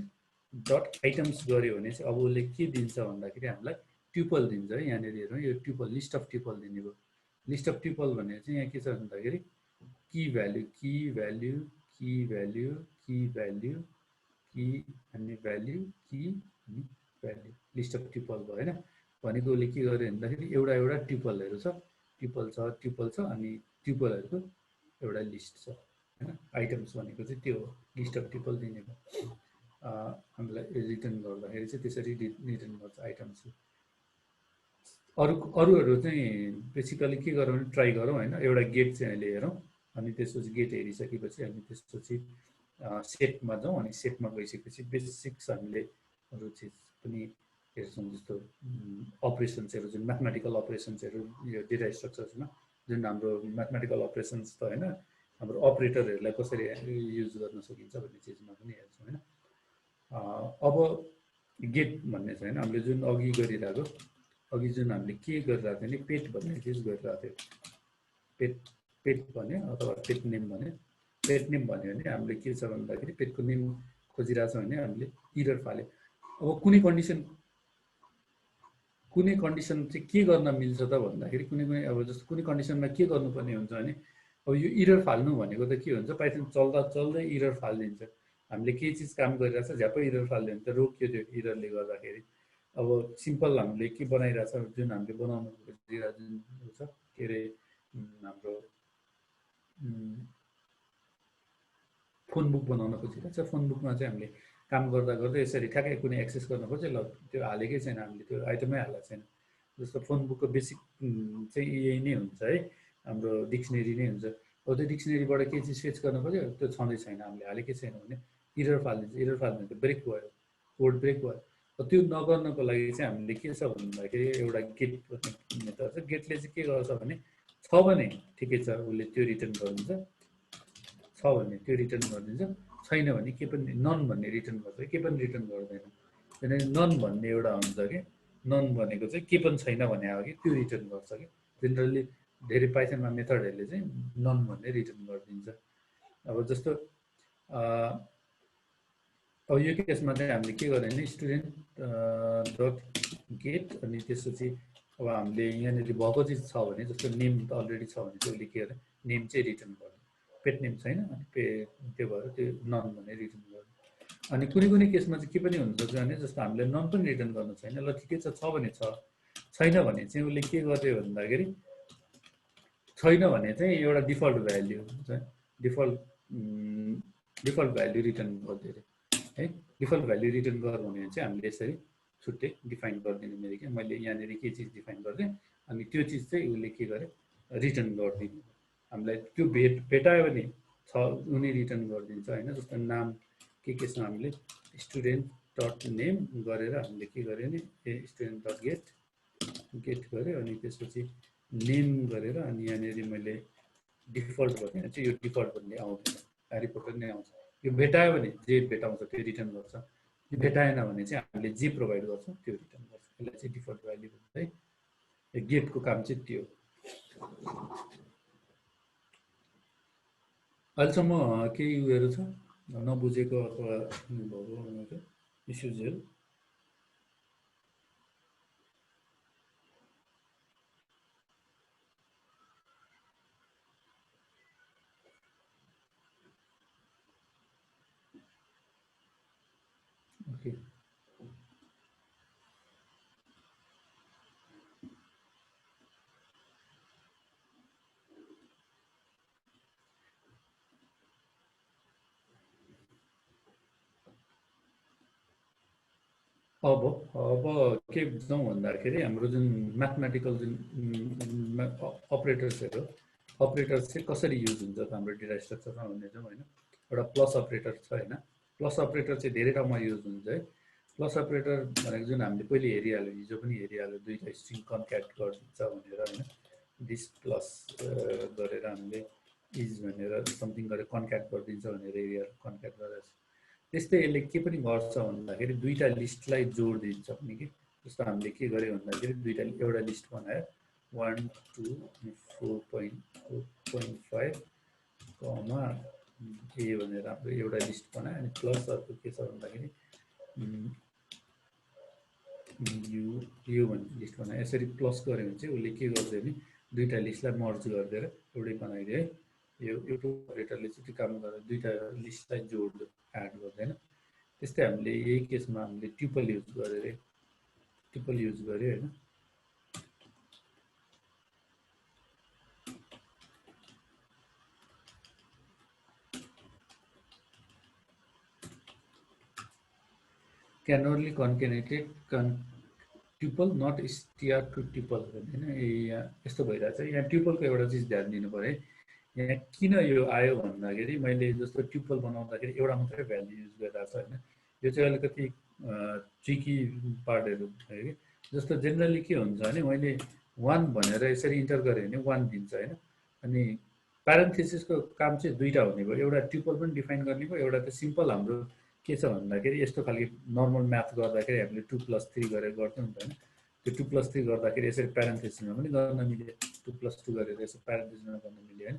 डट आइटम्स गऱ्यो भने चाहिँ अब उसले के दिन्छ भन्दाखेरि हामीलाई ट्युपल दिन्छ है। यहाँनिर हेरौँ, यो ट्युपल लिस्ट अफ ट्युपल दिने भयो। लिस्ट अफ ट्युपल भनेर चाहिँ यहाँ के छ भन्दाखेरि की भ्याल्यु की भ्याल्यु की भ्याल्यु की भ्याल्यु की अनि भ्याल्यु की अनि भ्याल्यु, लिस्ट अफ ट्युपल भयो होइन। भनेको उसले के गर्यो भन्दाखेरि एउटा एउटा ट्युपलहरू छ, ट्युपल छ अनि ट्युपलहरूको एउटा लिस्ट छ होइन। आइटम्स भनेको चाहिँ त्यो हो, लिस्ट अफ ट्युपल दिने भयो। हामीलाई रिटर्न गर्दाखेरि चाहिँ त्यसरी रिटर्न गर्छ आइटम्स। अरूहरू चाहिँ बेसिकली के गरौँ भने ट्राई गरौँ होइन, एउटा गेट चाहिँ अहिले हेरौँ, अनि त्यसपछि गेट हेरिसकेपछि हामी त्यसपछि सेटमा जाउँ, अनि सेटमा गइसकेपछि बेसिक्स हामीले अरू चिज पनि हेर्छौँ, जस्तो अपरेसन्सहरू, जुन म्याथमेटिकल अपरेसन्सहरू यो डेटा स्ट्रक्चर्समा जुन हाम्रो म्याथमेटिकल अपरेसन्स त होइन, हाम्रो अपरेटरहरूलाई कसरी युज गर्न सकिन्छ भन्ने चिजमा पनि हेर्छौँ होइन। अब गेट भन्ने छ होइन, हामीले जुन अघि गरिरहेको, अघि जुन हामीले के गरिरहेको थियो नि, पेट भन्ने चिज गरिरहेको थियो, पेट पेट भन्यो अथवा पेट नेम भन्यो। पेट नेम भन्यो भने हामीले के छ भन्दाखेरि पेटको नेम खोजिरहेको छ भने हामीले इरर फाल्यो। अब कुनै कन्डिसन चाहिँ के गर्न मिल्छ त भन्दाखेरि कुनै कुनै अब जस्तो कुनै कन्डिसनमा के गर्नुपर्ने हुन्छ भने अब यो इरर फाल्नु भनेको त के हुन्छ, पाइथन चल्दा चल्दै इरर फालिदिन्छ। हामीले केही चिज काम गरिरहेछ झ्याप्पै इरर फालिदियो भने त रोकियो त्यो इररले गर्दाखेरि। अब सिम्पल हामीले के बनाइरहेछ, जुन हामीले बनाउनु खोजिरहेको जुन छ के अरे हाम्रो फोन बुक बनाउन खोजिरहेछ, फोन बुकमा चाहिँ हामीले काम गर्दा गर्दै यसरी ठ्याक्कै कुनै एक्सेस गर्न खोज्यो, ल त्यो हालेकै छैन, हामीले त्यो आइटमै हालेको छैन। जस्तो फोन बुकको बेसिक चाहिँ यही नै हुन्छ है, हाम्रो डिक्सनेरी नै हुन्छ। अब त्यो डिक्सनेरीबाट केही चिज सर्च गर्न खोज्यो, त्यो छँदै छैन, हामीले हालेकै छैन भने इरर फालिदिन्छ। इरर फाल्नु त ब्रेक भयो, कोड ब्रेक भयो। त्यो नगर्नको लागि चाहिँ हामीले के छ भन्दाखेरि एउटा गेट भन्ने मेथड छ। गेटले चाहिँ के गर्छ भने छ भने ठिकै छ, उसले त्यो रिटर्न गरिदिन्छ, छ भने त्यो रिटर्न गरिदिन्छ, छैन भने के पनि नन भन्ने रिटर्न गर्छ, के पनि रिटर्न गर्दैन। किनभने नन भन्ने एउटा हुन्छ कि, नन भनेको चाहिँ के पनि छैन भने हो कि त्यो रिटर्न गर्छ कि। जेनरली धेरै पाइथनमा मेथडहरूले चाहिँ नन भन्ने रिटर्न गरिदिन्छ। अब जस्तो अब यो केसमा चाहिँ हामीले के गर्यो भने स्टुडेन्ट डट गेट, अनि त्यसपछि अब हामीले यहाँनिर भएको चिज छ भने, जस्तो नेम त अलरेडी छ भने चाहिँ उसले के गर्यो, नेम चाहिँ रिटर्न गर्यो। पेट नेम छैन, अनि त्यो भएर त्यो नन भन्ने रिटर्न गर्यो। अनि कुनै कुनै केसमा चाहिँ के पनि हुनसक्छ भने जस्तो हामीले नन पनि रिटर्न गर्नु छैन, ल ठिकै छ भने छ, छैन भने चाहिँ उसले के गर्यो भन्दाखेरि, छैन भने चाहिँ एउटा डिफल्ट भ्याल्यु हुन्छ, डिफल्ट भ्याल्यु रिटर्न गरिदियो अरे है। डिफल्ट भ्याल्यु रिटर्न गर भने चाहिँ हामीले यसरी छुट्टै डिफाइन गरिदिनु मिल्यो कि, मैले यहाँनिर के चिज डिफाइन गरिदिएँ, अनि त्यो चिज चाहिँ उसले के गरे रिटर्न गरिदिनु। हामीलाई त्यो भेटायो भने छ उनी रिटर्न गरिदिन्छ होइन। जस्तो नाम के छ हामीले स्टुडेन्ट डट नेम गरेर हामीले के गर्यो भने स्टुडेन्ट डट गेट गऱ्यो, अनि त्यसपछि नेम गरेर, अनि यहाँनिर मैले डिफल्ट भने चाहिँ यो डिफल्ट भन्ने आउँदैन, ह्यारी पोटर नै आउँछ। यो भेटायो भने जे भेटाउँछ त्यो रिटर्न गर्छ, यो भेटाएन भने चाहिँ हामीले जे प्रोभाइड गर्छौँ त्यो रिटर्न गर्छ। यसलाई चाहिँ डिफल्ट भ्याल्यु भन्छ है। गेटको काम चाहिँ त्यो। अहिलेसम्म केही उयोहरू छ नबुझेको अथवा भएको इस्युजहरू? ओके, अब के बुझ्छौँ भन्दाखेरि हाम्रो जुन म्याथमेटिकल जुन अपरेटर्सहरू, अपरेटर्स चाहिँ कसरी युज हुन्छ त हाम्रो डेटा स्ट्रक्चरमा भन्ने जाउँ होइन। एउटा प्लस अपरेटर छ होइन, प्लस अपरेटर चाहिँ धेरै ठाउँमा युज हुन्छ है। प्लस अपरेटर भनेको जुन हामीले पहिले हेरिहाल्यो, हिजो पनि हेरिहाल्यो, दुईवटा स्ट्रिङ कन्क्याट गरिदिन्छ भनेर होइन, दिस प्लस गरेर हामीले इज भनेर समथिङ गरेर कन्क्याट गरिदिन्छ भनेर हेरिहाल्यो, कन्क्याट गरेर। त्यस्तै यसले के पनि गर्छ भन्दाखेरि दुईवटा लिस्टलाई जोडिदिन्छ पनि कि। जस्तो हामीले के गर्यो भन्दाखेरि एउटा लिस्ट बनायो 1 2 4.4.5 कमा ए भनेर हाम्रो एउटा लिस्ट बनायो, अनि प्लस अर्को के छ भन्दाखेरि यो भन्ने लिस्ट बनायो। यसरी प्लस गऱ्यो भने चाहिँ उसले के गर्छ भने दुईवटा लिस्टलाई मर्ज गरिदिएर एउटै बनाइदियो है। यो अपरेटरले चाहिँ त्यो काम गरेर दुईवटा लिस्टलाई जोड्यो, एड गर्दैन। त्यस्तै हामीले यही केसमा हामीले ट्युपल युज गऱ्यो होइन। Can only concatenated tuple not STR to tuple होइन यहाँ यस्तो भइरहेछ। यहाँ ट्युपलको एउटा चिज ध्यान दिनु पऱ्यो है। यहाँ किन यो आयो भन्दाखेरि मैले जस्तो ट्युपल बनाउँदाखेरि एउटा मात्रै भ्याल्यु युज गरिरहेको छ होइन। यो चाहिँ अलिकति ट्रिकी पार्टहरू भयो कि। जस्तो जेनरली के हुन्छ भने मैले 1 भनेर यसरी इन्टर गरेँ भने 1 दिन्छ होइन। अनि प्यारेन्थेसिसको काम चाहिँ दुईवटा हुने भयो, एउटा ट्युपल पनि डिफाइन गर्ने भयो, एउटा चाहिँ सिम्पल हाम्रो के छ भन्दाखेरि यस्तो खालको नर्मल म्याथ गर्दाखेरि हामीले 2 + 3 गरेर गर्थ्यौँ नि त होइन। त्यो 2 + 3 गर्दाखेरि यसरी प्यारेन्थेसिसमा पनि गर्न मिल्यो, 2 + 2 गरेर यसरी प्यारेन्थेसिसमा गर्न मिल्यो होइन।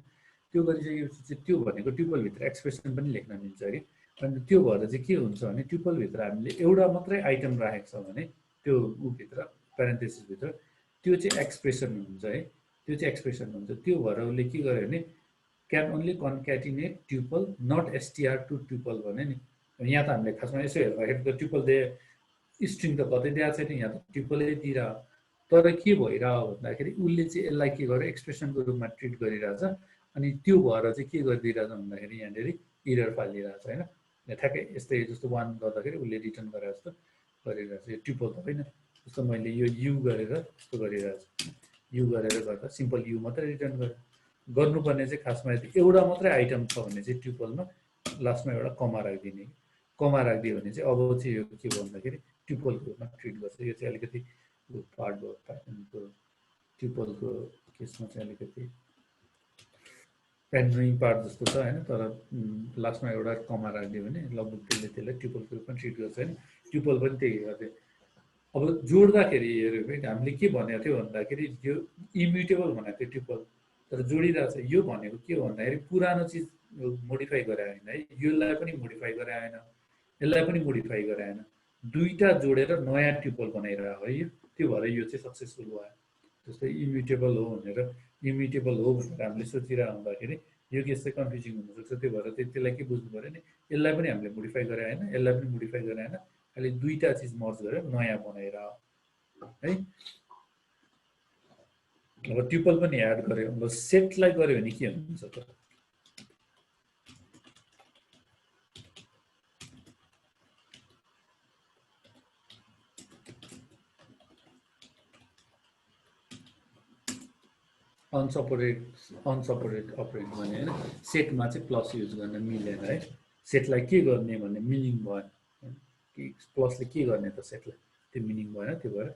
त्यो गरिसकेपछि चाहिँ त्यो भनेको ट्युपलभित्र एक्सप्रेसन पनि लेख्न मिल्छ कि। अनि त्यो भएर चाहिँ के हुन्छ भने ट्युपलभित्र हामीले एउटा मात्रै आइटम राखेको छ भने त्यो ऊभित्र प्यारेन्थेसिसभित्र त्यो चाहिँ एक्सप्रेसन हुन्छ है। त्यो चाहिँ एक्सप्रेसन हुन्छ। त्यो भएर उसले के गर्यो भने can only concatenate tuple not STR to tuple भने नि। यहाँ त हामीले खासमा यसो हेर्दाखेरि त ट्युपल स्ट्रिङ त कतै दिएको छैन, यहाँ त ट्युपलै दिइरह। तर के भइरह भन्दाखेरि उसले चाहिँ यसलाई के गर्यो एक्सप्रेसनको रूपमा ट्रिट गरिरहेछ। अनि त्यो भएर चाहिँ के गरिदिइरहेछ भन्दाखेरि यहाँनिर इरर फालिरहेछ होइन। ठ्याक्कै यस्तै जस्तो 1 गर्दाखेरि उसले रिटर्न गरे जस्तो गरिरहेछ। यो ट्युपल त होइन। जस्तो मैले यो यु गरेर यस्तो गरिरहेछ, यु गरेर गर्दा सिम्पल यु मात्रै रिटर्न गरेँ। गर्नुपर्ने चाहिँ खासमा एउटा मात्रै आइटम छ भने चाहिँ ट्युपलमा लास्टमा एउटा कमा राखिदिने। कमा राखिदियो भने चाहिँ अब चाहिँ यो के भन्दाखेरि ट्युपलको रूपमा ट्रिट गर्छ। यो चाहिँ अलिकति पार्ट भयो प्याटर्नको ट्युपलको केसमा चाहिँ अलिकति एन्ड्रोइङ पार्ट जस्तो छ होइन। तर लास्टमा एउटा कमा राखिदियो भने लगभग त्यसलाई ट्युपलको रूपमा ट्रिट गर्छ होइन। ट्युपल पनि त्यही गर्थ्यो। अब जोड्दाखेरि हेऱ्यो भने हामीले के भनेको थियो भन्दाखेरि यो इम्युटेबल भनेको थियो ट्युपल, तर जोडिरहेको छ। यो भनेको के हो भन्दाखेरि पुरानो चिज मोडिफाई गरे होइन है। यसलाई पनि मोडिफाई गरे आएन, यसलाई पनि मोडिफाई गरे आएन, दुईवटा जोडेर नयाँ ट्युपल बनाइरहेको है यो। त्यो भएर यो चाहिँ सक्सेसफुल भयो। जस्तै इम्युटेबल हो भनेर हामीले सोचिरहेको हुँदाखेरि यो केस चाहिँ कन्फ्युजिङ हुनसक्छ। त्यो भएर त्यसलाई के बुझ्नु पऱ्यो नि, यसलाई पनि हामीले मोडिफाई गरे आएन, यसलाई पनि मोडिफाई गरे आएन, खालि दुईवटा चिज मर्ज गरेर नयाँ बनाएर है। अब ट्युपल पनि एड गर्यो। अब सेटलाई गर्यो भने के हुन्छ त? अनसपोर्टेड अपरेट भने होइन। सेटमा चाहिँ प्लस युज गर्न मिलेन है। सेटलाई के गर्ने भन्ने मिनिङ भएन कि प्लसले के गर्ने त सेटलाई, त्यो मिनिङ भएन। त्यो भएर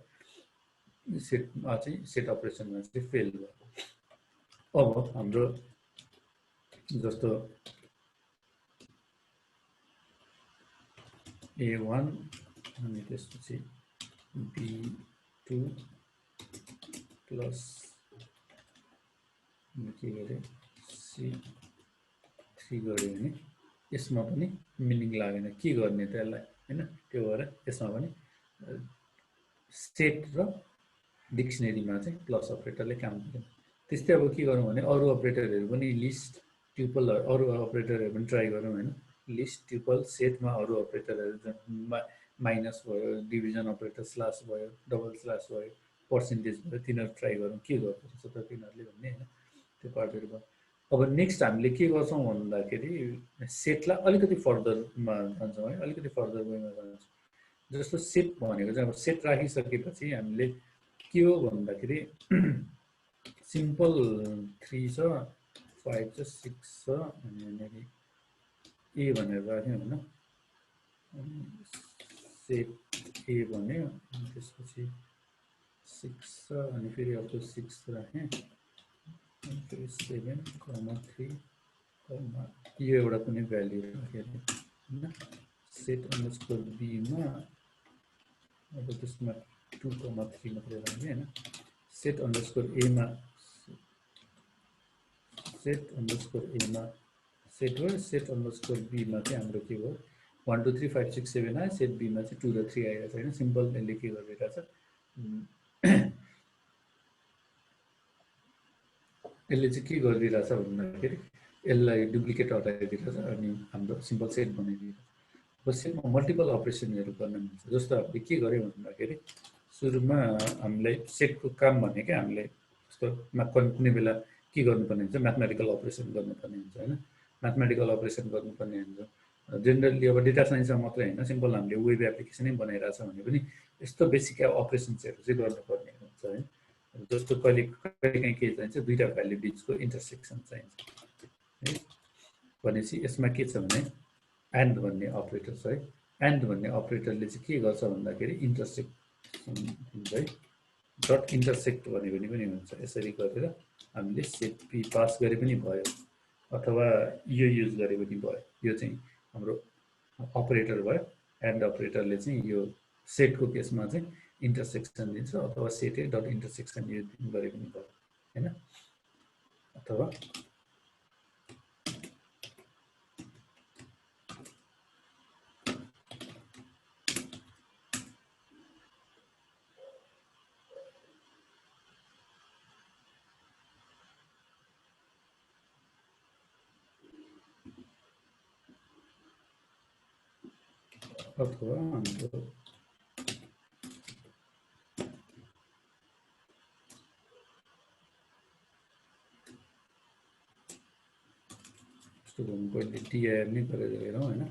सेटमा चाहिँ सेट अपरेसनमा चाहिँ फेल भयो। अब हाम्रो जस्तो A1 अनि त्यसपछि B2 प्लस के गरेँ C3 गऱ्यो भने यसमा पनि मिनिङ लागेन, के गर्ने त यसलाई होइन। त्यो भएर यसमा पनि सेट र डिक्सनेरीमा चाहिँ प्लस अपरेटरले काम गर्दैन। त्यस्तै अब के गरौँ भने अरू अपरेटरहरू पनि लिस्ट ट्युपलहरू अरू अपरेटरहरू पनि ट्राई गरौँ होइन। लिस्ट ट्युपल सेटमा अरू अपरेटरहरू माइनस भयो, डिभिजन अपरेटर स्ल्यास भयो, डबल स्ल्यास भयो, पर्सेन्टेज भयो, तिनीहरू ट्राई गरौँ के गर्दो रहेछ त तिनीहरूले भन्ने होइन। त्यो पार्टहरू भयो। अब नेक्स्ट हामीले के गर्छौँ भन्दाखेरि सेटलाई अलिकति फर्दरमा जान्छौँ है, अलिकति फर्दर वेमा जान्छौँ। जस्तो सेट भनेको चाहिँ अब सेट राखिसकेपछि हामीले के हो भन्दाखेरि सिम्पल 3 छ, 5 छ, 6 छ, अनि यहाँनिर ए भनेर राख्यौँ होइन। सेट ए भन्यो, अनि त्यसपछि 6 छ, अनि फेरि अर्को 6 राखेँ, अनि फेरि 7, 3, यो एउटा कुनै भ्याल्यु राखेर होइन। सेट अन्डरस्कोर बीमा अब त्यसमा 2, 3 मात्रै राखेँ होइन। सेट अन्डरस्कोर एमा सेट भयो, सेट अन्डरस्कोर बीमा चाहिँ हाम्रो के भयो 1 2 3 5 6 7 आयो। सेट बीमा चाहिँ 2 र 3 आइरहेछ होइन। सिम्पल यसले के गरिरहेछ, यसले चाहिँ के गरिदिरहेछ भन्दाखेरि यसलाई डुप्लिकेट हटाइदिरहेछ अनि हाम्रो सिम्पल सेट बनाइदिरहेछ। अब सेटमा मल्टिपल अपरेसनहरू गर्न मिल्छ। जस्तो हामीले के गर्यौँ भन्दाखेरि सुरुमा हामीलाई सेटको काम भनेकै हामीले जस्तो कुनै बेला के गर्नुपर्ने हुन्छ, म्याथमेटिकल अपरेसन गर्नुपर्ने हुन्छ होइन। म्याथमेटिकल अपरेसन गर्नुपर्ने हुन्छ जेनरली। अब डेटा साइन्समा मात्रै होइन, सिम्पल हामीले वेब एप्लिकेसनै बनाइरहेछ भने पनि यस्तो बेसिक अपरेसन्सहरू चाहिँ गर्नुपर्ने हुन्छ है। जस्तो कहिले कहिलेकाहीँ के चाहिन्छ, दुईटा भ्याल्यु बिचको इन्टरसेक्सन चाहिन्छ है। भनेपछि यसमा के छ भने एन्ड भन्ने अपरेटर छ है। एन्ड भन्ने अपरेटरले चाहिँ के गर्छ भन्दाखेरि इन्टरसेक्सन हुन्छ है। डट इन्टरसेक्ट भन्यो भने पनि हुन्छ। यसरी गरेर हामीले सेट पी पास गरे पनि भयो, अथवा यो युज गरे पनि भयो। यो चाहिँ हाम्रो अपरेटर भयो। एन्ड अपरेटरले चाहिँ यो सेटको केसमा चाहिँ इन्टरसेक्सन दिन्छ, अथवा set A dot intersection use गरे पनि भयो हैन। अथवा हाम्रो पहिले डिआइआर नै गरेर हेरौँ होइन।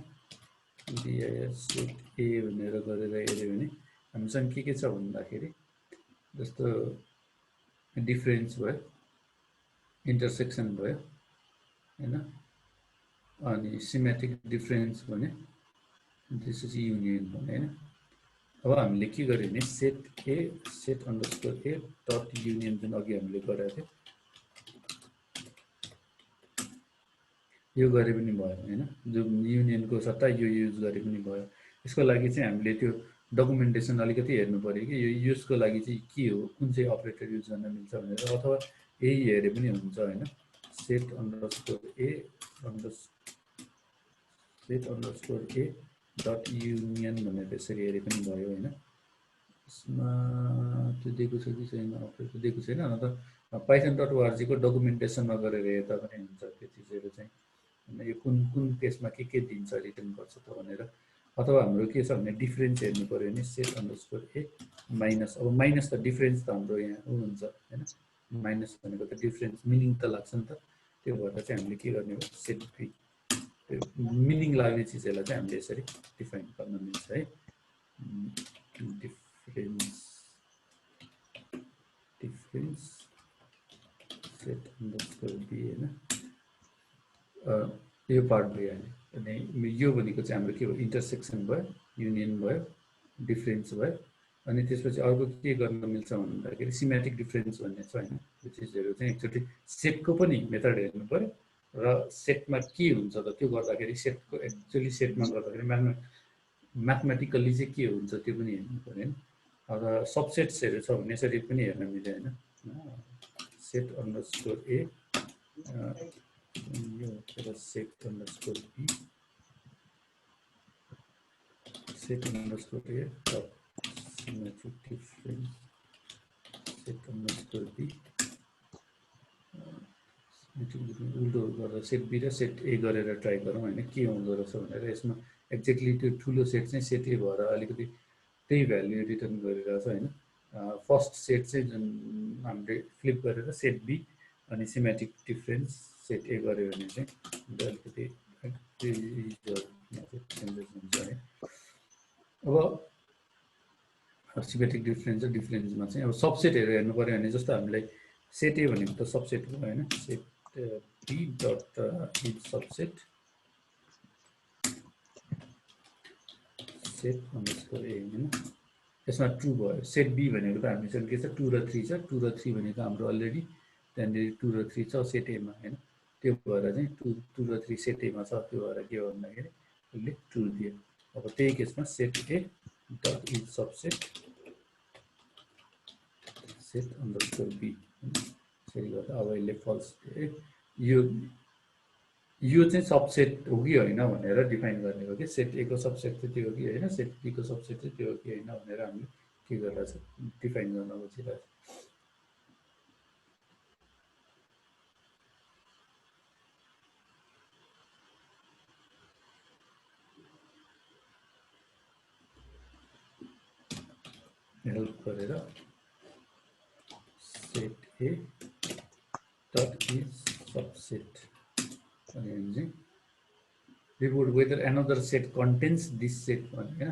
डिआइआर सेट ए भनेर गरेर हेऱ्यो भने हामीसँग के छ भन्दाखेरि जस्तो डिफरेन्स भयो, इन्टरसेक्सन भयो हैन, अनि सिमेट्रिक डिफरेन्स भने त्यसपछि युनियन भने हैन। अब हामीले के गर्यो भने set A set underscore A dot union जुन अघि हामीले गरेको थियो यो गरे पनि भयो हैन। जुन युनियनको सट्टा यो युज गरे पनि भयो। यसको लागि चाहिँ हामीले त्यो डकुमेन्टेसन अलिकति हेर्नु पर्यो कि यो युजको लागि चाहिँ के हो, कुन चाहिँ अपरेटर युज गर्न मिल्छ भनेर, अथवा यही हेरे पनि हुन्छ हैन। Set underscore A dot union भनेर त्यसरी हेरे पनि भयो हैन। यसमा त्यो दिएको छ कि छैन, अपरेटर दिएको छैन। अन्त पाइथन डट ओआरजीको डकुमेन्टेसनमा गरेर हेर्दा पनि हुन्छ त्यो चिजहरू चाहिँ। यो कुन कुन केसमा के दिन्छ, रिटर्न गर्छ त भनेर। अथवा हाम्रो के छ भने डिफरेन्स हेर्नु पर्यो भने सेट अन्डरस्कोर ए माइनस। अब माइनस त डिफरेन्स त हाम्रो यहाँ हुन्छ हैन। माइनस भनेको त डिफरेन्स मिनिङ त लाग्छ नि त। त्यो भएर चाहिँ हामीले के गर्ने हो, सेट बी मिनिङ लाग्ने चिजहरूलाई चाहिँ हामीले यसरी डिफाइन गर्न मिल्छ है। डिफरेन्स सेट अन्डरस्कोर बी हैन। यो पार्ट भइहाल्यो। अनि यो भनेको चाहिँ हाम्रो के हो, इन्टरसेक्सन भयो, युनियन भयो, डिफरेन्स भयो। अनि त्यसपछि अर्को के गर्न मिल्छ भन्दाखेरि सिमेट्रिक डिफरेन्स भन्ने छ हैन। त्यो चिजहरू चाहिँ एकचोटि सेटको पनि मेथड हेर्नु पर्यो र सेटमा के हुन्छ त त्यो गर्दाखेरि सेटको एक्चुअली सेटमा गर्दाखेरि म्याथमेटिकल्ली चाहिँ के हुन्छ त्यो पनि हेर्नु पर्यो हैन। अब सबसेट्सहरू छ भने यसरी पनि हेर्न मिल्यो हैन। सेट अन्डरस्कोर ए यो set underscore B set underscore A dot symmetric difference set underscore B उल्टो गरेर सेट बी र सेट ए गरेर ट्राई गरौँ होइन के हुँदो रहेछ भनेर। यसमा एक्ज्याक्टली त्यो ठुलो सेट चाहिँ सेट ए भएर अलिकति त्यही भ्याल्यु रिटर्न गरिरहेछ होइन। फर्स्ट सेट चाहिँ जुन हामीले फ्लिप गरेर सेट बी अनि सिमेट्रिक डिफरेन्स सेट ए गऱ्यो भने चाहिँ अलिकति चेन्जेस हुन्छ है। अब सिमेट्रिक डिफरेन्स र डिफरेन्समा चाहिँ अब सबसेटहरू हेर्नु पर्यो भने जस्तो हामीलाई सेट ए भनेको त सबसेट हो होइन। Set B dot is subset set underscore A होइन। यसमा ट्रु भयो। सेट बी भनेको त हामीसँग के छ, 2 र 3 छ। 2 र 3 भनेको हाम्रो अलरेडी त्यहाँनिर 2 र 3 छ सेट एमा होइन। त्यो भएर चाहिँ 2 र 3 सेट एमा छ। त्यो भएर के हो भन्दाखेरि उसले ट्रु दियो। अब त्यही केसमा set A dot is subset set underscore B यसरी गर्दा अब यसले फल्स दियो। यो चाहिँ सबसेट हो कि होइन भनेर डिफाइन गर्ने हो कि सेट ए को सबसेट चाहिँ त्यो हो कि होइन, सेट बी को सबसेट चाहिँ त्यो हो कि होइन भनेर हामीले के गरिरहेछ डिफाइन गर्न खोजिरहेछ। हेल्प गरेर set A dot is subset अनि चाहिँ report whether another set contains this set भने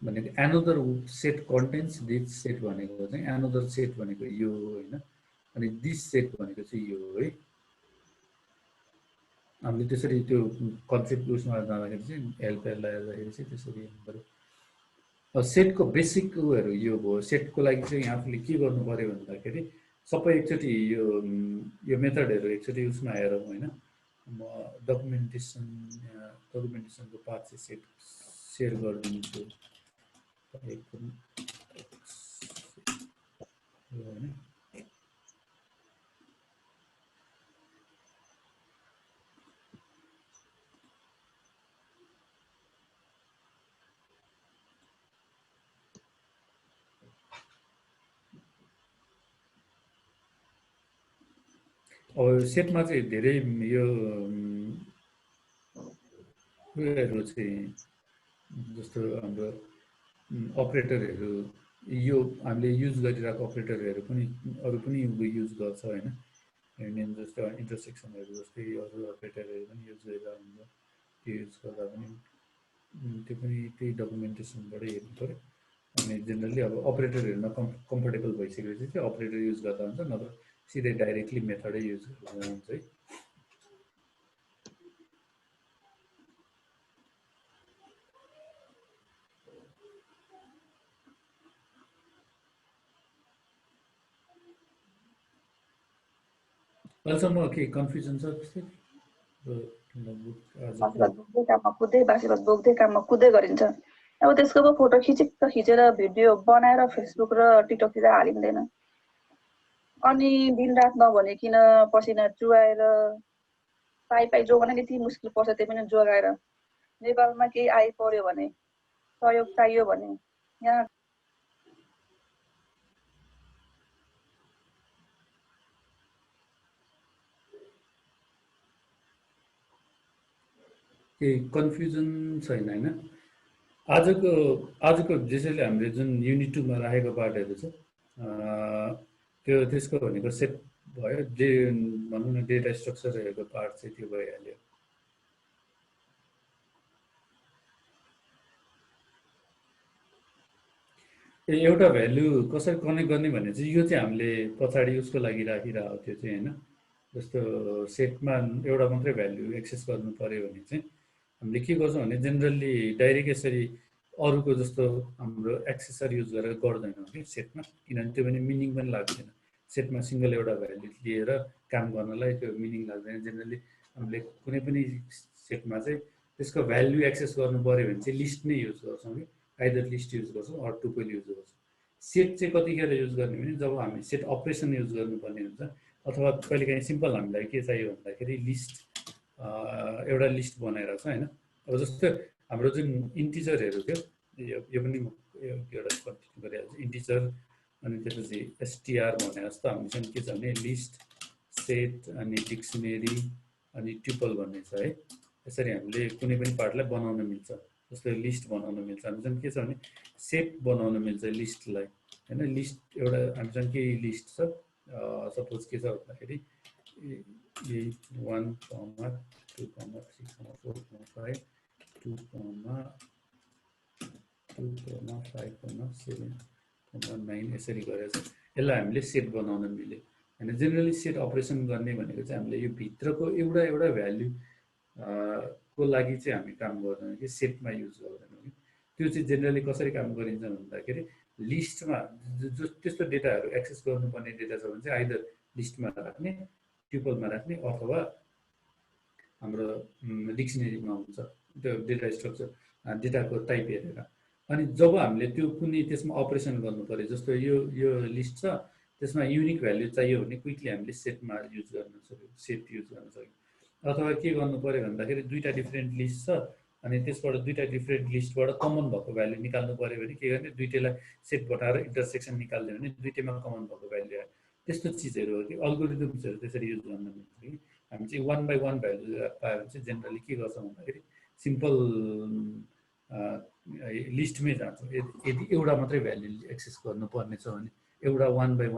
भनेको another set contents this set भनेको चाहिँ एनदर सेट भनेको यो होइन, अनि दिस सेट भनेको चाहिँ यो है। हामीले त्यसरी त्यो कन्सेप्ट उसमा जाँदाखेरि चाहिँ हेल्पलाई हेर्दाखेरि चाहिँ त्यसरी हेर्नु पऱ्यो। सेटको बेसिक उयोहरू यो भयो। सेटको लागि चाहिँ आफूले के गर्नु पऱ्यो भन्दाखेरि सबै एकचोटि यो मेथडहरू एकचोटि उसमा हेरौँ होइन। म डकुमेन्टेसनको पार्ट चाहिँ सेट सेयर गरिदिन्छु एकदम होइन। अब सेटमा चाहिँ धेरै यो उयोहरू चाहिँ जस्तो हाम्रो अपरेटरहरू यो हामीले युज गरिरहेको अपरेटरहरू पनि अरू पनि युज गर्छ होइन। युनियन जस्तो इन्टरसेक्सनहरू जस्तै अरू अपरेटरहरू पनि युज गरिरहेको हुन्छ। त्यो युज गर्दा पनि त्यो पनि त्यही डकुमेन्टेसनबाटै हेर्नु पऱ्यो। अनि जेनरली अब अपरेटरहरूमा कम्फर्टेबल भइसकेपछि चाहिँ अपरेटर युज गर्दा हुन्छ, नत्र सिधै डाइरेक्टली मेथडै युज गर्दा हुन्छ है। अहिलेसम्म के कन्फ्युजन छ त्यस्तै? बासीभात बोक्दै काममा कुद्दै गरिन्छ। अब त्यसको पो फोटो खिचेर भिडियो बनाएर फेसबुक र टिकटकतिर हालिँदैन। अनि दिनरात नभनिकन पसिना चुहाएर पाइ जोगाउन यति मुस्किल पर्छ। त्यही पनि जोगाएर नेपालमा केही आइपर्यो भने सहयोग चाहियो भने यहाँ केही कन्फ्युजन छैन होइन। आजको जसरी हामीले जुन युनिट 2 मा राखेको पार्टहरू छ त्यो त्यसको भनेको सेट भयो। भनौँ न डेटा स्ट्रक्चरहरूको पार्ट चाहिँ त्यो भइहाल्यो। एउटा भ्यालु कसरी कनेक्ट गर्ने भने चाहिँ यो चाहिँ हामीले पछाडि उसको लागि राखिरहेको थियो चाहिँ होइन। जस्तो सेटमा एउटा मात्रै भ्यालु एक्सेस गर्नु पऱ्यो भने चाहिँ हामीले के गर्छौँ भने जेनरली डाइरेक्ट यसरी अरूको जस्तो हाम्रो एक्सेसर युज गरेर गर्दैनौँ कि सेटमा, किनभने त्यो पनि मिनिङ पनि लाग्दैन। सेटमा सिङ्गल एउटा भ्यालु लिएर काम गर्नलाई त्यो मिनिङ लाग्दैन। जेनरली हामीले कुनै पनि सेटमा चाहिँ त्यसको भ्यालु एक्सेस गर्नु पऱ्यो भने चाहिँ लिस्ट नै युज गर्छौँ कि, आइदर लिस्ट युज गर्छौँ अर टुपल युज गर्छौँ। सेट चाहिँ कतिखेर युज गर्ने भने जब हामी सेट अपरेसन युज गर्नुपर्ने हुन्छ, अथवा कहिलेकाहीँ सिम्पल हामीलाई के चाहियो भन्दाखेरि लिस्ट एउटा लिस्ट बनाइरहेको छ होइन। अब जस्तो हाम्रो जुन इन्टिजरहरू थियो यो पनि एउटा कन्टिन्यू गरिहाल्छु। इन्टिजर अनि त्यसपछि एसटिआर भने जस्तो हामीसँग के छ भने लिस्ट, सेट अनि डिक्सनेरी अनि ट्युपल भन्ने छ है। यसरी हामीले कुनै पनि पार्टलाई बनाउन मिल्छ। जस्तो लिस्ट बनाउन मिल्छ, हामीसँग के छ भने सेट बनाउन मिल्छ लिस्टलाई होइन। लिस्ट एउटा हामीसँग के लिस्ट छ, सपोज के छ भन्दाखेरि 1, 2, 3, 4, 5, 2, 5, 7, 9 यसरी गरेर यसलाई हामीले सेट बनाउन मिल्यो होइन। जेनरली सेट अपरेसन गर्ने भनेको चाहिँ हामीले यो भित्रको एउटा भ्याल्यु को लागि चाहिँ हामी काम गर्दैनौँ कि सेटमा युज गर्दैनौँ कि। त्यो चाहिँ जेनरली कसरी काम गरिन्छ भन्दाखेरि लिस्टमा जो त्यस्तो डेटाहरू एक्सेस गर्नुपर्ने डेटा छ भने चाहिँ आइदर लिस्टमा राख्ने, ट्युपलमा राख्ने, अथवा हाम्रो डिक्सनेरीमा हुन्छ त्यो डेटा स्ट्रक्चर डेटाको टाइप हेरेर। अनि जब हामीले त्यो कुनै त्यसमा अपरेसन गर्नु पऱ्यो, जस्तो यो लिस्ट छ त्यसमा युनिक भ्याल्यु चाहियो भने क्विकली हामीले सेटमा युज गर्न सक्यो, सेट युज गर्न सक्यो। अथवा के गर्नु पऱ्यो भन्दाखेरि दुईवटा डिफ्रेन्ट लिस्ट छ अनि त्यसबाट दुईवटा डिफ्रेन्ट लिस्टबाट कमन भएको भ्याल्यु निकाल्नु पऱ्यो भने के गर्ने, दुईटैलाई सेट बटाएर इन्टरसेक्सन निकाल्दियो भने दुईटैमा कमन भएको भ्याल्यु आयो। त्यस्तो चिजहरू हो कि अल्गोरिदम्सहरू त्यसरी युज गर्न मिल्छ कि। हामी चाहिँ 1 by 1 भ्याल्यु पायो भने चाहिँ जेनरली के गर्छौँ भन्दाखेरि सिम्पल लिस्टमै जान्छौँ। यदि एउटा मात्रै भ्याल्यु एक्सेस गर्नुपर्ने छ भने एउटा 1 by 1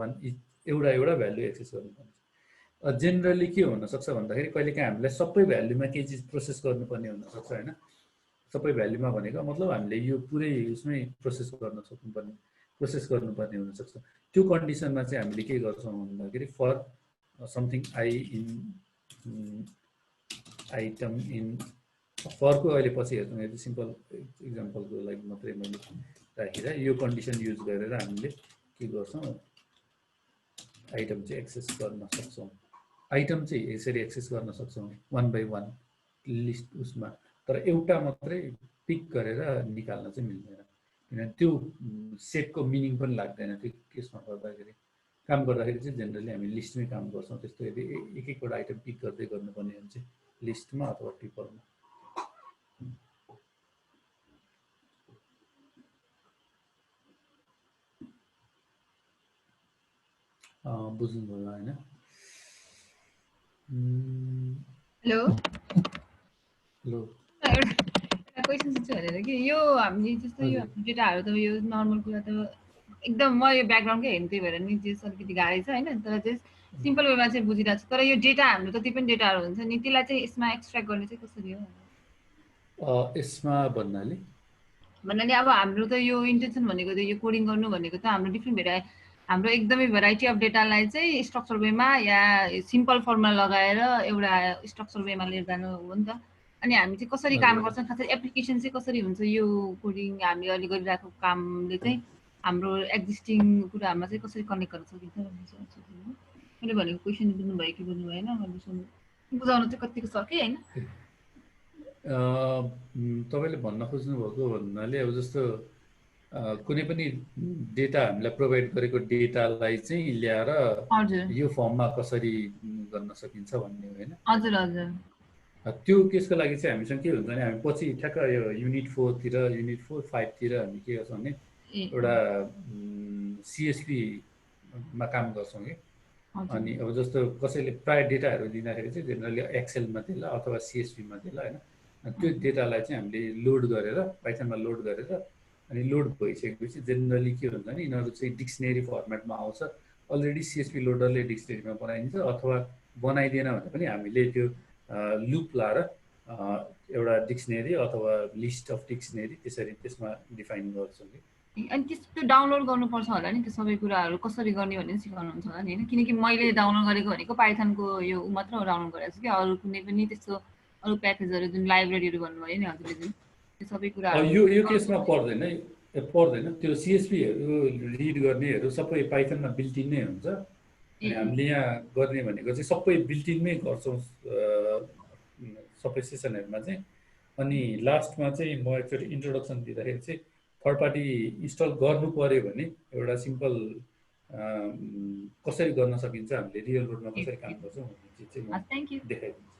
एउटा भ्याल्यु एक्सेस गर्नुपर्ने छ। जेनरली के हुनसक्छ भन्दाखेरि कहिलेकाहीँ हामीलाई सबै भ्याल्युमा केही चिज प्रोसेस गर्नुपर्ने हुनसक्छ होइन। सबै भ्याल्युमा भनेको मतलब हामीले यो पुरै उसमै प्रोसेस गर्नुपर्ने हुनसक्छ। त्यो कन्डिसनमा चाहिँ हामीले के गर्छौँ भन्दाखेरि for something I in item in फरको अहिले पछि हेर्छौँ, यदि सिम्पल इक्जाम्पलको लागि मात्रै मैले राखेर यो कन्डिसन युज गरेर हामीले के गर्छौँ आइटम चाहिँ एक्सेस गर्न सक्छौँ। आइटम चाहिँ यसरी एक्सेस गर्न सक्छौँ 1 by 1 लिस्ट उसमा, तर एउटा मात्रै पिक गरेर निकाल्न चाहिँ मिल्दैन, किनभने त्यो सेटको मिनिङ पनि लाग्दैन। त्यो केसमा गर्दाखेरि काम गर्दाखेरि चाहिँ जेनरली हामी लिस्टमै काम गर्छौँ। त्यस्तो यदि एक एकवटा आइटम पिक गर्दै गर्नुपर्ने हो भने चाहिँ लिस्टमा अथवा ट्रिपलमा। बुझ्नुभयो होइन? हेलो हेलो, एउटा क्वेसन सोध्छु भनेर कि यो हामीले जस्तो यो डेटाहरू त यो नर्मल कुरा त एकदम म यो ब्याकग्राउन्डकै हेर्नु, त्यही भएर नि जे अलिकति गाह्रै छ होइन, तर चाहिँ सिम्पल वेमा चाहिँ बुझिरहेको छु। तर यो डेटा हाम्रो जति पनि डेटाहरू हुन्छ नि त्यसलाई चाहिँ यसमा एक्सट्र्याक्ट गर्ने चाहिँ कसरी हो? यसमा भन्नाले अब हाम्रो त यो इन्टेन्सन भनेको त यो कोडिङ गर्नु भनेको त हाम्रो डिफ्रेन्ट हाम्रो एकदमै भेराइटी अफ डेटालाई चाहिँ स्ट्रक्चर वेमा या सिम्पल फर्ममा लगाएर एउटा स्ट्रक्चर वेमा लिएर जानु हो नि त। अनि हामी चाहिँ कसरी काम गर्छौँ, खासै एप्लिकेसन चाहिँ कसरी हुन्छ यो कोडिङ हामी अहिले गरिरहेको कामले चाहिँ हाम्रो एक्जिस्टिङ कुराहरूमा चाहिँ कसरी कनेक्ट गर्न सकिन्छ भन्ने सोच्नु। मैले भनेको क्वेसन बुझ्नुभयो कि बुझ्नु भएन, बुझाउन चाहिँ कतिको सकेँ होइन? तपाईँले भन्न खोज्नुभएको भन्नाले अब जस्तो कुनै पनि डेटा हामीलाई प्रोभाइड गरेको डेटालाई चाहिँ ल्याएर यो फर्ममा कसरी गर्न सकिन्छ भन्ने हो होइन? हजुर हजुर। त्यो केसको लागि चाहिँ हामीसँग के हुन्छ भने हामी पछि ठ्याक्क यो युनिट 4 तिर युनिट 4, 5 तिर हामी के गर्छौँ भने एउटा CSVमा काम गर्छौँ कि। अनि अब जस्तो कसैले प्राय डेटाहरू दिँदाखेरि चाहिँ जेनरली एक्सेलमा त्यसलाई अथवा CSVमा त्यसलाई होइन, त्यो डेटालाई चाहिँ हामीले लोड गरेर पाइथनमा लोड गरेर अनि लोड भइसकेपछि जेनरली के हुन्छ भने यिनीहरू चाहिँ डिक्सनेरी फर्मेटमा आउँछ। अलरेडी CSV लोडरले डिक्सनेरीमा बनाइदिन्छ, अथवा बनाइदिएन भने पनि हामीले त्यो लुप लाएर एउटा डिक्सनेरी अथवा लिस्ट अफ डिक्सनेरी त्यसरी त्यसमा डिफाइन गर्छौँ कि। अनि त्यस्तो डाउनलोड गर्नुपर्छ होला नि त्यो सबै कुराहरू कसरी गर्ने भन्ने सिकाउनुहुन्छ होला नि होइन? किनकि मैले डाउनलोड गरेको भनेको पाइथनको यो मात्र डाउनलोड गरेको छु कि, अरू कुनै पनि त्यस्तो अरू प्याकेजहरू जुन लाइब्रेरीहरू भन्नुभयो नि हजुरले जुन त्यो सबै कुराहरू यो केसमा पर्दैन। त्यो CSVहरू रिड गर्नेहरू सबै पाइथनमा बिल्टिन नै हुन्छ। हामीले यहाँ गर्ने भनेको चाहिँ सबै बिल्टिनमै गर्छौँ सबै सेसनहरूमा चाहिँ। अनि लास्टमा चाहिँ म एकचोटि इन्ट्रोडक्सन दिँदाखेरि चाहिँ थर्ड पार्टी इन्स्टल गर्नु पर्यो भने एउटा सिम्पल कसरी गर्न सकिन्छ, हामीले रियल वर्ल्डमा कसरी काम गर्छौँ भन्ने चिज चाहिँ म देखाइदिन्छु।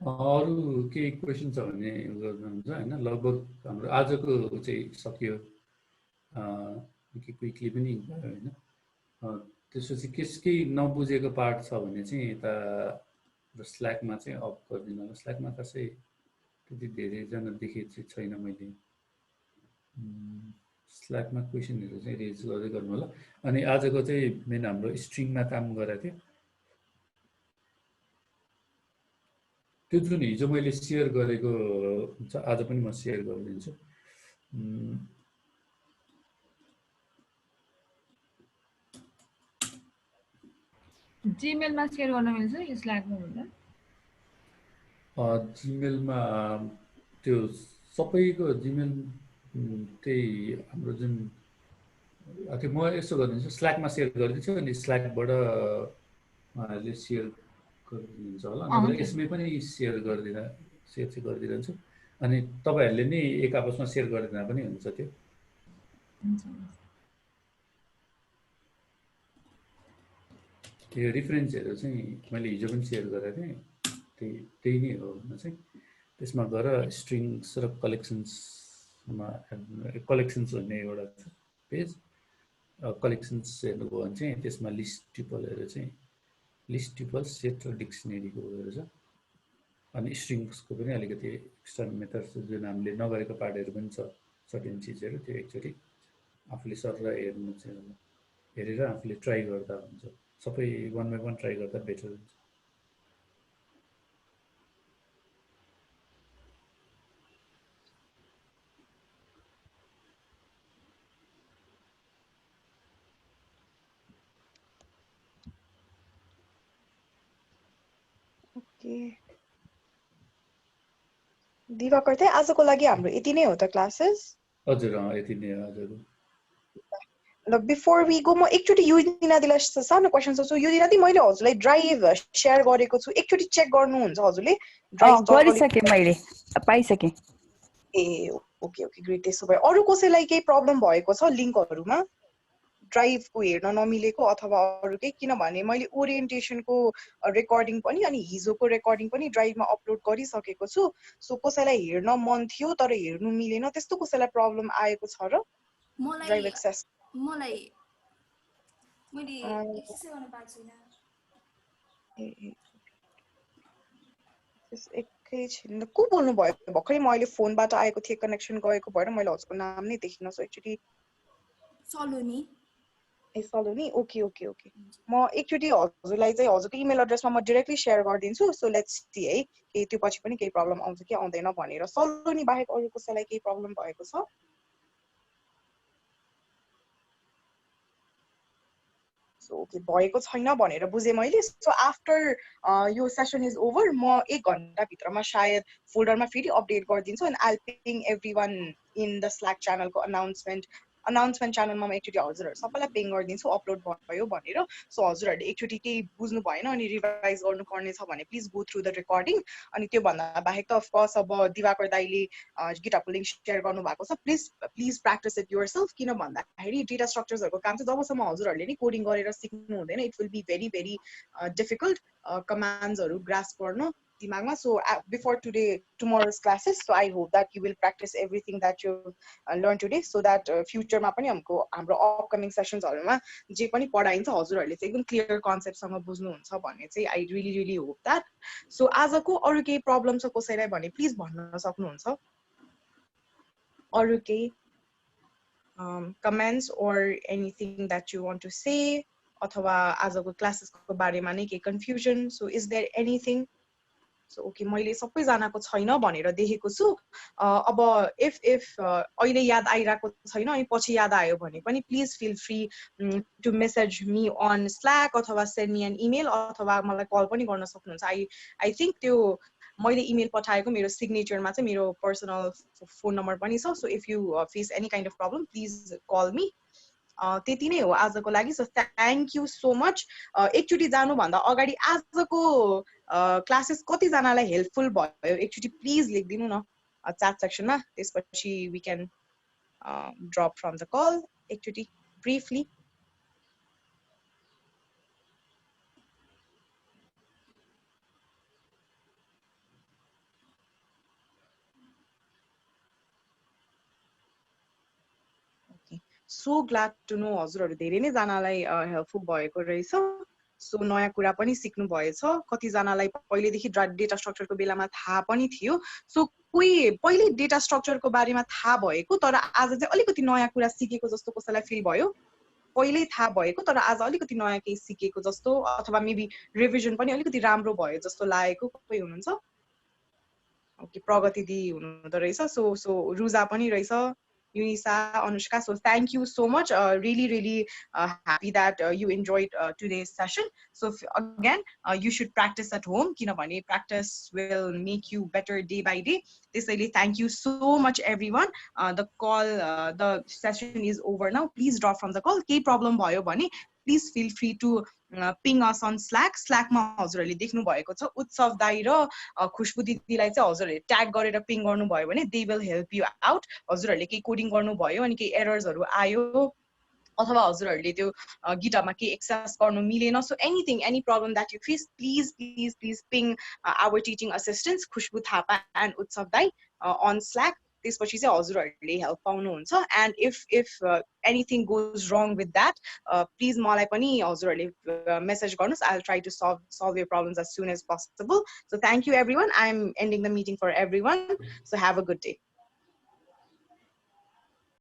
अरू केही क्वेसन छ भने गर्नुहुन्छ होइन? लगभग हाम्रो आजको चाहिँ सकियो, क्विकली पनि भयो होइन? त्यसपछि केही नबुझेको पार्ट छ भने चाहिँ यता स्ल्याकमा चाहिँ अफ गरिदिनु होला। स्ल्याकमा खासै त्यति धेरैजना देखेको चाहिँ छैन मैले। स्ल्याकमा क्वेसनहरू चाहिँ रेज गर्दै गर्नु होला। अनि आजको चाहिँ मेन हाम्रो स्ट्रिङमा काम गरेको थियो, त्यो जुन हिजो मैले सेयर गरेको हुन्छ आज पनि म सेयर गरिदिन्छु। जीमेलमा सेयर गर्न मिल्छ यो स्ल्याकमा भन्दा? जीमेलमा त्यो सबैको जीमेल त्यही हाम्रो जुन म यसो गरिदिन्छु, स्ल्याकमा सेयर गरिदिन्छु अनि स्ल्याकबाट उहाँहरूले सेयर गरिदिनुहुन्छ होला। नभए यसमै पनि सेयर चाहिँ गरिदिरहन्छु। अनि तपाईँहरूले नि एक आपसमा सेयर गरिदिँदा पनि हुन्छ। त्यो रिफरेन्सहरू चाहिँ मैले हिजो पनि सेयर गरेको थिएँ, त्यही नै हो भने चाहिँ त्यसमा गएर स्ट्रिङ्स र कलेक्सन्स भन्ने एउटा छ, पेज कलेक्सन्स हेर्नुभयो भने चाहिँ त्यसमा लिस्ट ट्युपलहरू चाहिँ लिस्ट ट्युपल सेट र डिक्सनेरीको रहेछ अनि स्ट्रिङ्सको पनि अलिकति एक्स्ट्रा मेथड्स जुन हामीले नगरेको पार्टहरू पनि छ सर्टेन चिजहरू त्यो एकचोटि आफूले सर हेर्नु चाहिँ हेरेर आफूले ट्राई गर्दा हुन्छ सबै वान बाई वान ट्राई गर्दा बेटर हुन्छ ओके दिवाकर चाहिँ आजको लागि हाम्रो यति नै हो त क्लासेस हजुर यति नै हो हजुर ल बिफोर वी गो म एकचोटि युदिना दिलाई सानो क्वेसन सोध्छु युदिना दी मैले हजुरलाई ड्राइभ शेयर गरेको छु एकचोटि चेक गर्नुहुन्छ हजुरले ड्राइभ गरिसके मैले पाइसके ए ओके ओके ग्रेट त्यसो भए अरु कसैलाई केही प्रब्लम भएको छ लिंकहरुमा ड्राइभको हेर्न नमिलेको अथवा अरु केही किनभने मैले ओरिएन्टेसनको रेकर्डिङ पनि अनि हिजोको रेकर्डिङ पनि ड्राइभमा अपलोड गरिसकेको छु सो कसैलाई हेर्न मन थियो तर हेर्नु मिलेन त्यस्तो कसैलाई प्रब्लम आएको छ र ड्राइभ एक्सेस मलाई मैले एक्सेस गर्न पाएको छैन एकैछिन को बोल्नु भयो भर्खरै मैले फोनबाट आएको थिए कनेक्सन गएको भएर मैले हजुरको नाम नै देखिन सो एकचोटि सलोनी ए सलोनी ओके ओके ओके म एकचोटि हजुरलाई चाहिँ हजुरको इमेल एड्रेसमा म डाइरेक्टली शेयर गरिदिन्छु सो लेट्स सी है के त्यो पछि पनि केही प्रब्लम आउँछ कि आउँदैन भनेर सलोनी बाहेक अरु कसैलाई केही प्रब्लम भएको छ सो ओके भएको छैन भनेर बुझे मैले सो आफ्टर यो सेसन इज ओभर म 1 घण्टा भित्रमा सायद फोल्डरमा फेरि अपडेट गरिदिन्छु and I will ping everyone in the Slack च्यानलको अनाउन्समेन्ट च्यानलमा म एकचोटि हजुरहरु सबैलाई पिङ गरिदिन्छु अपलोड भयो भनेर सो हजुरहरुले एकचोटि केही बुझ्नु भएन अनि रिभाइज गर्नु पर्ने छ भने please go through the recording अनि त्यो भन्दा बाहेक त अफ कोर्स अब दिवाकर दाइले गिटहब लिंक शेयर गर्नु भएको छ प्लिज प्र्याक्टिस इट योरसेल्फ किन भन्दाखेरि डेटा स्ट्रक्चर्सहरुको काम चाहिँ जबसम्म हजुरहरुले नि कोडिङ गरेर सिक्नु हुँदैन it will be very very difficult कमान्ड्सहरु ग्रास्प गर्न दिमागमा so before tomorrow's classes so I hope that you will practice everything that you learned today so that future मा पनि हाम्रो अपकमिङ सेसन्सहरुमा जे पनि पढाइन्छ हजुरहरुले चाहिँ एकदम क्लियर कन्सेप्ट सँग बुझ्नुहुन्छ भन्ने चाहिँ I really hope that so आजको अरु केही प्रब्लम छ कसैलाई भने प्लिज भन्न सक्नुहुन्छ अरु केही comments or anything that you want to say अथवा आजको क्लासेसको बारेमा नै केही confusion so is there anything So okay मैले सबैजनाको छैन भनेर देखेको छु अब if अहिले याद आइराको छैन अनि पछि याद आयो भने पनि please feel free to message me on Slack अथवा सेन्ड मी एन इमेल अथवा मलाई कल पनि गर्न सक्नुहुन्छ आई थिंक त्यो मैले इमेल पठाएको मेरो सिग्नेचरमा चाहिँ मेरो पर्सनल फोन नम्बर पनि छ so if you face any kind of problem please call me त्यति नै हो आजको लागि so thank you so much एकचोटि जानु भन्दा अगाडि आजको क्लासेस कति जनालाई हेल्पफुल भयो एकचोटि प्लिज लेखिदिनु न च्याट सेक्सनमा त्यसपछि we can drop from the call एकचोटि briefly so glad to know हजुरहरु धेरै नै जनालाई हेल्पफुल भएको रहेछ सो नयाँ कुरा पनि सिक्नु भएछ कति जनालाई पहिलेदेखि डेटा स्ट्रक्चरको बेलामा थाहा पनि थियो सो कोही पहिले डेटा स्ट्रक्चरको बारेमा थाहा भएको तर आज चाहिँ अलिकति नयाँ कुरा सिकेको जस्तो कसैलाई फिल भयो पहिले थाहा भएको तर आज अलिकति नयाँ केही सिकेको जस्तो अथवा मेबी रिभिजन पनि अलिकति राम्रो भयो जस्तो लागेको कोही हुनुहुन्छ ओके प्रगति दी हुनुहुँदो रहेछ सो रुजा पनि रहेछ Unisa, Anushka, so thank you so much. Really happy that you enjoyed today's session. So again, you should practice at home. Kinabani, practice will make you better day by day. Thank you so much, everyone. The call, the session is over now. Please drop from the call. K problem bhayo bhane, please feel free to ping us on Slack. Slack ma हजुरहरुले देख्नु भएको छ उत्सव दाइ र खुशबु दिदीलाई चाहिँ हजुरहरुले tag गरेर पिङ गर्नु भयो भने they will help you out. हजुरहरुले केही कोडिङ गर्नु भयो अनि केही एरर्सहरु आयो अथवा हजुरहरुले त्यो गिटहबमा केही एक्सेस गर्नु मिलेन so any problem that you face please ping our teaching assistants खुशबु थापा and उत्सव दाइ on Slack त्यसपछि चाहिँ हजुरहरूले हेल्प पाउनुहुन्छ and if anything goes wrong with that please मलाई पनि हजुरहरूले मेसेज गर्नुहोस् I will try to solve your problems as soon as possible. So thank you everyone. I'm ending the meeting for everyone. So have a good day.